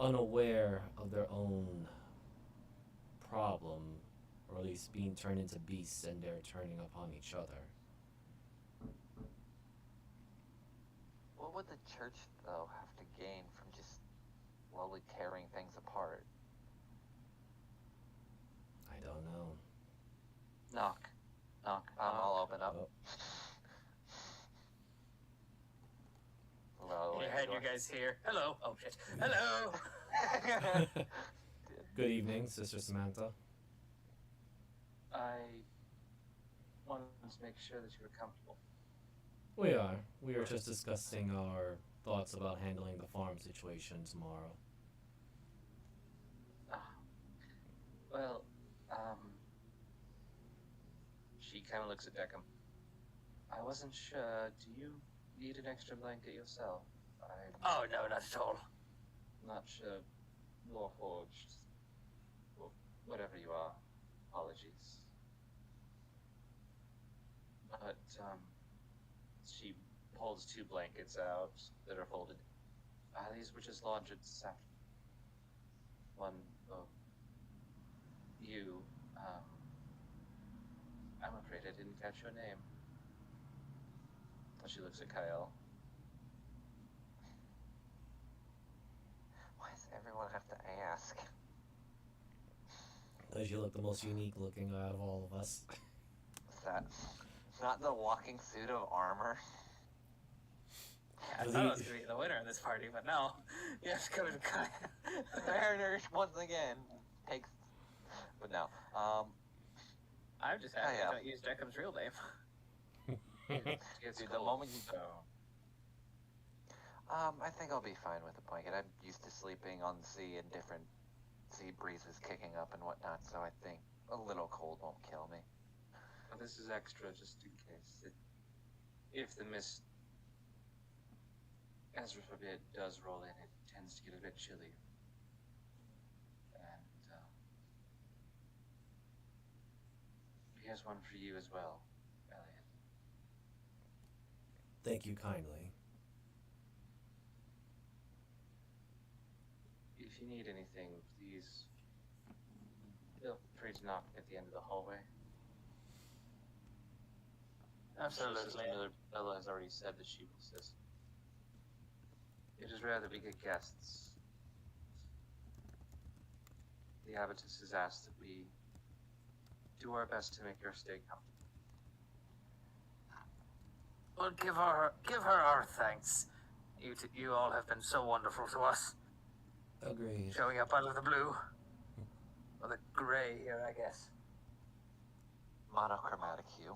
unaware of their own problem, or at least being turned into beasts and they're turning upon each other. what would the church though have to gain from just slowly tearing things apart? I don't know. Knock. Knock. I'll open up. Oh. Well, You had you guys here. Hello. Oh shit. Hello. Good evening, Sister Samantha. I wanted to make sure that you were comfortable. We are. We are just discussing our thoughts about handling the farm situation tomorrow. Well, she kind of looks at Deckham. I wasn't sure. Do you need an extra blanket yourself? I'm Oh no, not at all. not sure. Warforged. Or whatever you are. Apologies. But, she pulls 2 blankets out that are folded. These were just laundered this afternoon. One of you, I'm afraid I didn't catch your name. And she looks at Kyle. Why does everyone have to ask? Because you look the most unique looking out of all of us. What's that? Not the walking suit of armor. I thought I was gonna be the winner in this party, but no. You have to go to Kyle. Mariner once again takes But no. I'm just happy yeah. I don't use Deckham's real name. It's Dude, the cold, moment you- so I think I'll be fine with a blanket. I'm used to sleeping on the sea and different sea breezes kicking up and whatnot, so I think a little cold won't kill me. well, this is extra just in case. If the mist, Ezra forbid, does roll in, it tends to get a bit chilly. And here's one for you as well, Elliot. Thank you kindly. If you need anything, please feel free to knock at the end of the hallway. I'm sure Sister Absolutely. Bella has already said that she will assist. It is rare that we get guests. The Abbotess has asked that we do our best to make your stay comfortable. Well, give her our thanks. You all have been so wonderful to us. Agreed. Showing up out of the blue. Or the gray here, I guess. Monochromatic hue.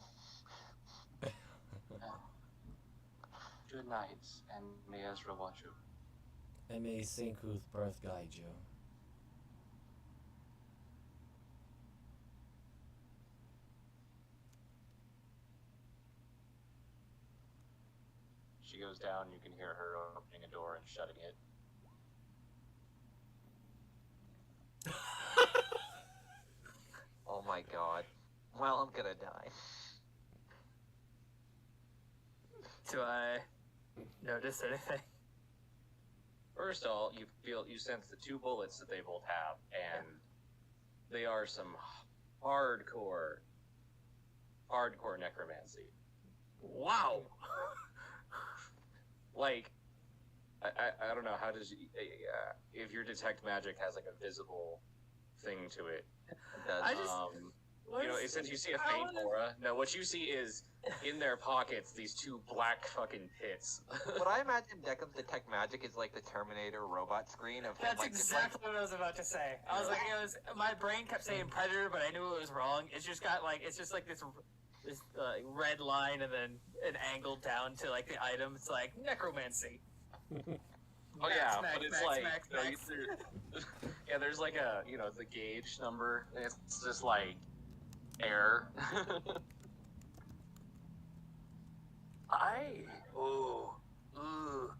Good night, and may Ezra watch you. And may Sinku's birth guide you. She goes down, you can hear her opening a door and shutting it. Oh my god. Well, I'm gonna die. Do I notice anything? First of all, you sense the two bullets that they both have, and they are some hardcore necromancy. Wow! Like, I don't know, how does if your detect magic has like a visible thing to it. It does. I just- You know, since you see a How faint is- aura, no, what you see is in their pockets these two black fucking pits. What I imagine Deckham's detect magic is like the Terminator robot screen of him, That's like, just, like, exactly what I was about to say. I was like, my brain kept saying predator, but I knew it was wrong. It's just like this red line and then an angle down to like the item. It's like necromancy. Oh yeah, Max, but it's Max, like Max, you know, Max. yeah, there's like a the gauge number. And it's just like air.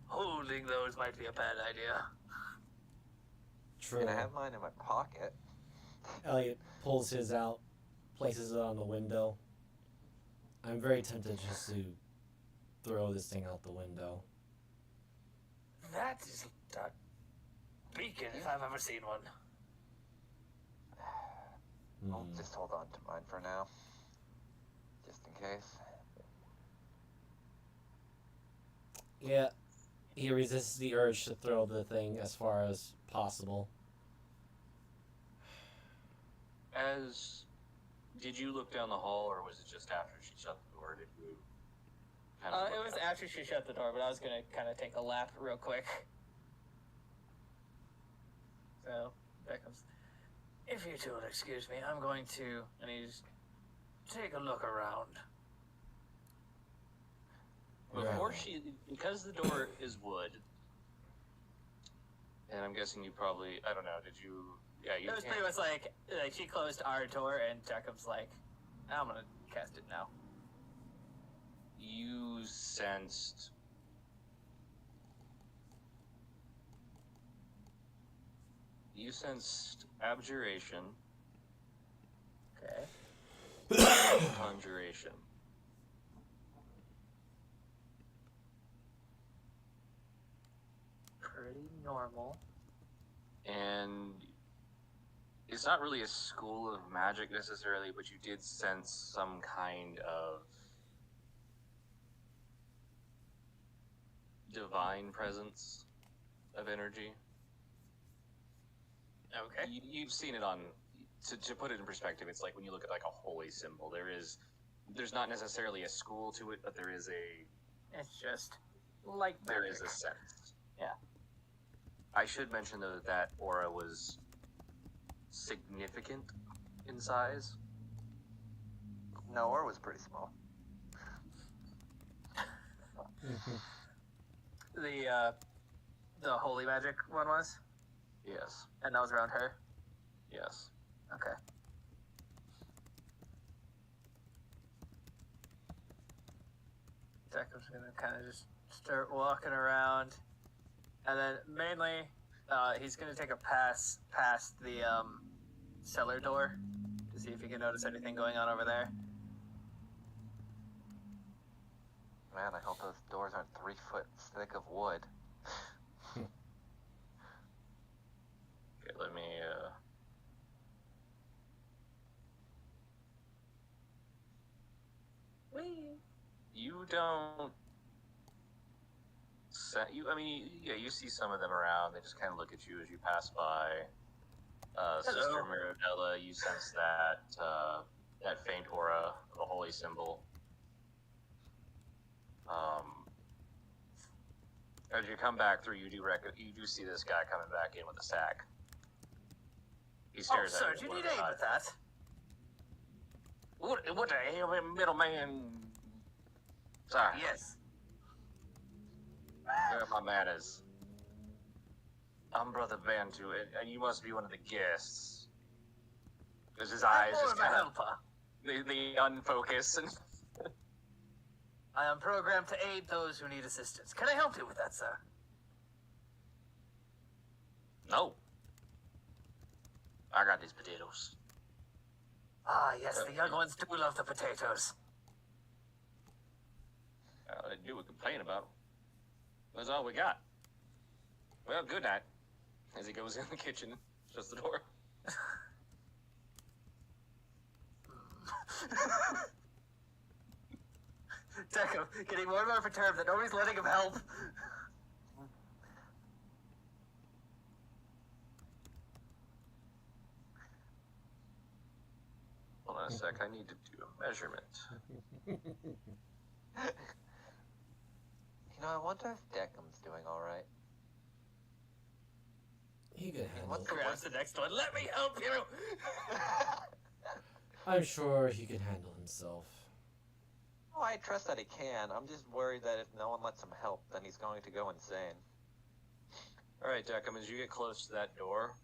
Holding those might be a bad idea. True. and I have mine in my pocket. Elliot pulls his out, places it on the window. I'm very tempted just to throw this thing out the window. That is a beacon if I've ever seen one. I'll Hmm. just hold on to mine for now. Just in case. Yeah, he resists the urge to throw the thing as far as possible. Did you look down the hall, or was it just after she shut the door? Did you? It look was out? after she shut the door, but I was gonna kind of take a lap real quick. So, there comes. If you two will excuse me, I'm going to, and he's take a look around. Before because the door is wood, and I'm guessing you probably, I don't know, did you? Yeah, you It was can't. pretty much like she closed our door, and Jacob's like, I'm gonna cast it now. You sensed. You sensed abjuration, Okay. conjuration. Pretty normal. And it's not really a school of magic necessarily, but you did sense some kind of divine presence of energy. Okay. You've seen it on. To put it in perspective, it's like when you look at like a holy symbol. There's not necessarily a school to it, but there is It's just like there magic. is a sense. Yeah. I should mention though that aura was significant in size. No, ours was pretty small. The holy magic one was, Yes. and that was around her. Yes. Okay. Deckham's gonna kind of just start walking around, and then mainly, he's gonna take a pass past the cellar door to see if he can notice anything going on over there. Man, I hope those doors aren't 3 foot thick of wood. Okay, let me. You don't. I mean, yeah, you see some of them around. They just kind of look at you as you pass by. Sister Hello. Mirabella, you sense that faint aura of a holy symbol. As you come back through, you do see this guy coming back in with a sack. He Oh, stares sir, at do you. you need aid with that? What the hell, middleman? Sorry, Yes. where are my manners? I'm Brother Bantu, and you must be one of the guests. Because his eyes I'm more just of a kind of helper. they unfocus and. I am programmed to aid those who need assistance. Can I help you with that, sir? No. I got these potatoes. Ah, yes, the young ones do love the potatoes. They do complain about them. That's all we got. Well, good night. As he goes in the kitchen, shuts the door. Deckham, getting more and more perturbed that nobody's letting him help. Hold on a sec, I need to do a measurement. You know, I wonder if Deckham's doing alright. He could handle what's it. the Grabs the next one. Let me help you. I'm sure he can handle himself. Oh, I trust that he can. I'm just worried that if no one lets him help, then he's going to go insane. Alright, Deckham, as you get close to that door,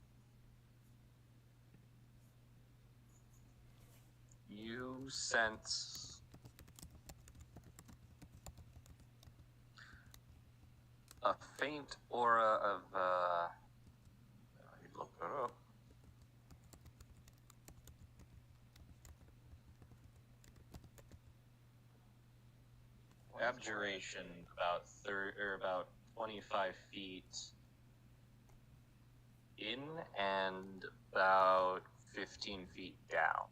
you sense a faint aura of, you look it up. Abjuration about 25 feet in and about 15 feet down.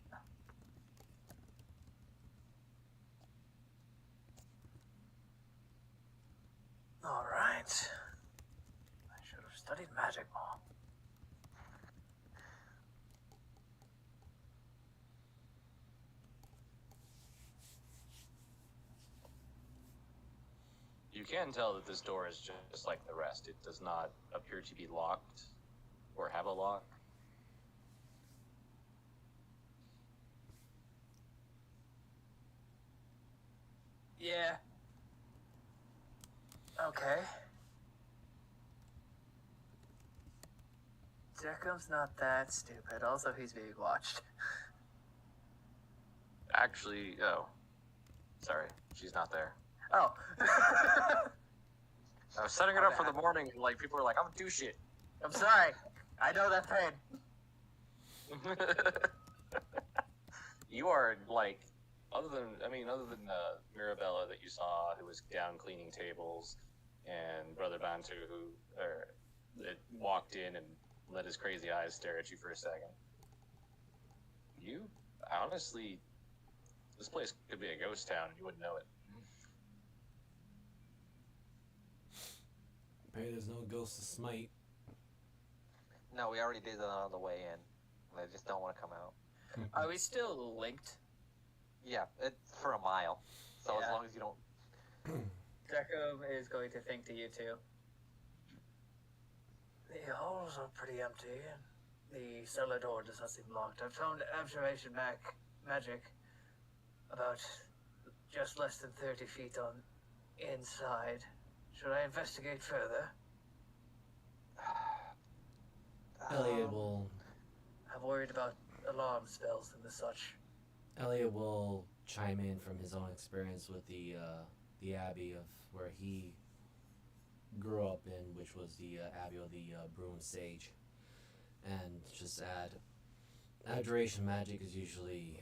All right. I should have studied magic more. You can tell that this door is just like the rest. It does not appear to be locked or have a lock. Yeah. Okay. Deckham's not that stupid. Also, he's being watched. Actually, oh. Sorry, she's not there. Oh. I was setting it up for the morning, and like people were like, "I'm gonna do shit." I'm sorry. I know that pain. You are like, other than Mirabella that you saw, who was down cleaning tables, and Brother Bantu that walked in and let his crazy eyes stare at you for a second. You honestly, this place could be a ghost town, and you wouldn't know it. Apparently there's no ghost to smite. No, we already did that on the way in. They just don't want to come out. Are we still linked? Yeah, it's for a mile. So Yeah. as long as you don't... Deckham is going to think to you two. The halls are pretty empty. The cellar door does not seem locked. I've found observation magic about just less than 30 feet on inside. Should I investigate further? Elliot will I'm worried about alarm spells and the such. Elliot will chime in from his own experience with the abbey of where he grew up in, which was the abbey of the Broom Sage, and just add, abjuration magic is usually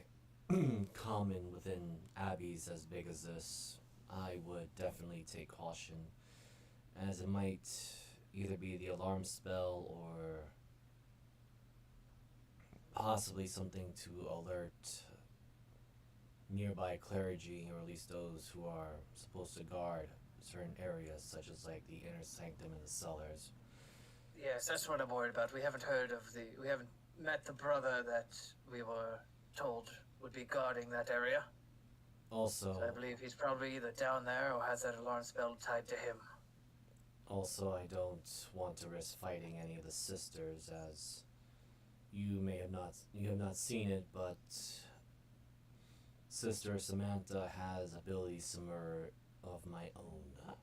common within abbeys as big as this. I would definitely take caution, as it might either be the alarm spell or possibly something to alert nearby clergy, or at least those who are supposed to guard certain areas, such as like the inner sanctum and the cellars. Yes, that's what I'm worried about. We haven't met the brother that we were told would be guarding that area. Also, So I believe he's probably either down there or has that alarm spell tied to him. also, I don't want to risk fighting any of the sisters, as you have not seen it, but Sister Samantha has abilities similar of my own.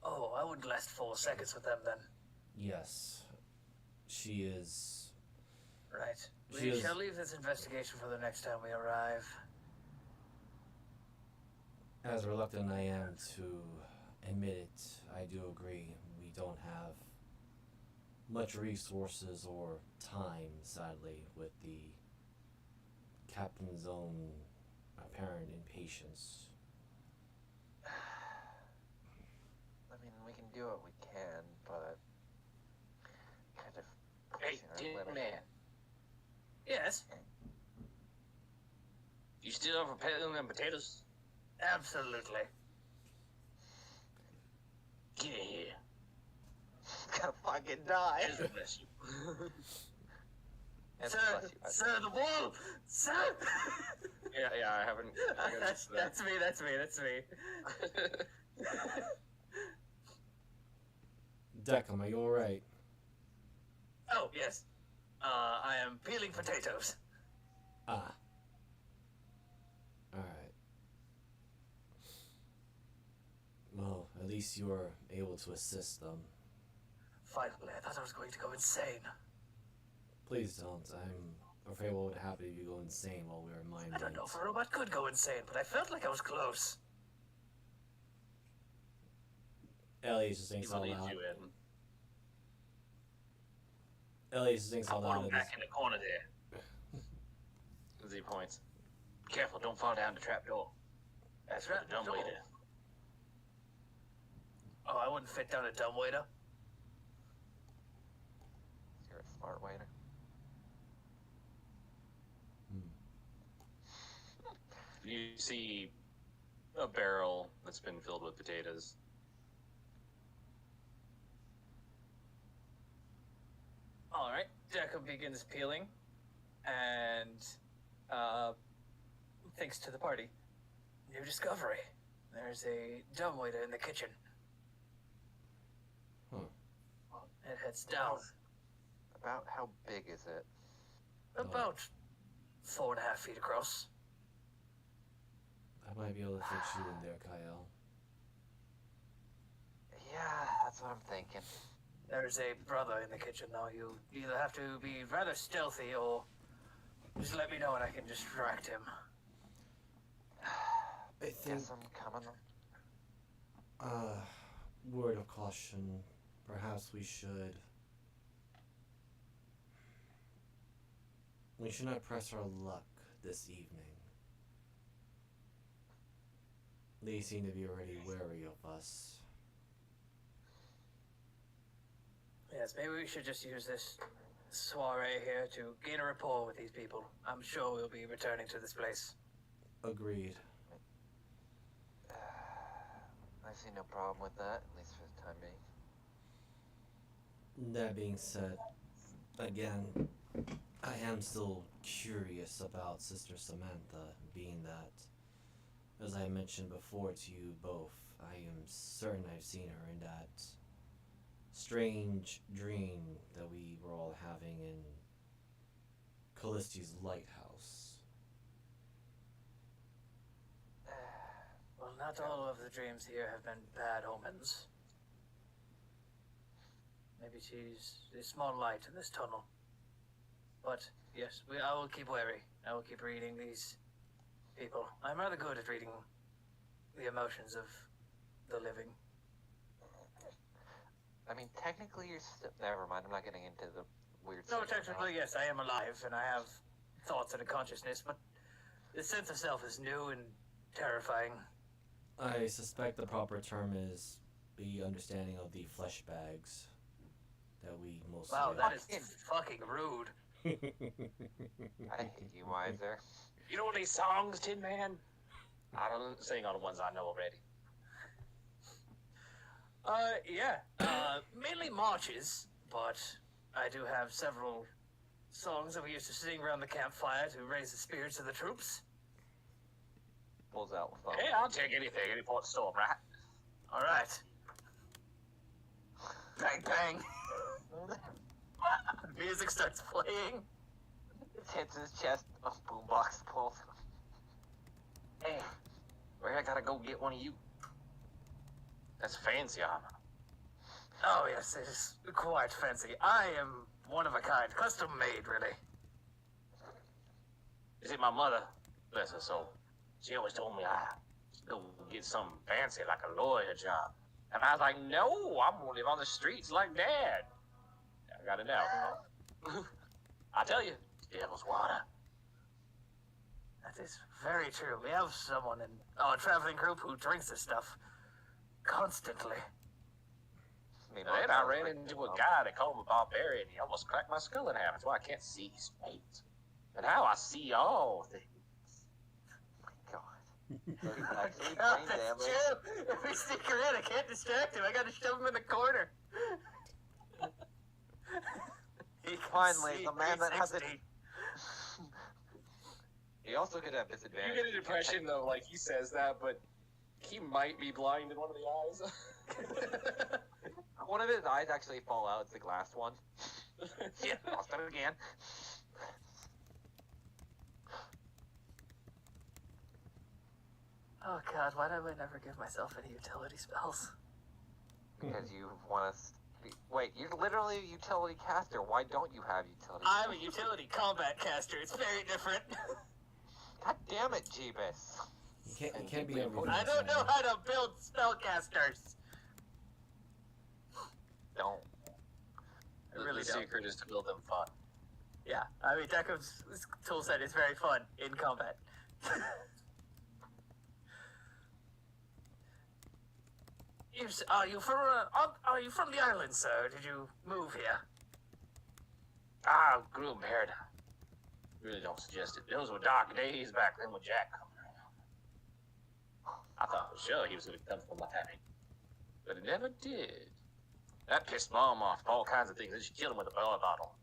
Oh, I wouldn't last 4 seconds with them then. Yes, she is. Right. She We is- shall leave this investigation for the next time we arrive. As reluctant I am to admit it, I do agree. We don't have much resources or time, sadly, with the captain's own apparent impatience. I mean, we can do what we can, but kind of Hey, pushing our Tin limit. Man, Yes, you still have a peddling them potatoes? absolutely. Get in here. Gonna fucking die. God bless you. And Sir, bless you, I- sir, the wall! Sir! Yeah, I haven't. I gotta that's, get to that's me, that's me. that. Deckham, are you alright? Oh, yes. I am peeling potatoes. Ah. Alright. Well, at least you were able to assist them. Finally, I thought I was going to go insane. Please don't. I'm afraid what would happen if you go insane while we were minding. I don't know if a robot could go insane, but I felt like I was close. Elliot just He thinks out believes loud. you in. Elliot just thinks I'll out put loud. him and back in the corner there. As he points. Careful, don't fall down the trap door. That's for the dumb Trapdoor? waiter. Oh, I wouldn't fit down a dumbwaiter. You're a smart waiter. You see a barrel that's been filled with potatoes. Alright, Deckham begins peeling and thanks to the party. New discovery. There's a dumbwaiter in the kitchen. Huh. It heads down. About how big is it? About 4.5 feet across. I might be able to fit you in there, Kyle. Yeah, that's what I'm thinking. There's a brother in the kitchen now. You either have to be rather stealthy or just let me know and I can distract him. I think, Guess I'm coming. word of caution. Perhaps we should not press our luck this evening. They seem to be already wary of us. Yes, maybe we should just use this soiree here to gain a rapport with these people. I'm sure we'll be returning to this place. Agreed. I see no problem with that, at least for the time being. That being said, again, I am still curious about Sister Samantha, being that, as I mentioned before to you both, I am certain I've seen her in that strange dream that we were all having in Callisti's lighthouse. Well, not all of the dreams here have been bad omens. Maybe she's a small light in this tunnel. But, yes, I will keep wary. I will keep reading these people. I'm rather good at reading the emotions of the living. I mean, technically you're still... Never mind, I'm not getting into the weird No, stuff right now. technically, yes, I am alive, and I have thoughts and a consciousness, but the sense of self is new and terrifying. I suspect the proper term is the understanding of the flesh bags that we mostly... Wow, that is Fucking- fucking rude. I hate you, Miser. You know any songs, Tin Man? I don't sing all the ones I know already. Mainly marches, but I do have several songs that we used to sing around the campfire to raise the spirits of the troops. Pulls out phone. Hey, I'll take anything, any port storm, right? All right. Bang, bang. Music starts playing. Hits his chest, a boombox pulls. Hey, where I gotta go get one of you? That's fancy armor. Oh, yes, it is quite fancy. I am one of a kind, custom made, really. Is it my mother? Bless her soul. She always told me I go get something fancy like a lawyer job. And I was like, no, I'm gonna live on the streets like Dad. I got it now. I tell you, devil's water. That is very true. We have someone in our traveling group who drinks this stuff constantly. And then I ran into a guy that called him a barbarian. He almost cracked my skull in half. That's why I can't see straight. And now I see all things. God. Actually, Oh, brain that's damage. true. If we sneak her in, I can't distract him. I gotta shove him in the corner. He can Finally, see the man that has it. 360. He also could have You disadvantage. get an impression, though, like he says that, but he might be blind in one of the eyes. One of his eyes actually fall out. It's the glass one. Yeah. Lost it again. Oh god, why do I never give myself any utility spells? Because you want to... Wait, you're literally a utility caster. Why don't you have utility? I'm a utility combat caster. It's very different. God damn it, Jeebus. You can't be everything. I don't know how to build spellcasters. Don't. I really The don't. secret is to build them fun. Yeah, I mean, Deckham's toolset is very fun in combat. Are you from the island, sir? Did you move here? Ah, grew up here. Really don't suggest it. Those were dark days back then with Jack coming around. I thought for sure he was going to come from my town, but it never did. That pissed Mom off for all kinds of things, and she killed him with a blow bottle.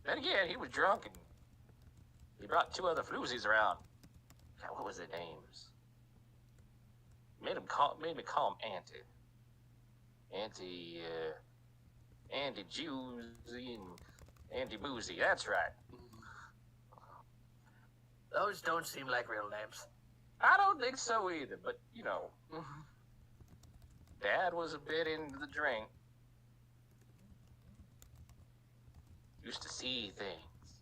Then again, he was drunk, and he brought two other floozies around. God, what was their names? Made me call him Auntie. Andy Juicy and Andy Boozy. That's right. Those don't seem like real names. I don't think so either, but you know, Dad was a bit into the drink. Used to see things.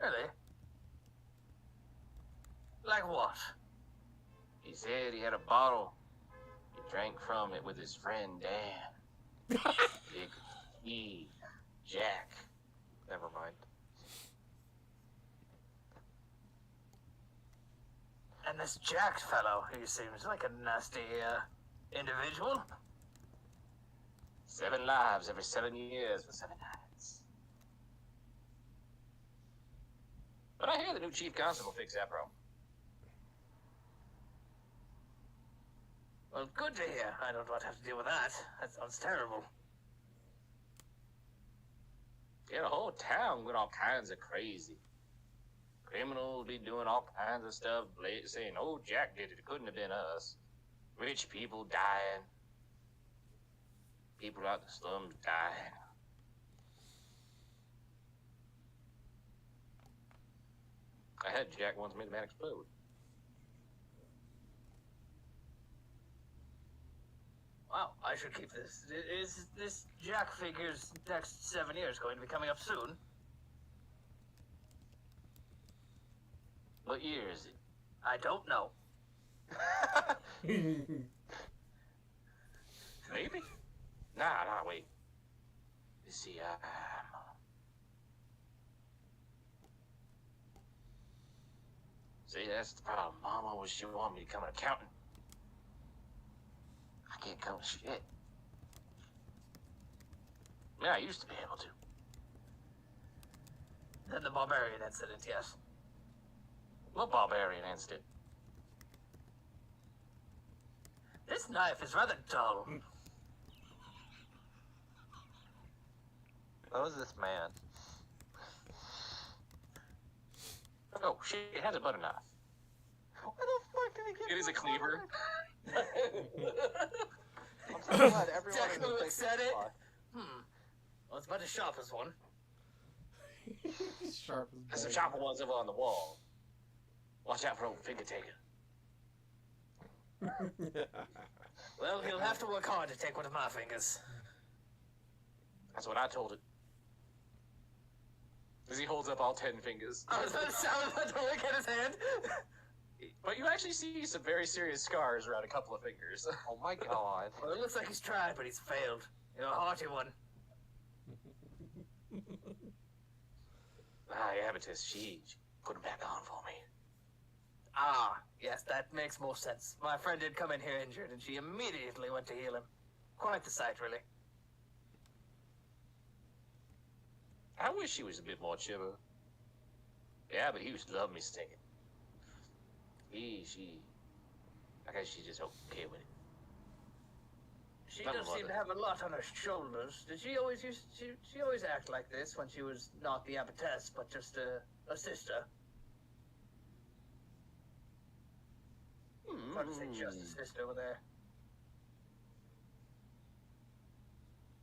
Really? Like what? He said he had a bottle. He drank from it with his friend Dan. Big E. Jack. Never mind. And this Jack fellow, he seems like a nasty, individual. 7 lives every 7 years for 7 nights. But I hear the new chief constable fixed that problem. Well, good to hear. I don't want to have to deal with that. That sounds terrible. Yeah, the whole town went all kinds of crazy. Criminals be doing all kinds of stuff, saying, oh, Jack did it. It couldn't have been us. Rich people dying. People out in the slums dying. I had Jack once made a man explode. Wow, I should keep this. Is this Jack figure's next 7 years going to be coming up soon? What year is it? I don't know. Maybe? Nah, wait. You see, see, that's the problem. Mom always she wanted me to become an accountant. I can't count shit. Yeah, I used to be able to. Then the barbarian incident, yes. What barbarian incident? This knife is rather dull. What was this man? Oh, shit, it has a butter knife. Where the fuck did he get It is a that cleaver. I'm so glad everyone Jack in the looks thing at it. fuck. Well, it's about as sharp as one. Sharp There's as some butter. sharper ones over on the wall. Watch out for old finger taker. Well, he'll have to work hard to take one of my fingers. That's what I told it. As he holds up all 10 fingers. I was about to look at his hand. But you actually see some very serious scars around a couple of fingers. Oh my god. Well, it looks like he's tried, but he's failed. A hearty one. Amethyst, she put him back on for me. Ah, yes, that makes more sense. My friend did come in here injured, and she immediately went to heal him. Quite the sight, really. I wish she was a bit more chipper. Yeah, but he used to love me singing. I guess she's just okay with it. She Not does seem mother. to have a lot on her shoulders. Did she always she always act like this when she was not the abbotess, but just a sister? Hard to say just a sister with her.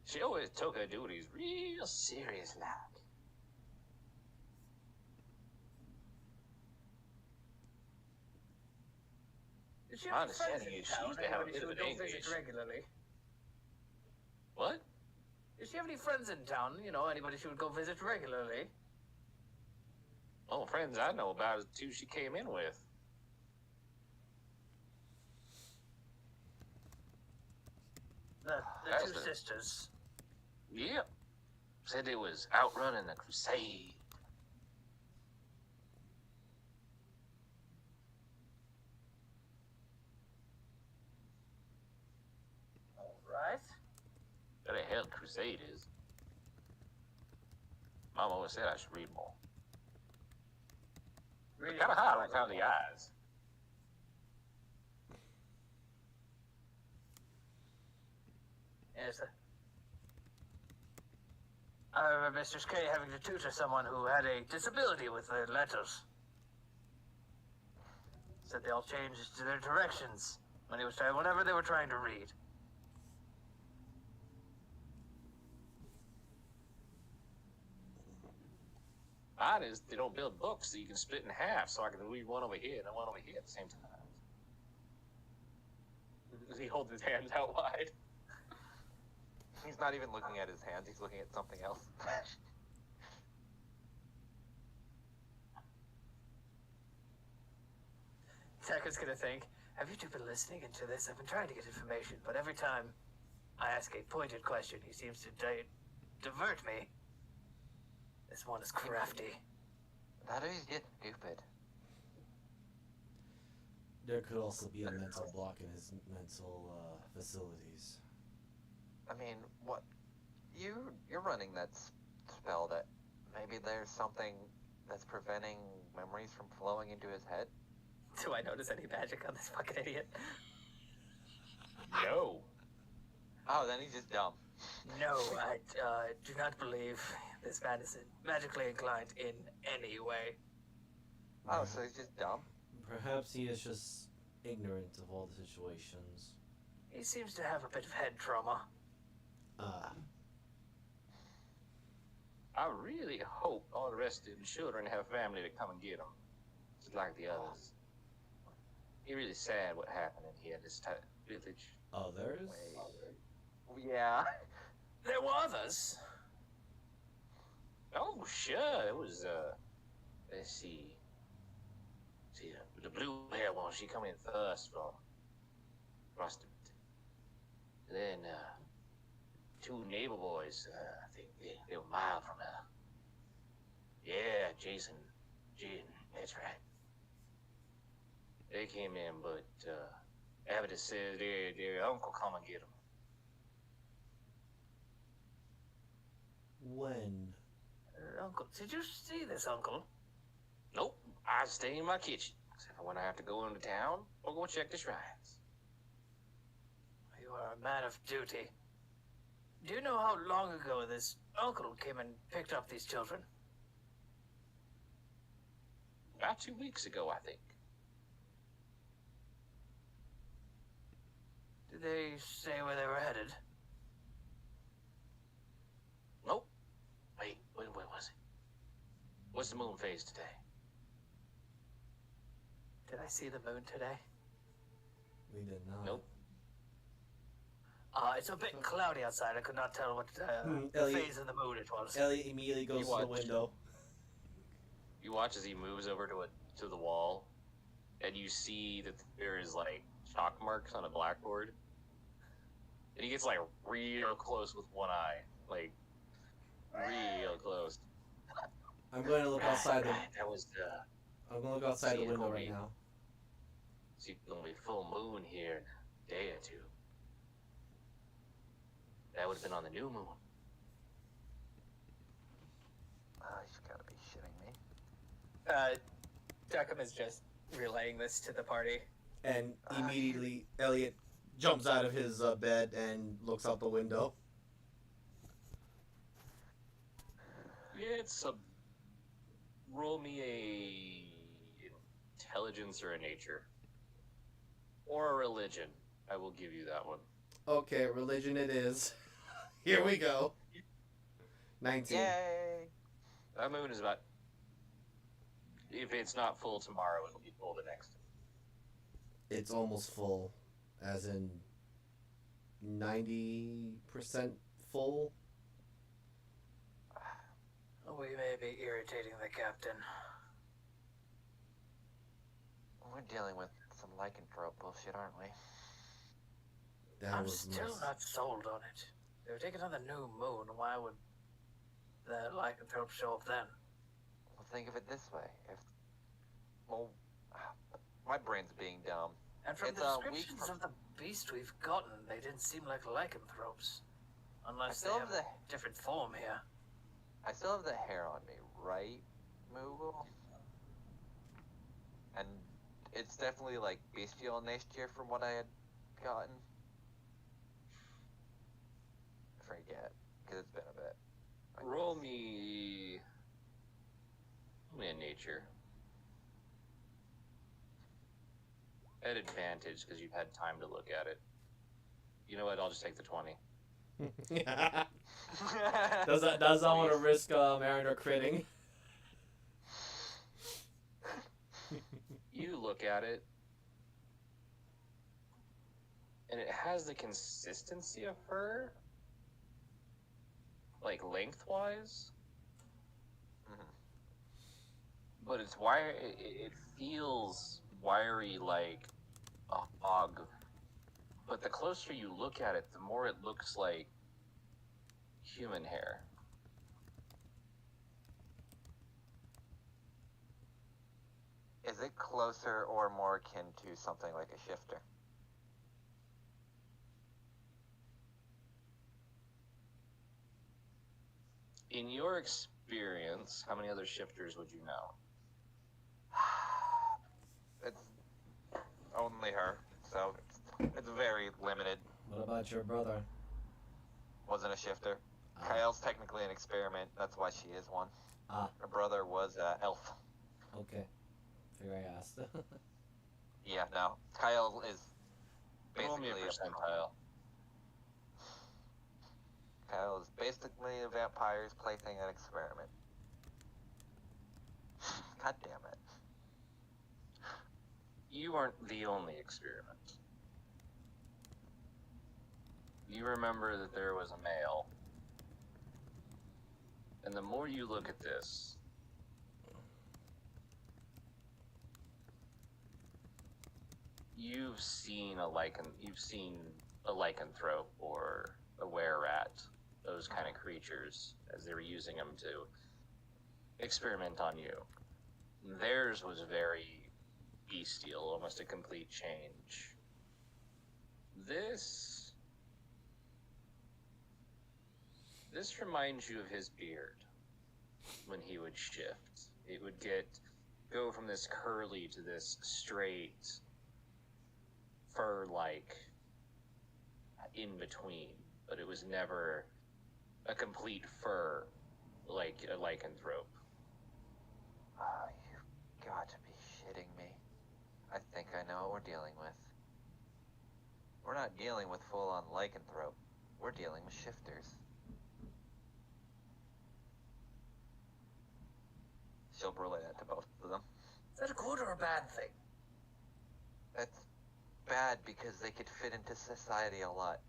She always took her duties real serious like. Did she My have any friends understanding in is she town? used to have a Anybody bit she of would an go anger visit issue. regularly? What? Did she have any friends in town? Anybody she would go visit regularly? Only friends I know about is the two she came in with. The That's two the- sisters. Yep. Said they was outrunning a crusade. Right? What the hell crusade is? Mom always said I should read more. Really Kind of high, like how the eyes. Yes, sir. I remember Mr. K having to tutor someone who had a disability with their letters. Said they all changed to their directions when he was trying, whatever they were trying to read. Mine is they don't build books so you can split in half so I can read one over here and one over here at the same time. He holds his hands out wide. He's not even looking at his hands, he's looking at something else. Tekka's gonna think, have you two been listening into this? I've been trying to get information, but every time I ask a pointed question, he seems to divert me. This one is crafty. That is just stupid. There could also be a mental block in his mental facilities. I mean, what? You're running that spell that maybe there's something that's preventing memories from flowing into his head? Do I notice any magic on this fucking idiot? No. Oh, then he's just dumb. No, I do not believe this man is magically inclined in any way. Oh, so he's just dumb? Perhaps he is just ignorant of all the situations. He seems to have a bit of head trauma. I really hope all the rest of the children have family to come and get them. like the others. It's really sad what happened in here, this village. Others? Yeah. There were others. Oh, sure. It was, let's see. See, the blue hair one, she come in first from Rusted. Then, two neighbor boys, I think they were a mile from her. Yeah, Jason, Jin, that's right. They came in, but, Abbott says their uncle come and get them. When? Uncle, did you see this, Uncle? Nope, I stay in my kitchen, except for when I have to go into town or go check the shrines. You are a man of duty. Do you know how long ago this uncle came and picked up these children? About 2 weeks ago, I think. Did they say where they were headed? Nope. Wait, when was it? What's the moon phase today? Did I see the moon today? We did not. Nope. It's a bit cloudy outside. I could not tell what the Elliot- phase of the moon it was. Elliot immediately goes to the watched. window. You watch as he moves over to the wall, and you see that there is like chalk marks on a blackboard. And he gets like real close with one eye, like real close. I'm going to look outside the. That was the. I'm going to look outside the See, window Corey. right now. See, gonna be full moon here in a day or two. That would have been on the new moon. Oh, you've got to be shitting me. Deckham is just relaying this to the party. And immediately, Elliot jumps out of his bed and looks out the window. It's a. Roll me a intelligence or a nature. Or a religion. I will give you that one. Okay, religion it is. Here we go. 19. Yay! That moon is about. If it's not full tomorrow, it'll be full the next. It's almost full, as in 90% full. We may be irritating the captain. We're dealing with some lycanthrope bullshit, aren't we? That I'm was still mess. not sold on it. They were taking on the new moon. Why would the lycanthrope show up then? Well, think of it this way. Well, my brain's being dumb. And from It's the a week descriptions from- of the beast we've gotten, they didn't seem like lycanthropes. Unless I they still have have a different form here. I still have the hair on me, right, Moogle? And it's definitely like bestial in nature from what I had gotten. I forget, because it's been a bit. Roll me. Roll me a nature. At advantage, because you've had time to look at it. You know what? I'll just take the 20. does not want to risk Mariner critting. You look at it, and it has the consistency of fur, like lengthwise, but it's wire. It feels wiry like a hog. But the closer you look at it, the more it looks like human hair. Is it closer or more akin to something like a shifter? In your experience, how many other shifters would you know? It's only her, so it's very limited. What about your brother? Wasn't a shifter. Ah. Kyle's technically an experiment. That's why she is one. Ah. Her brother was elf. Okay. Figure I asked. Yeah, no. Kyle is Roll me basically a percentile. Kyle is basically a vampire's plaything and experiment. God damn it. You weren't the only experiment. You remember that there was a male. And the more you look at this, you've seen a lycanthrope or a were-rat, those kind of creatures, as they were using them to experiment on you. Theirs was very bestial, almost a complete change. This reminds you of his beard when he would shift. It would go from this curly to this straight, fur-like in between, but it was never a complete fur like a lycanthrope. You've got to be shitting me. I think I know what we're dealing with. We're not dealing with full-on lycanthrope. We're dealing with shifters. She'll relay that to both of them. Is that a good or a bad thing? That's bad because they could fit into society a lot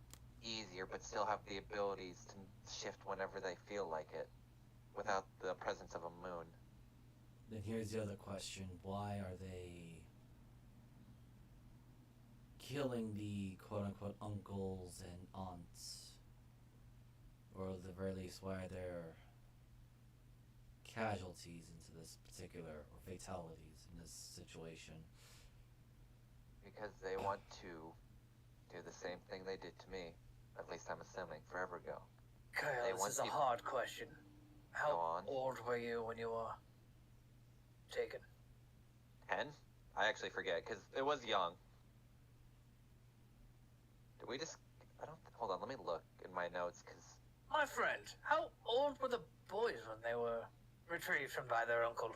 easier, but still have the abilities to shift whenever they feel like it, without the presence of a moon. Then here's the other question. Why are they killing the quote-unquote uncles and aunts? Or at the very least, why are there casualties into this particular, or fatalities in this situation? Because they want to do the same thing they did to me. At least I'm assuming, forever ago. Kyle, They this want is a you- hard question. Go How on. old were you when you were taken? 10? I actually forget, because it was young. Did we just... Hold on, let me look in my notes, because... My friend, how old were the boys when they were retrieved from by their uncle?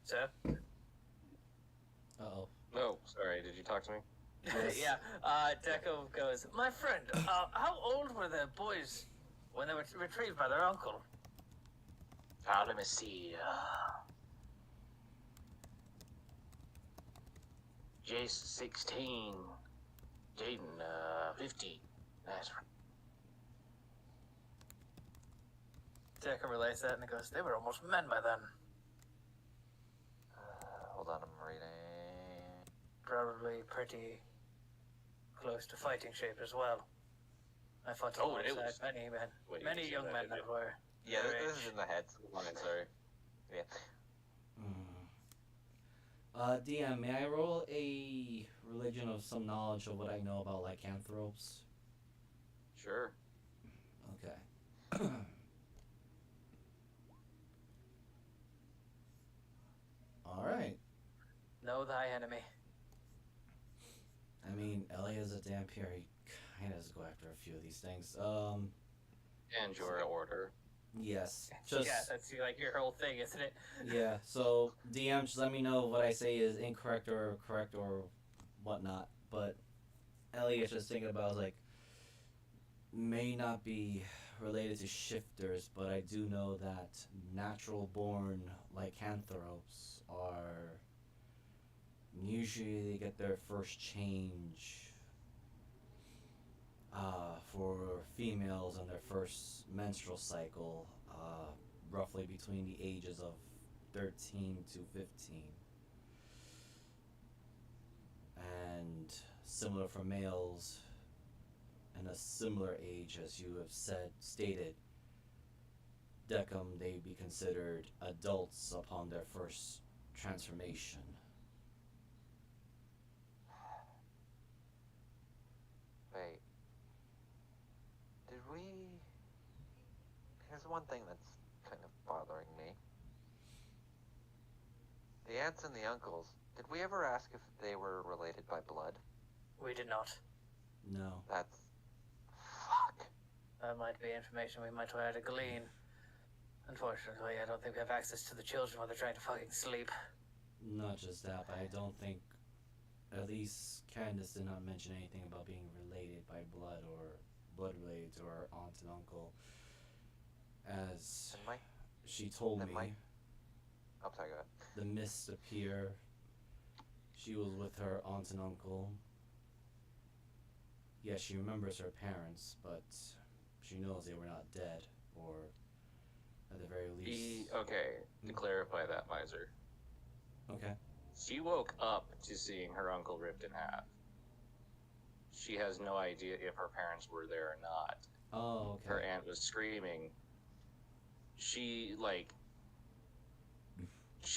Sir? Uh-oh. No, sorry, did you talk to me? Yes. Yeah, Deco goes, my friend, how old were the boys when they were retrieved by their uncle? Let me see. Jace 16, Jaden 15. That's right. Deco relays that and he goes, they were almost men by then. Hold on, I'm reading... Probably pretty close to fighting shape as well. I fought Oh, and it alongside was- many men, Wait, many you said young that, men didn't that you? were Yeah, their this age. is in the heads. Fine, sorry. Yeah. DM, may I roll a religion of some knowledge of what I know about lycanthropes? Sure. Okay. Alright. Know thy enemy. I mean, Elia's a damn peer. He kinda has to go after a few of these things. And your order. Yes. Just, Yeah, that's like your whole thing, isn't it? yeah, so DM, just let me know what I say is incorrect or correct or whatnot. But Elliot's just thinking about, like, may not be related to shifters, but I do know that natural born lycanthropes are usually they get their first change for females on their first menstrual cycle, roughly between the ages of 13 to 15. And similar for males, and a similar age as you have stated, Decum, they be considered adults upon their first transformation. Wait. Did we... Here's one thing that's kind of bothering me. The aunts and the uncles, did we ever ask if they were related by blood? We did not. No. That's... Fuck. That might be information we might try to glean. Unfortunately, I don't think we have access to the children while they're trying to fucking sleep. Not just that, but I don't think, at least Candace did not mention anything about being related by blood or blood related to her aunt and uncle. As And Mike, she told then me, Mike- oh, sorry, go ahead. the mists appear. She was with her aunt and uncle. Yes, she remembers her parents, but she knows they were not dead, or at the very least. Okay, to clarify that, Miser. Okay. She woke up to seeing her uncle ripped in half. She has no idea if her parents were there or not. Oh, okay. Her aunt was screaming. She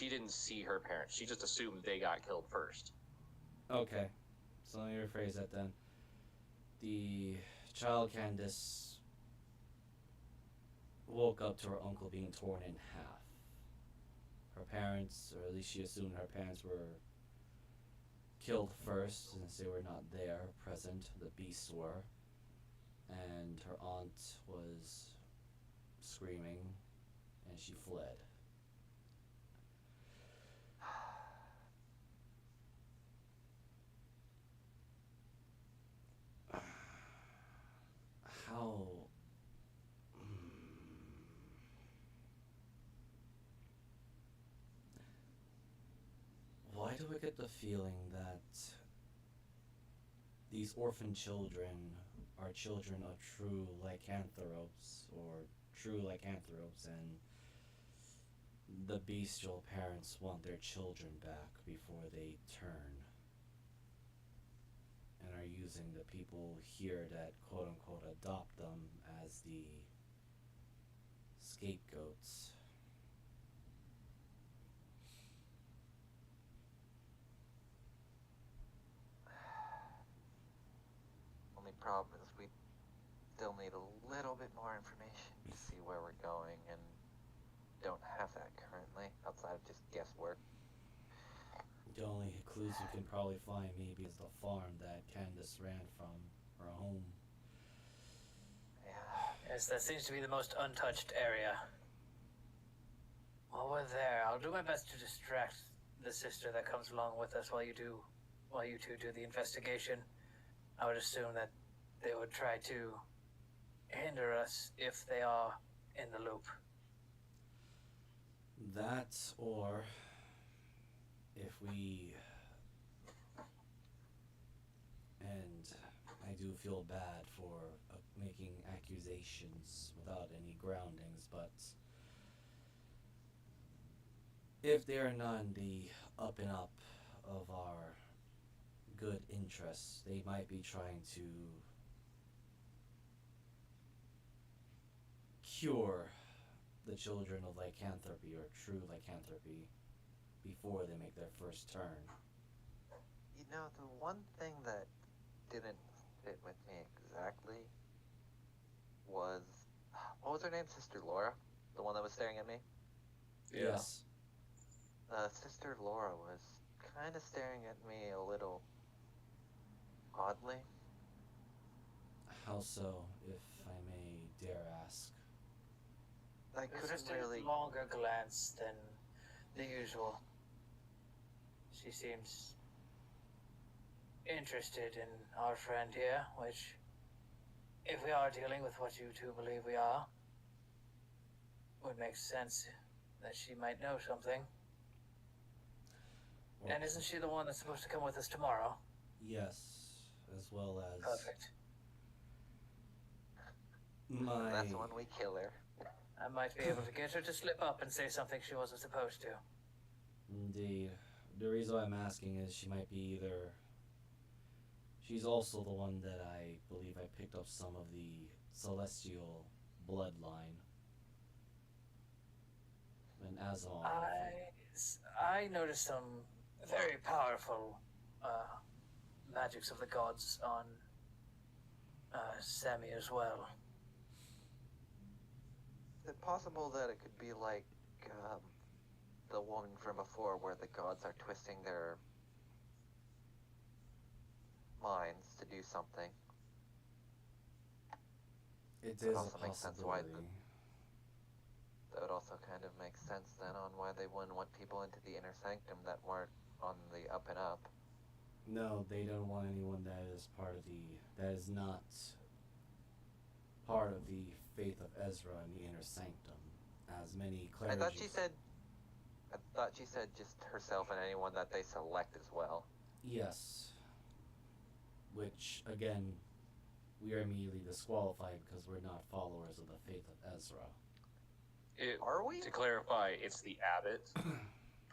didn't see her parents. She just assumed they got killed first. Okay. So let me rephrase that then. The child Candace woke up to her uncle being torn in half. Her parents, or at least she assumed her parents were killed first, since they were not there, present, the beasts were. And her aunt was screaming, and she fled. How? Why do I get the feeling that these orphan children are children of true lycanthropes, or true lycanthropes, and the bestial parents want their children back before they turn, and are using the people here that quote unquote adopt them as the scapegoats? Only problem is we still need a little bit more information to see where we're going, and don't have that currently, outside of just guesswork. The only clues you can probably find maybe is the farm that Candace ran from, her home. Yeah. Yes, that seems to be the most untouched area. While we're there, I'll do my best to distract the sister that comes along with us while you two do the investigation. I would assume that they would try to hinder us if they are in the loop. That, or if we. And I do feel bad for making accusations without any groundings, but if they are not in the up and up of our good interests, they might be trying to cure the children of lycanthropy, or true lycanthropy, before they make their first turn. You know, the one thing that didn't fit with me exactly was, what was her name? Sister Laura? The one that was staring at me? Yes. Sister Laura was kind of staring at me a little oddly. How so, if I may dare ask? I Her couldn't sister's really. longer glance than the usual. She seems interested in our friend here, which, if we are dealing with what you two believe we are, would make sense that she might know something. Or- And isn't she the one that's supposed to come with us tomorrow? Yes, as well as Perfect. my. That's when we kill her. I might be able to get her to slip up and say something she wasn't supposed to. Indeed. The reason why I'm asking is she might be either. She's also the one that I believe I picked up some of the celestial bloodline. And Azon. I noticed some very powerful magics of the gods on Semi as well. Is it possible that it could be like the woman from before, where the gods are twisting their minds to do something? It It is a also makes sense why possibility. That would also kind of make sense then on why they wouldn't want people into the inner sanctum that weren't on the up and up. No, they don't want anyone that is that is not part of the faith of Ezra in the inner sanctum, as many I clergy. thought she said just herself and anyone that they select as well. Yes. Which, again, we are immediately disqualified because we're not followers of the faith of Ezra. Are we? To clarify, it's the abbot.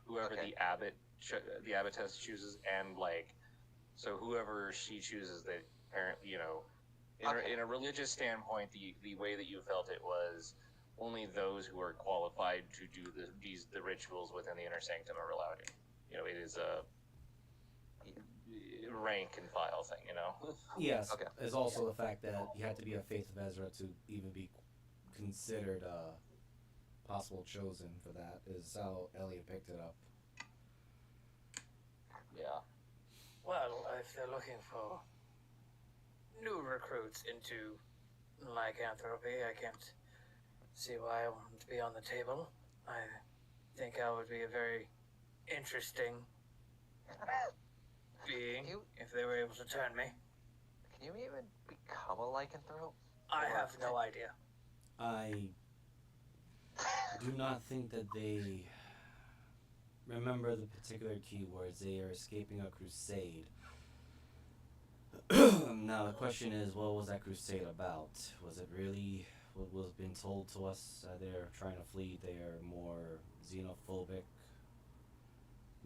Whoever Okay. the abbotess chooses, and so whoever she chooses, that apparently, Okay. in a religious standpoint, the way that you felt it was only those who are qualified to do the rituals within the inner sanctum are allowed in. It is a rank and file thing. Yes. Okay. There's also the fact that you have to be a faith of Ezra to even be considered possible chosen for that, is how Elliot picked it up. Yeah. Well, if they're looking for new recruits into lycanthropy, I can't see why I wouldn't be on the table. I think I would be a very interesting being if they were able to turn me. Can you even become a lycanthrope? I have no idea. I do not think that they remember the particular keywords. They are escaping a crusade. Now the question is, what was that crusade about? Was it really what was being told to us? They're trying to flee their more xenophobic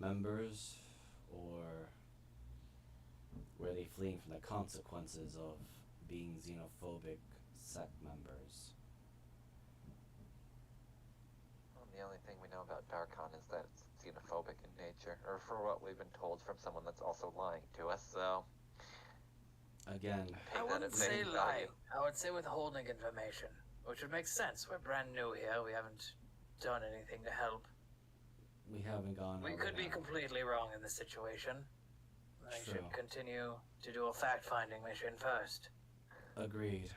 members, or were they fleeing from the consequences of being xenophobic sect members? Well, the only thing we know about Darkon is that it's xenophobic in nature, or for what we've been told from someone that's also lying to us, so... Again, I take that wouldn't at say face lying. value. I would say withholding information, which would make sense. We're brand new here. We haven't done anything to help. we haven't gone We over could be that. completely wrong in this situation. I True. should continue to do a fact-finding mission first. Agreed.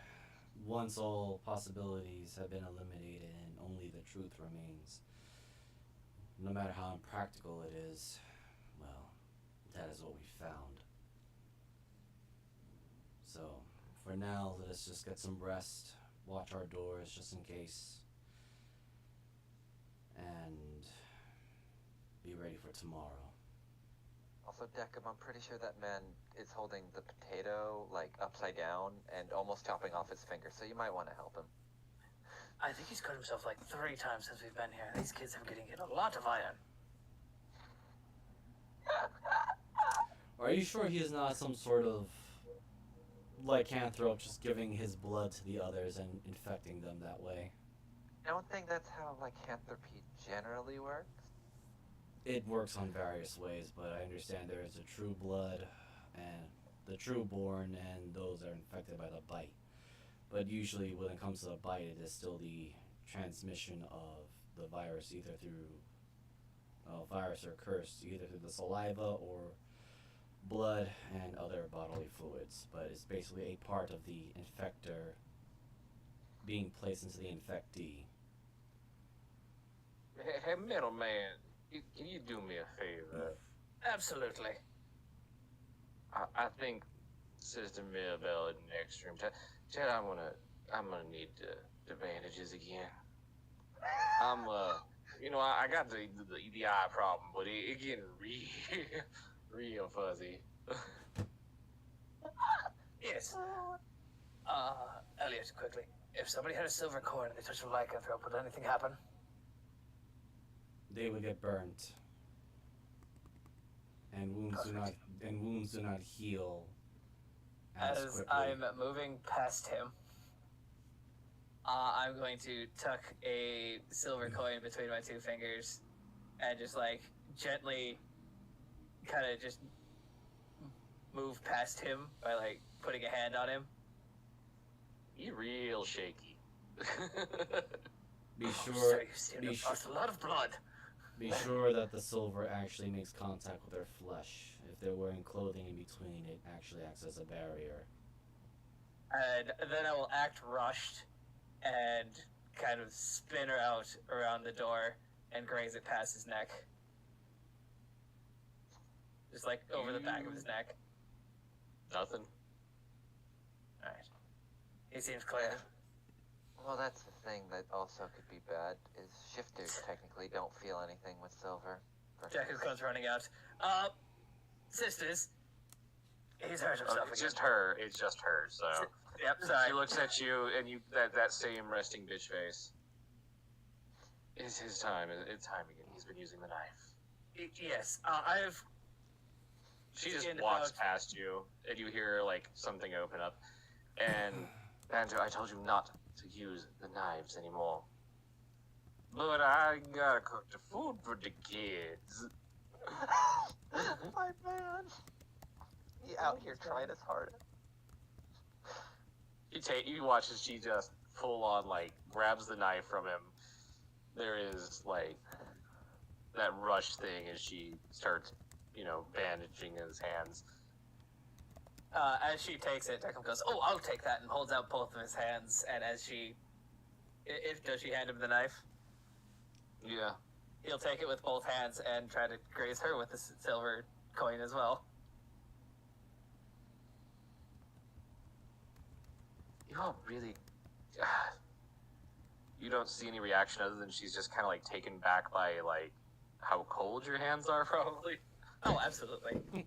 Once all possibilities have been eliminated and only the truth remains, no matter how impractical it is, well, that is what we found. So, for now, let us just get some rest, watch our doors just in case, and be ready for tomorrow. Also, Decim, I'm pretty sure that man is holding the potato, upside down and almost chopping off his finger, so you might want to help him. I think he's cut himself 3 times since we've been here. These kids have getting in a lot of iron. Are you sure he is not some sort of lycanthrope just giving his blood to the others and infecting them that way? I don't think that's how lycanthropy generally works. It works on various ways, but I understand there is a true blood and the true born and those that are infected by the bite. But usually when it comes to the bite, it is still the transmission of the virus either through virus or curse, either through the saliva or blood and other bodily fluids. But it's basically a part of the infector being placed into the infectee. Hey, middleman, can you do me a favor? Absolutely. I think Sister Mirabelle in the next room. Chad, I'm gonna need the bandages again. I got the eye problem, but it getting real fuzzy. Yes. Elliot, quickly. If somebody had a silver coin and they touched a lycanthrope, would anything happen? They would get burnt. And wounds do not heal as quickly. I'm moving past him, I'm going to tuck a silver coin between my 2 fingers and just gently kind of just move past him by putting a hand on him. You real shaky. Be So sure you seem to have lost a lot of blood. Be sure that the silver actually makes contact with their flesh. If they're wearing clothing in between, it actually acts as a barrier. And then I will act rushed and kind of spin her out around the door and graze it past his neck. Just like over the back of his neck. Nothing. Alright. He seems clear. Well, that's the thing that also could be bad, is shifters technically don't feel anything with silver. Jacob comes running out. Sisters. He's hurt himself It's again. just her. It's just her. So Yep, sorry. she looks at you, and you that same resting bitch face. It's his time. It's time again. He's been using the knife. Yes, I've... She just In walks about- past you, and you hear like something open up. And Banjo, I told you not to use the knives anymore. But I gotta cook the food for the kids. My man. He out here trying his hardest. You watch as she just full on like grabs the knife from him. There is like that rush thing as she starts, bandaging his hands. As she takes it, Declan goes, "Oh, I'll take that," and holds out both of his hands. And as she... does she hand him the knife? Yeah. He'll take it with both hands and try to graze her with the silver coin as well. You're really. You don't see any reaction other than she's just kind of like taken back by like how cold your hands are, probably. Oh, absolutely.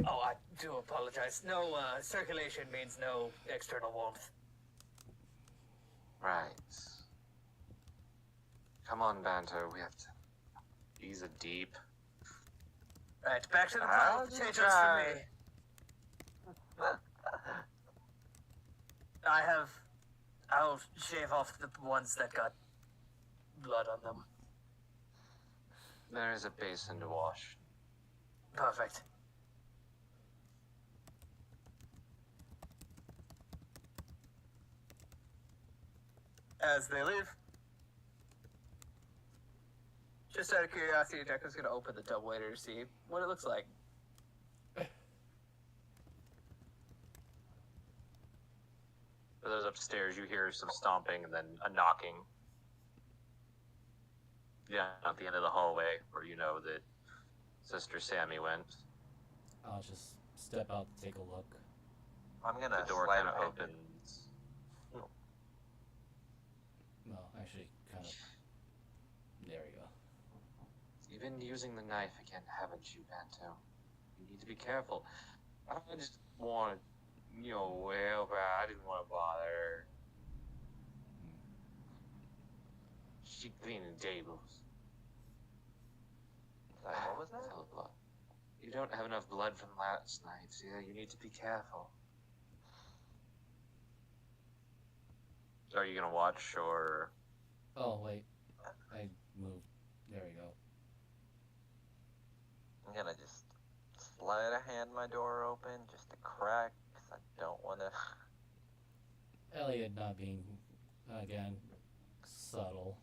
Oh, I do apologize. No, circulation means no external warmth. Right. Come on, Banto. We have to. These are deep. Right, back to the I'll pile of just potatoes try. for me. I'll shave off the ones that got blood on them. There is a basin to wash. Perfect. As they leave, just out of curiosity, Jacko's gonna open the dumbwaiter to see what it looks like. For those upstairs, you hear some stomping and then a knocking. Yeah, at the end of the hallway, where you know that Sister Sammy went. I'll just step out to take a look. I'm gonna The door slide kind of a hand opens. Well, actually, kind of. There we go. You've been using the knife again, haven't you, Banto? You need to be careful. I just wanted, help her. I didn't want to bother her. She cleaning tables. Sorry, what was that? Tabletop. You don't have enough blood from last night, so yeah, you need to be careful. Are you gonna watch, or... Oh, wait. I moved. There we go. I'm gonna just slide a hand my door open, just a crack, because I don't want to... Elliot not being, again, subtle.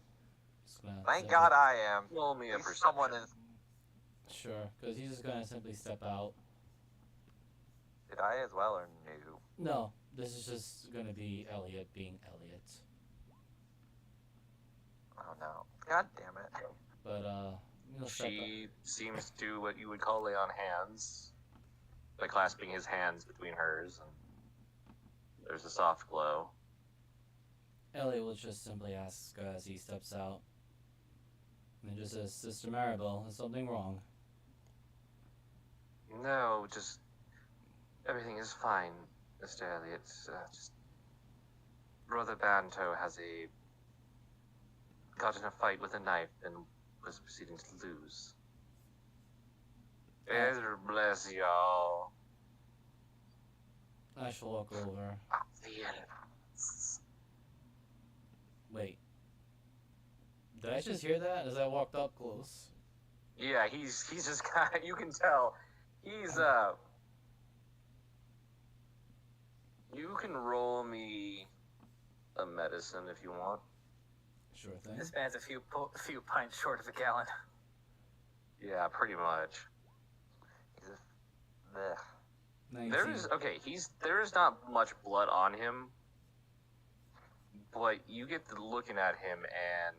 Just gonna Thank simply- God I am. Roll me a At least perception. someone is... Sure, because he's just gonna simply step out. Did I as well, or no? No, this is just gonna be Elliot being Elliot. Oh no. God damn it. But, he'll step She seems to do what you would call lay on hands, by clasping his hands between hers, and there's a soft glow. Elliot will just simply ask as he steps out. And just says, Sister Maribel, is something wrong? No, just everything is fine, Mr. Elliot. Just Brother Banto got in a fight with a knife and was proceeding to lose. Better bless y'all. I shall walk over. Wait. Did I just hear that as I walked up close? Yeah, he's just kind of, you can tell. He's, you can roll me a medicine if you want. Sure thing. This man's a few pints short of a gallon. Yeah, pretty much. He's just... Ugh. 19. There is not much blood on him, But you get to looking at him, and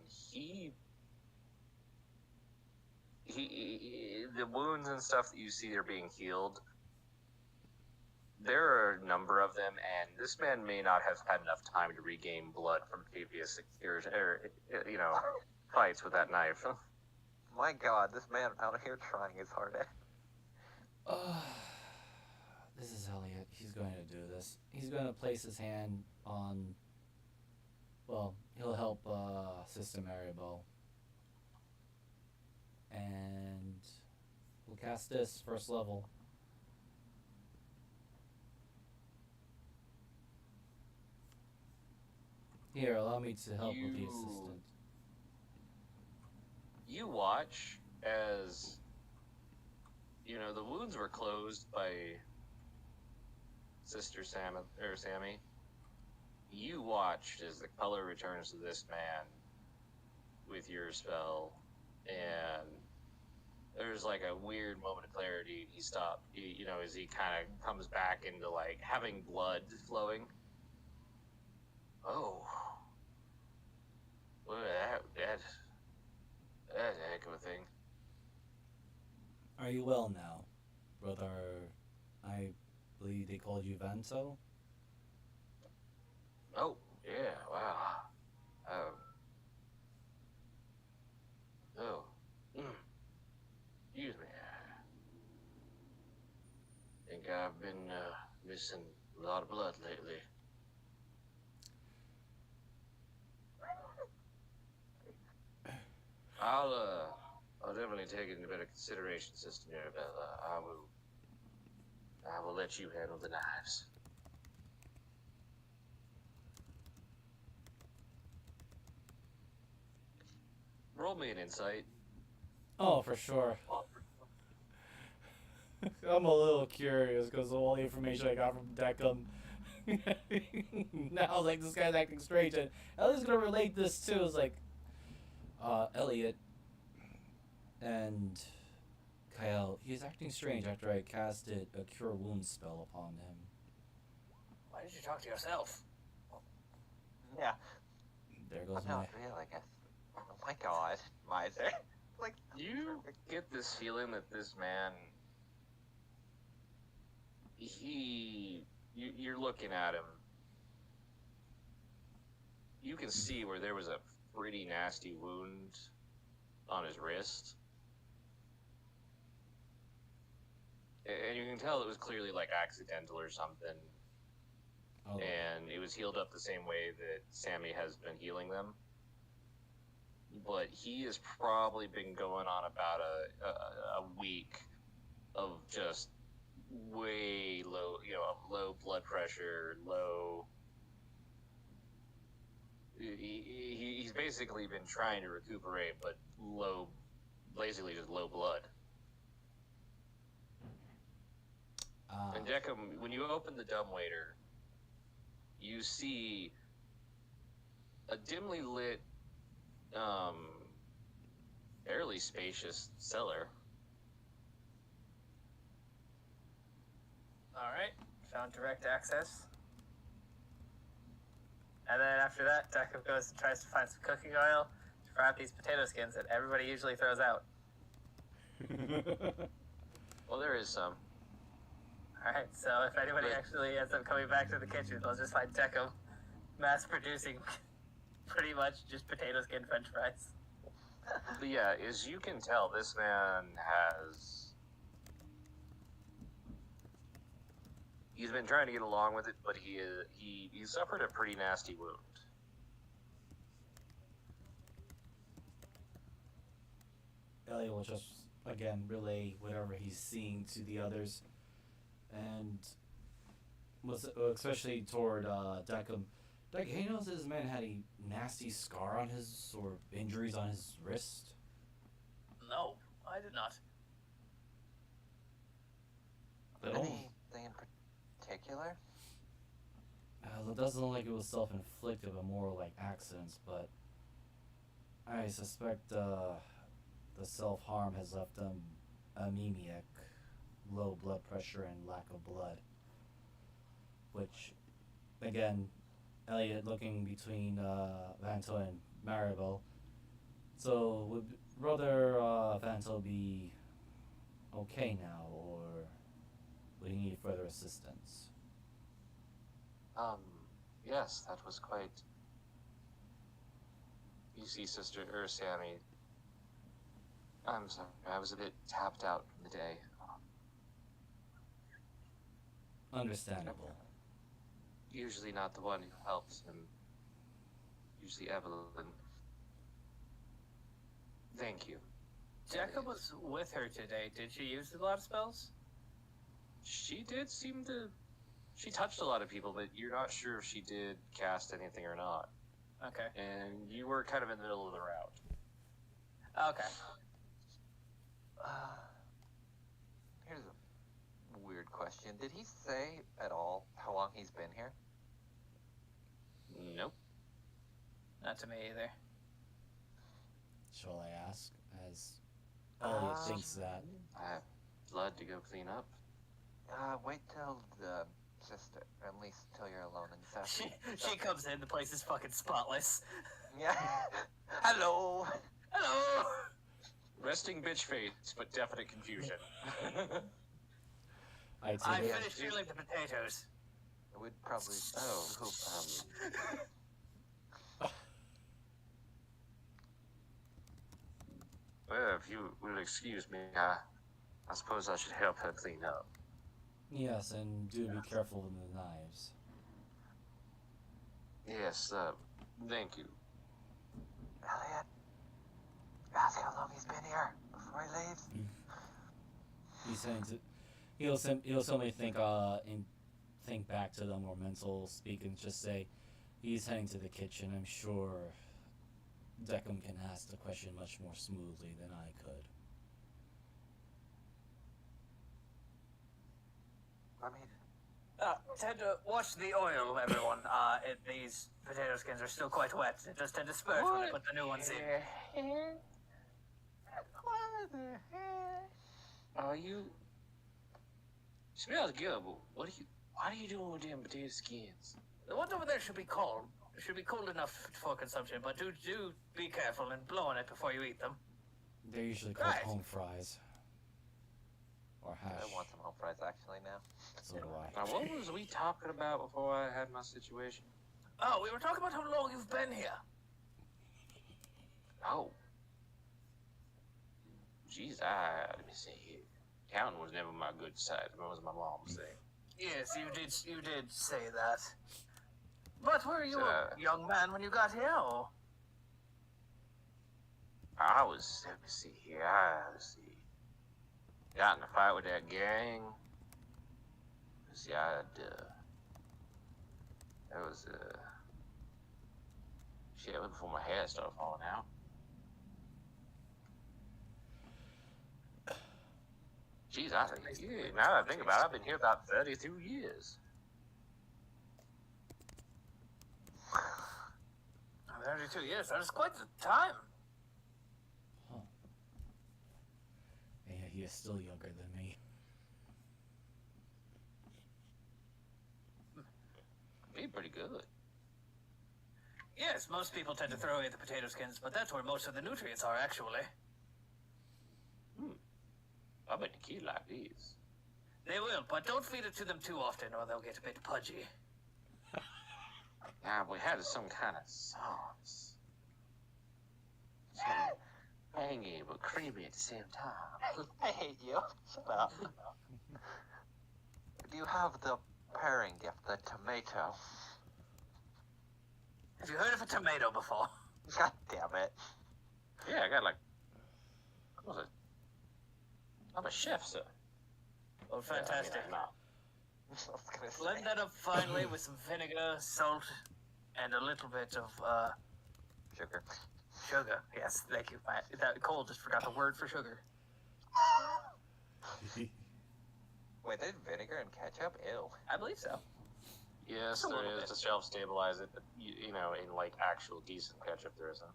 the wounds and stuff that you see are being healed. There are a number of them, and this man may not have had enough time to regain blood from previous fights with that knife. My God, this man out here trying his hardest. This is Elliot. He's going to do this. He's going to place his hand on. Well, he'll help Sister Maribel. And we'll cast this first level. Here, allow me to help with the assistant. You watch as the wounds were closed by Sister Sammy. You watched as the color returns to this man with your spell, and there's like a weird moment of clarity. He stopped, as he kind of comes back into like having blood flowing. Oh, well, that's a heck of a thing. Are you well now, brother? I believe they called you Vanto? Oh, yeah, wow. Excuse me. I think I've been missing a lot of blood lately. I'll definitely take it into better consideration, Sister Mirabella. I will let you handle the knives. Roll me an insight. Oh, for sure. I'm a little curious because of all the information I got from Deckham. Now, like, this guy's acting strange, and Elliot's gonna relate this too. It's like, Elliot and Kyle, he's acting strange after I casted a Cure Wounds spell upon him. Why did you talk to yourself? Yeah, There goes I'm my... not real, I guess. Oh my God, miser. Like, You get this feeling that this man, you're looking at him. You can see where there was a pretty nasty wound on his wrist. And you can tell it was clearly like accidental or something. Oh, And it was healed up the same way that Sammy has been healing them. But he has probably been going on about a week of just way low, low blood pressure, low. He's basically been trying to recuperate, but basically just low blood. And Deckham, when you open the dumbwaiter, you see a dimly lit, fairly spacious cellar. Alright, found direct access. And then after that, Deckham goes and tries to find some cooking oil to fry up these potato skins that everybody usually throws out. Well, there is some. Alright, so if anybody actually ends up coming back to the kitchen, they'll just find Deckham mass producing pretty much just potato skin french fries. But yeah, as you can tell, this man he's been trying to get along with it, but he suffered a pretty nasty wound. Elliot will just, again, relay whatever he's seeing to the others. And especially toward Deckham. Deckham, he knows this man had a nasty scar on his, or injuries on his wrist. No, I did not. But only, anything in particular? it doesn't look like it was self-inflicted, but more like accidents. But I suspect the self-harm has left him anemic, low blood pressure, and lack of blood. Which, again, Elliot looking between Vanto and Maribel. So would Brother Vanto be okay now, or would he need further assistance? Yes, that was quite. You see, Sister Sammy, I'm sorry, I was a bit tapped out from the day. Understandable. Usually not the one who helps him. Usually Evelyn. Thank you. Jacob was with her today. Did she use a lot of spells? She did seem to. She touched a lot of people, but you're not sure if she did cast anything or not. Okay. And you were kind of in the middle of the route. Okay. Here's a weird question. Did he say at all how long he's been here? Nope. Not to me either. Shall I ask? As Elliot thinks that. I have blood to go clean up. Wait till the sister, at least till you're alone in the session. She comes in, the place is fucking spotless. Yeah. Hello. Hello! Resting bitch face, but definite confusion. I I take it. finished peeling the potatoes. It would probably. Well, if you will excuse me, I suppose I should help her clean up. Yes, and do be careful with the knives. Yes, thank you. Elliot, ask how long he's been here before he leaves. He's saying to. He'll simply think back to the more mental speak and just say, he's heading to the kitchen. I'm sure Deckham can ask the question much more smoothly than I could. I mean, Tend to watch the oil, everyone. These potato skins are still quite wet. It does tend to spurt when they put the new ones in. what the heck? Are you? Smells good, but what are you doing with them potato skins? The ones over there should be cold. It should be cold enough for consumption, but do be careful and blow on it before you eat them. They're usually called Right. home fries. Or hash. I want some home fries actually now. So do I. Now, what was we talking about before I had my situation? Oh, we were talking about how long you've been here. Oh. Jeez, let me see here. Counting was never my good side. That was my mom's thing. Yes, you did say that. But were you Uh, a young man when you got here, or? I was, let me see here. Let's see. Got in a fight with that gang. Let's see, that was, shit, that was before my hair started falling out. Jeez, now that I think about it, I've been here about 32 years. 32 years, that is quite the time. Yeah, he is still younger than me. Be pretty good. Yes, most people tend to throw away the potato skins, but that's where most of the nutrients are, actually. I bet the kid like these. They will, but don't feed it to them too often, or they'll get a bit pudgy. Now, we had some kind of sauce. Something tangy but creamy at the same time. I hate you. Shut up. Do you have the pairing gift, the tomato? Have you heard of a tomato before? God damn it. Yeah, I got like. What was it? I'm a chef, sir. Oh, fantastic. I was gonna say. Blend that up finely with some vinegar, salt, and a little bit of Sugar. sugar. Yes, thank you. That Cole just forgot the word for sugar. Wait, there's vinegar and ketchup? Ew. I believe so. Yes, A little there is bit. to shelf stabilize it, but you know, in like actual decent ketchup, there isn't.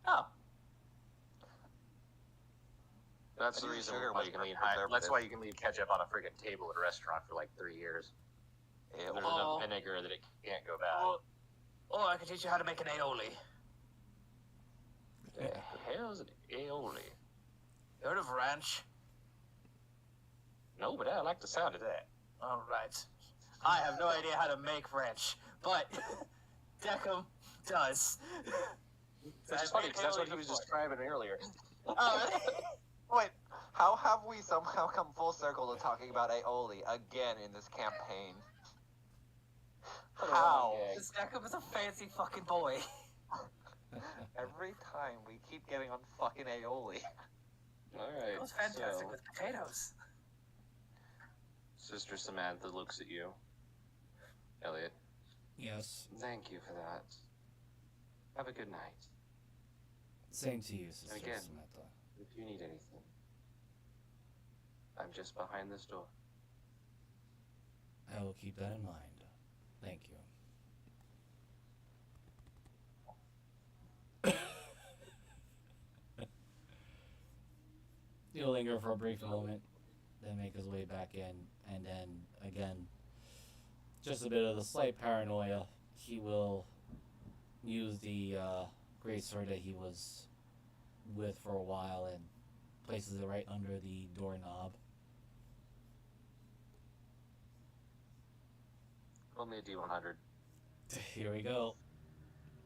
Oh, That's I the knew reason sugar why was you can leave. preservative. That's why you can leave ketchup on a friggin' table at a restaurant for like 3 years. Ew. There's Oh. enough vinegar that it can't go bad. Or I could teach you how to make an aioli. The hell's an aioli? You heard of ranch? No, but I like the sound of that. All right. I have no idea how to make ranch, but Deckham does. Which is funny because that's what he was describing earlier. Oh, really? Wait, how have we somehow come full circle to talking about aioli again in this campaign? How? This Deckham is a fancy fucking boy. Every time we keep getting on fucking aioli. Alright, It was fantastic so with potatoes. Sister Samantha looks at you. Elliot, Yes. thank you for that. Have a good night. Same to you, Sister again. Samantha. If you need anything, I'm just behind this door. I will keep that in mind. Thank you. He'll linger for a brief moment, then make his way back in, and then, again, just a bit of the slight paranoia, he will use the greatsword that he was with for a while and places it right under the doorknob. Roll me a D100. Here we go.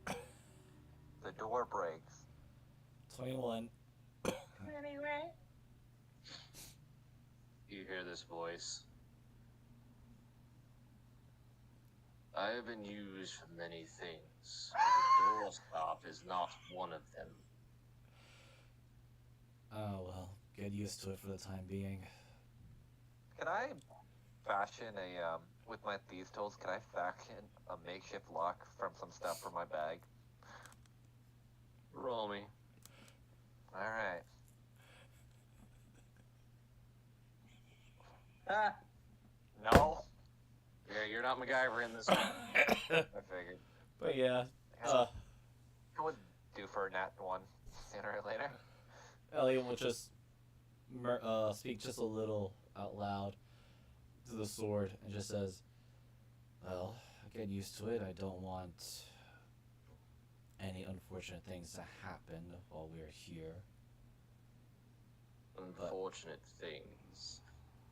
The door breaks. 21. Anyway. You hear this voice. I have been used for many things, but the doorstop is not one of them. Oh well, get used to it for the time being. Can I fashion a, with my thieves tools, can I fashion a makeshift lock from some stuff from my bag? Roll me. Alright. No? Yeah, you're not MacGyver in this one. I figured. But yeah, It would do for a nat 1 sooner or later. Elliot will just speak just a little out loud to the sword and just says, well, get used to it. I don't want any unfortunate things to happen while we're here. Unfortunate things.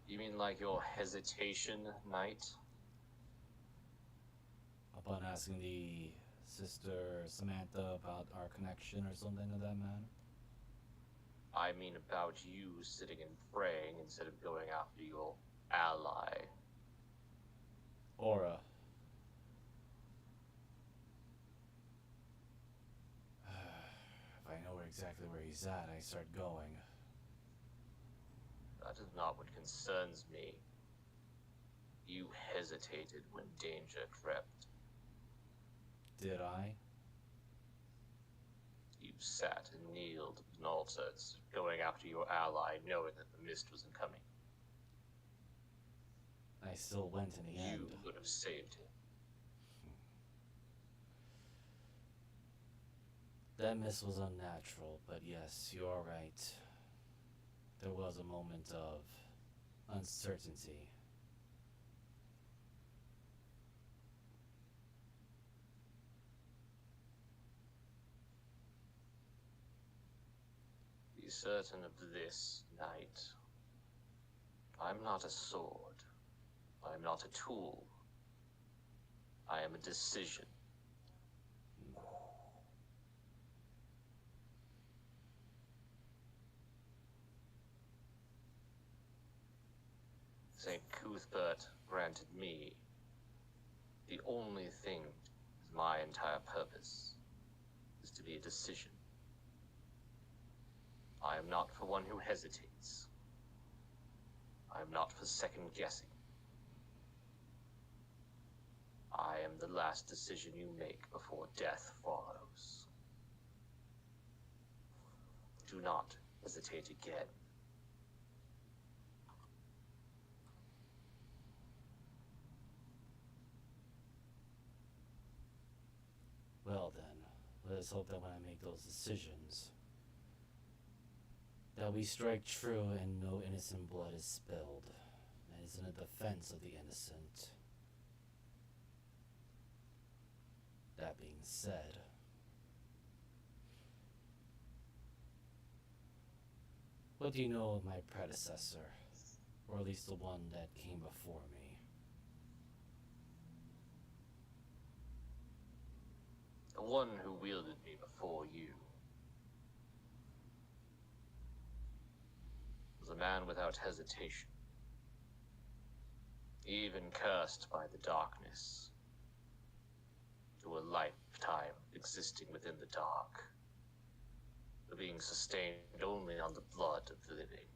You mean like your hesitation night? Upon asking the Sister Samantha about our connection or something of that matter. I mean about you sitting and praying instead of going after your ally. Aura. If I know exactly where he's at, I start going. That is not what concerns me. You hesitated when danger crept. Did I? You sat and kneeled at an altar, going after your ally, knowing that the mist wasn't coming. I still went in the end. You would have saved him. That miss was unnatural, but yes, you are right. There was a moment of uncertainty. Be certain of this, knight. I'm not a sword. I'm not a tool. I am a decision. St. Cuthbert granted me the only thing is my entire purpose is to be a decision. I am not for one who hesitates. I am not for second guessing. I am the last decision you make before death follows. Do not hesitate again. Well then, let us hope that when I make those decisions, that we strike true and no innocent blood is spilled. That is in the defense of the innocent. That being said, what do you know of my predecessor? Or at least the one that came before me? The one who wielded me before you was a man without hesitation, even cursed by the darkness, to a lifetime existing within the dark, but being sustained only on the blood of the living,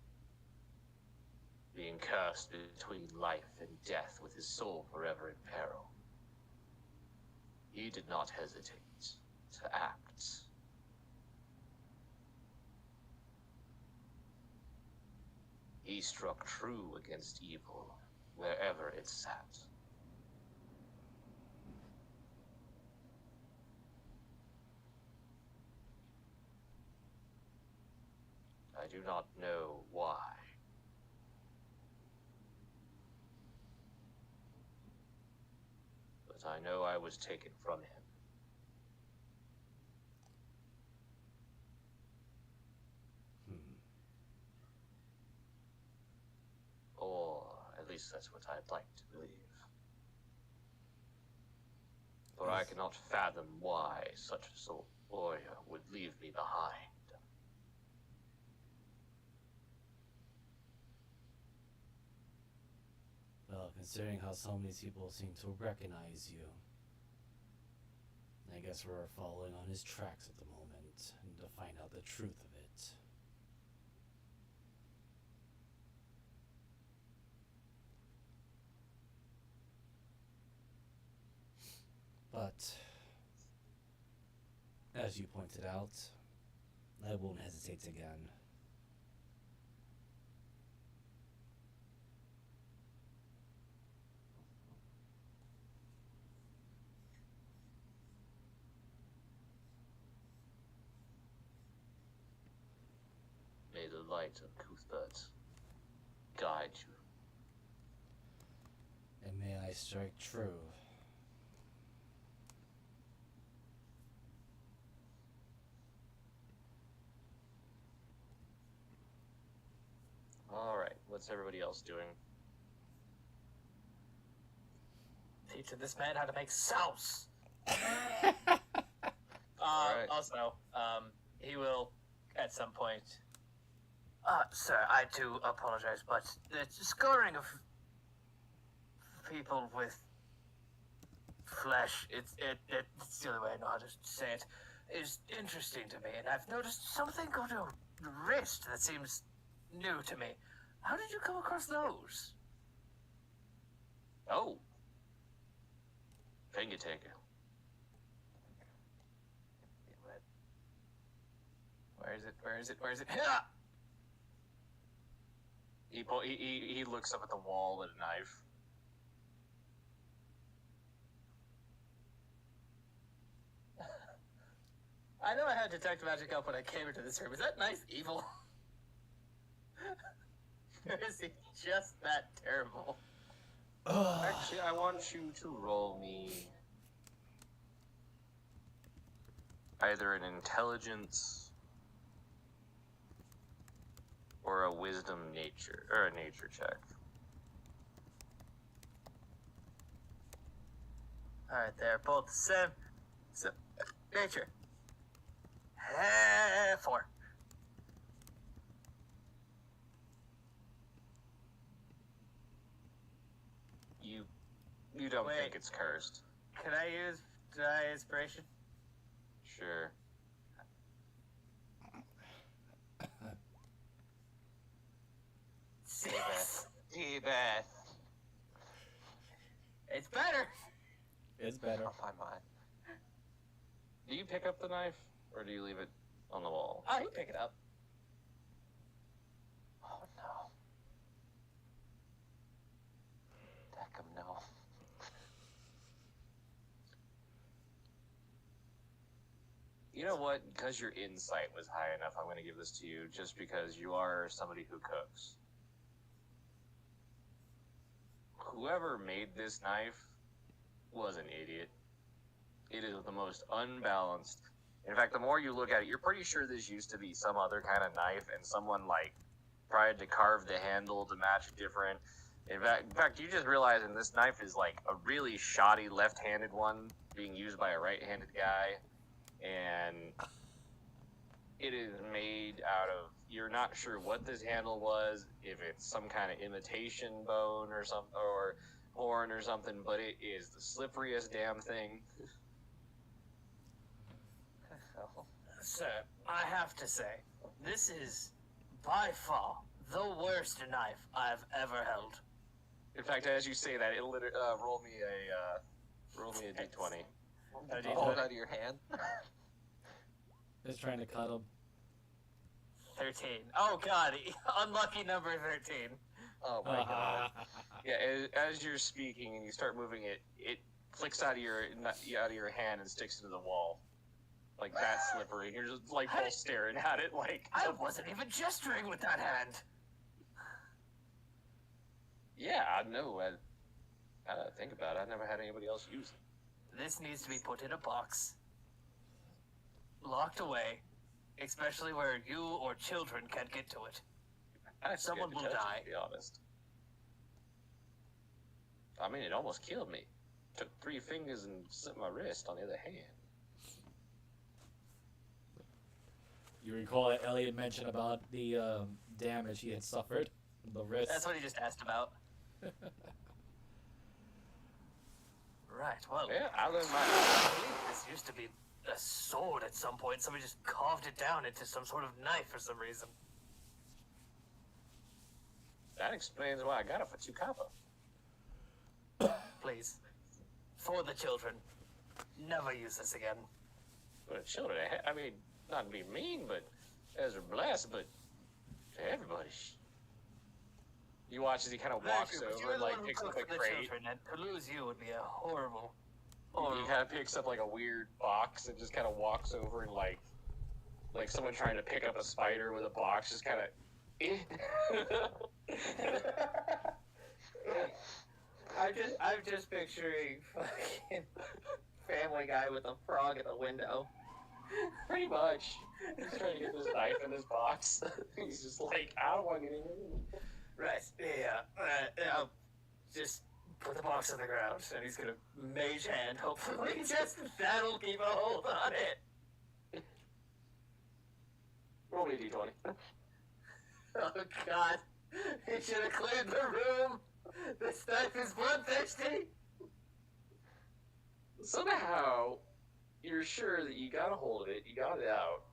being cursed between life and death with his soul forever in peril. He did not hesitate to act. He struck true against evil wherever it sat. I do not know why. But I know I was taken from him. Or at least that's what I'd like to believe. For I cannot fathom why such a soul warrior would leave me behind. Well, considering how so many people seem to recognize you, I guess we're following on his tracks at the moment, and to find out the truth of it. But, as you pointed out, I won't hesitate again. May the light of Cuthbert guide you. And may I strike true. Alright, what's everybody else doing? Teaching this man how to make sauce. Alright. Also, he will at some point. Sir, I do apologize, but the scoring of people with flesh, it's the only way I know how to say it, is interesting to me, and I've noticed something on your wrist that seems new to me. How did you come across those? Oh! Finger taker. Where is it? Where is it? Where is it? He looks up at the wall with a knife. I know I had detect magic up when I came into this room. Is that knife evil? Or is he just that terrible? Actually, I want you to roll me either an intelligence or a wisdom nature, or a nature check. Alright, they're both the same. So, nature. 4. You don't Wait. think it's cursed. Can I use inspiration? Sure. Six. D-Beth. It's better. It's better. I'll find mine. Do you pick up the knife, or do you leave it on the wall? Oh, you pick it up. Oh no. Deckham, no. You know what? Because your insight was high enough, I'm going to give this to you, just because you are somebody who cooks. Whoever made this knife was an idiot. It is the most unbalanced. In fact, the more you look at it, you're pretty sure this used to be some other kind of knife, and someone like tried to carve the handle to match different. In fact, you just realizing this knife is like a really shoddy left-handed one being used by a right-handed guy, and it is made out of. You're not sure what this handle was, if it's some kind of imitation bone or something, or horn or something, but it is the slipperiest damn thing. Sir, I have to say, this is by far the worst knife I've ever held. In fact, as you say that, it'll roll me a d20. Hold out of your hand. Just trying to cut him. 13. Oh god, unlucky number 13. Oh my god. Yeah, as you're speaking and you start moving it, it clicks out of your hand and sticks into the wall. Like that slippery. You're just like both staring at it like. I wasn't even gesturing with that hand. Yeah, I know. I think about it. I never had anybody else use it. This needs to be put in a box. Locked away. Especially where you or children can't get to it. Someone will die. To be honest. I mean, it almost killed me. Took 3 fingers and slit my wrist on the other hand. You recall that Elliot mentioned about the damage he had suffered in the wrist. That's what he just asked about. Right, well, Yeah, I learned my. I believe this used to be a sword at some point. Somebody just carved it down into some sort of knife for some reason. That explains why I got it for 2 copper. Please. For the children. Never use this again. For the children, I mean, not to be mean, but as are blessed, but to everybody. You watch as he kind of walks over and like picks up a crate. And to lose you would be a horrible. He kind of picks up like a weird box and just kind of walks over and like someone trying to pick up a spider with a box, just kind of. I'm just picturing fucking Family Guy with a frog in the window. Pretty much. He's trying to get this knife in this box. He's just like, I don't want to get in here. Right, yeah. Just put the box on the ground, and he's gonna mage hand, hopefully. Just that'll keep a hold on it. Roll me a d20. Oh god. He should have cleared the room. This knife is bloodthirsty. Somehow, you're sure that you got a hold of it, you got it out.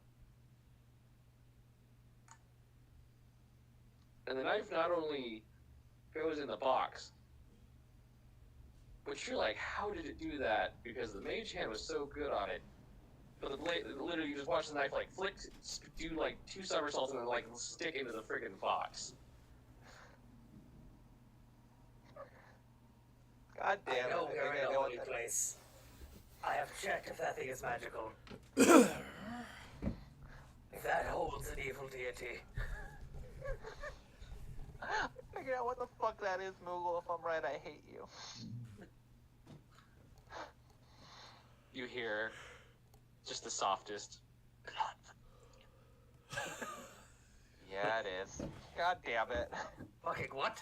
And the knife not only goes in the box, but you're like, how did it do that? Because the mage hand was so good on it. But literally, you just watch the knife like flick, do like 2 somersaults, and then like stick into the friggin' box. God damn I know it. we're I in a know holy place. I have checked if that thing is magical. If that holds an evil deity. Figure out what the fuck that is, Moogle. If I'm right, I hate you. You hear just the softest. Yeah, it is. God damn it. Fucking what?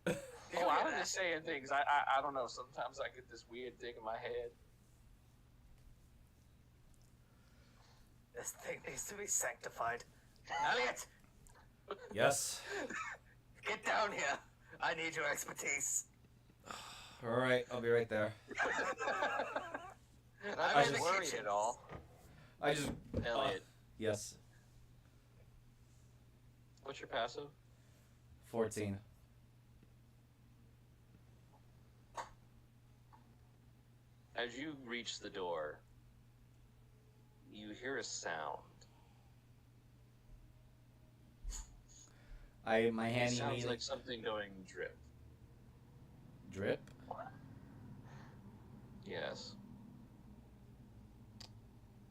Oh, I was just saying things. I don't know. Sometimes I get this weird thing in my head. This thing needs to be sanctified. Elliot, Yes. get down here. I need your expertise. Alright, I'll be right there. And I'm I'm in not the worried kitchen. at all. I just... Elliot, yes. what's your passive? 14. As you reach the door, you hear a sound. My hand It sounds immediately... like something going drip. Drip? Yes.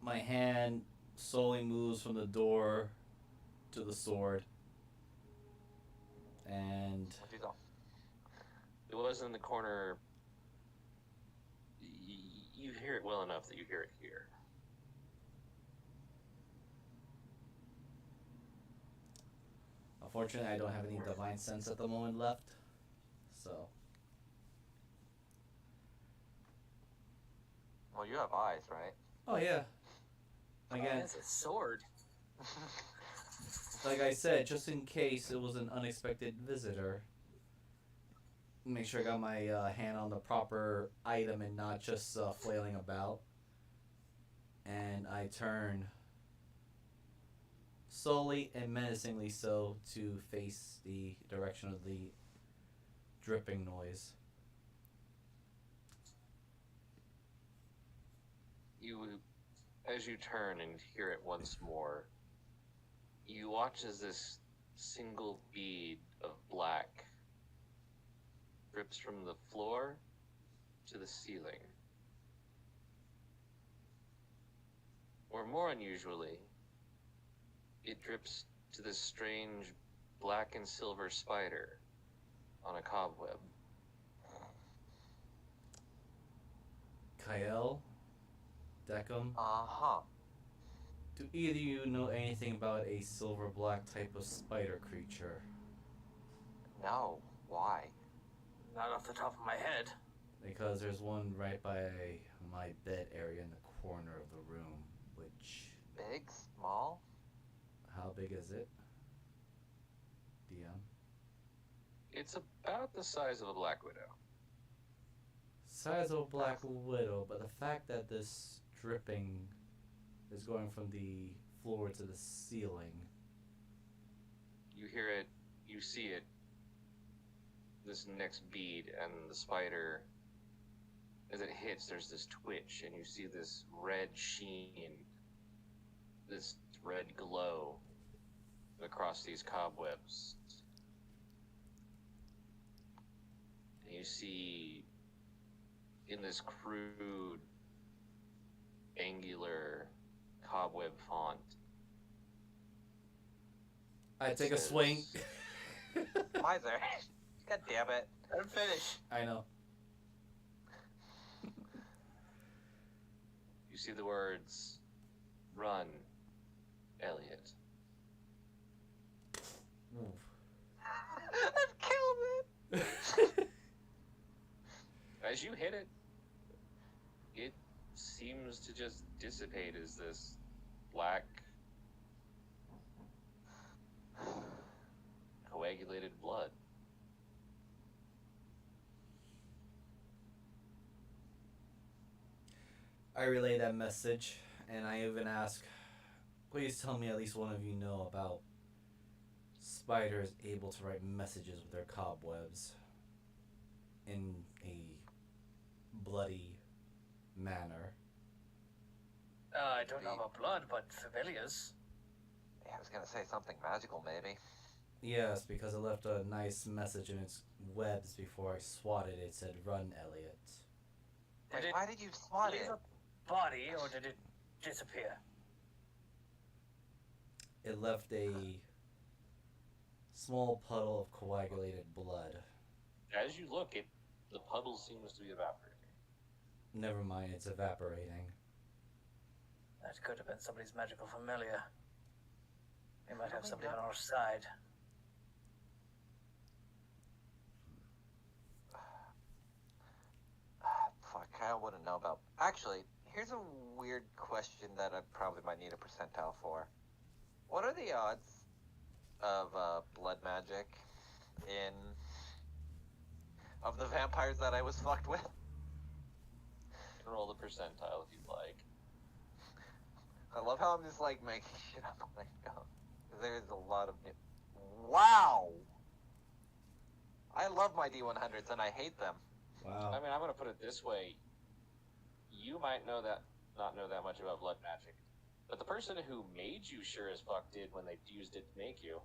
My hand slowly moves from the door to the sword. And... What'd you go? It was in the corner. you hear it well enough that you hear it here. Unfortunately, I don't have any divine sense at the moment left. So, Well, you have eyes, right? oh yeah. Oh, Again, it's a sword. like I said, just in case it was an unexpected visitor, make sure I got my hand on the proper item and not just flailing about. And I turn slowly and menacingly so to face the direction of the dripping noise. As you turn and hear it once more, you watch as this single bead of black drips from the floor to the ceiling. Or more unusually, it drips to this strange black and silver spider on a cobweb. Kyle, Deckham, Uh-huh. do either of you know anything about a silver black type of spider creature? No. Why? Not off the top of my head. Because there's one right by my bed area in the corner of the room, which... Big? Small? How big is it? DM? It's about the size of a black widow. Size of a black widow, but the fact that this dripping is going from the floor to the ceiling. You hear it, you see it, this next bead, and the spider, as it hits, there's this twitch, and you see this red sheen, this red glow across these cobwebs. And you see, in this crude, angular cobweb font, I take a swing. Miser. God damn it. Let him finish. I know. you see the words, "Run, Elliot." I've killed it. As you hit it, it seems to just dissipate as this black, coagulated blood. I relay that message, and I even ask, please tell me at least one of you know about spiders able to write messages with their cobwebs in a bloody manner. I don't know about blood, but familiars. Yeah, I was gonna say something magical, maybe. Yes, because it left a nice message in its webs before I swatted it. It said, "Run, Elliot." Did Wait, it why did you swat leave it? a body, or did it disappear? It left a small puddle of coagulated blood. As you look, the puddle seems to be evaporating. Never mind, it's evaporating. That could have been somebody's magical familiar. We might have Probably somebody on not. our side. Fuck, Kyle wouldn't know about. Actually, here's a weird question that I probably might need a percentile for. What are the odds of blood magic of the vampires that I was fucked with? You can roll the percentile if you'd like. I love how I'm just like making shit up when I go. There's a lot of wow. I love my D100s and I hate them. Wow. I mean, I'm gonna put it this way: you might not know that much about blood magic, but the person who made you sure as fuck did when they used it to make you.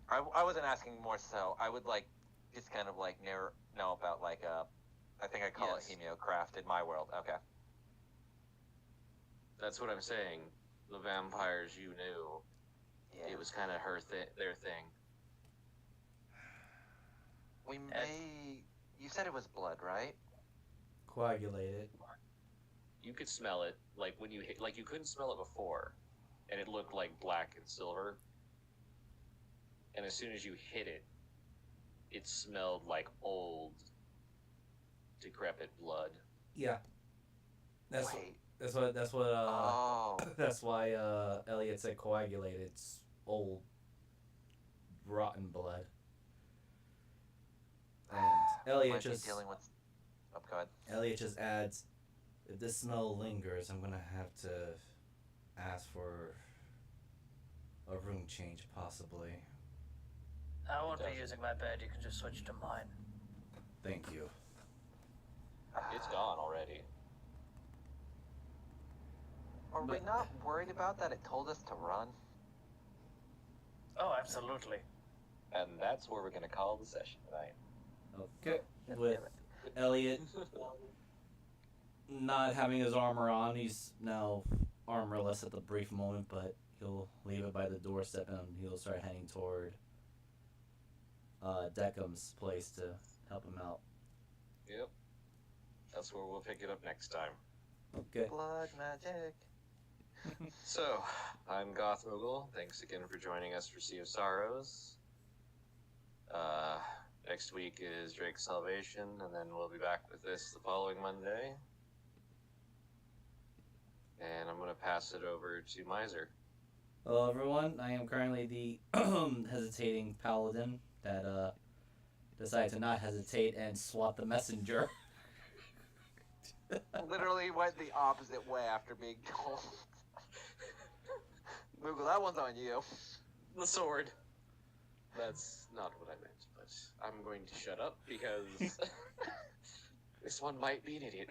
I wasn't asking more so. I would like just kind of like know about like I think I call Yes. it hemiocraft in my world. Okay. That's what I'm saying. The vampires you knew, Yeah. it was kind of their thing. We may. You said it was blood, right? Coagulated. You could smell it, like when you hit, like you couldn't smell it before, and it looked like black and silver. And as soon as you hit it, it smelled like old, decrepit blood. Yeah. That's Wait. that's what Oh. that's why Elliot said coagulated. It's old, rotten blood. And Elliot Might be just dealing with. Oh, go ahead. Elliot just adds, if this smell lingers, I'm gonna have to ask for a room change, possibly. I won't be doesn't. using my bed. You can just switch to mine. Thank you. It's gone already. Are we But- not worried about that? It told us to run. Oh, absolutely. And that's where we're going to call the session tonight. Okay. With Elliot not having his armor on, he's now armorless at the brief moment, but he'll leave it by the doorstep and he'll start heading toward Deckham's place to help him out. Yep. That's where we'll pick it up next time. Okay. Blood magic. So, I'm Goth Moogle. Thanks again for joining us for Sea of Sorrows. Next week is Drake's Salvation, and then we'll be back with this the following Monday. And I'm going to pass it over to Miser. Hello, everyone. I am currently the hesitating paladin that decided to not hesitate and swap the messenger. Literally went the opposite way after being told. Moogle, that one's on you. The sword. That's not what I meant, but I'm going to shut up because this one might be an idiot.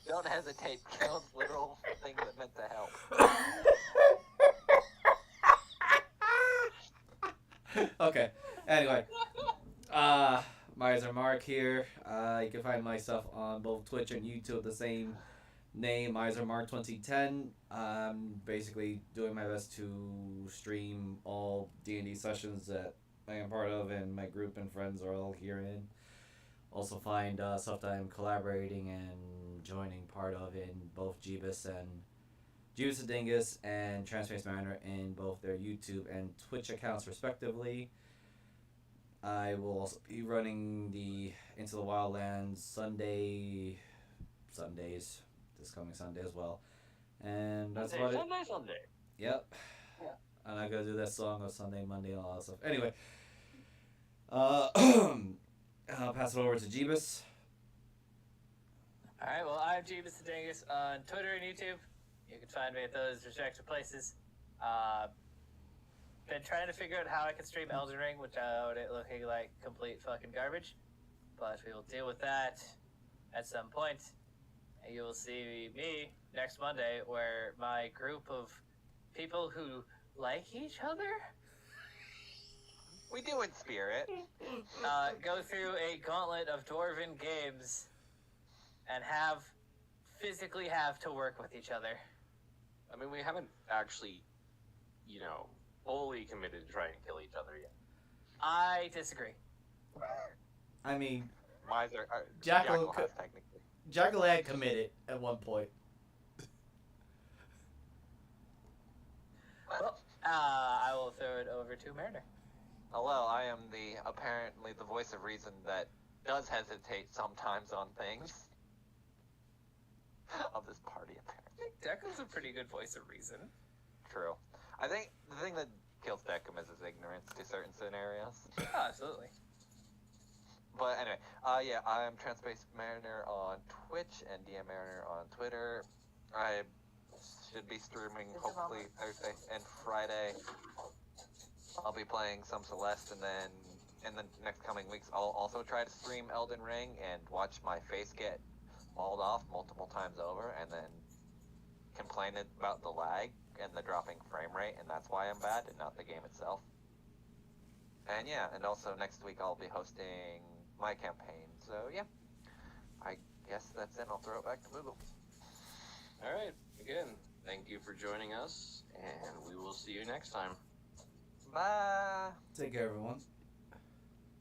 Don't hesitate. Count literal thing that meant to help. Okay. Anyway, Miser Mark here. You can find myself on both Twitch and YouTube the same name, Miser Mark 2010. I'm basically doing my best to stream all D&D sessions that I am part of, and my group and friends are all here in. Also find stuff that I'm collaborating and joining part of in both Jeebus the Dingus and Transpace Mariner in both their YouTube and Twitch accounts respectively. I will also be running the Into the Wildlands Sundays this coming Sunday as well. And that's about it. Sunday. Yep. Yeah. I'm not gonna do that song of Sunday, Monday, and all that stuff. Anyway, I'll pass it over to Jeebus. Alright, well, I'm Jeebus the Dingus on Twitter and YouTube. You can find me at those respective places. Been trying to figure out how I can stream Elden Ring without it looking like complete fucking garbage. But we will deal with that at some point. And you will see me next Monday where my group of people who like each other We do in spirit. go through a gauntlet of dwarven games and physically have to work with each other. I mean, we haven't actually, fully committed to trying to kill each other yet. I disagree. I mean, Miser. Jackal has technically. Jackal had committed at one point. Well, I will throw it over to Mariner. Hello, I am apparently the voice of reason that does hesitate sometimes on things. Of this party, apparently. Declan's a pretty good voice of reason. True. I think the thing that kills Deckham is his ignorance to certain scenarios. Oh, absolutely. But anyway, yeah, I'm Transpace Mariner on Twitch and DM Mariner on Twitter. I should be streaming hopefully Thursday and Friday. I'll be playing some Celeste, and then in the next coming weeks, I'll also try to stream Elden Ring and watch my face get mauled off multiple times over, and then complain about the lag and the dropping frame rate, and that's why I'm bad, and not the game itself. And yeah, and also next week I'll be hosting my campaign. So yeah, I guess that's it. I'll throw it back to Moogle. All right. Again, thank you for joining us, and we will see you next time. Bye. Take care, everyone.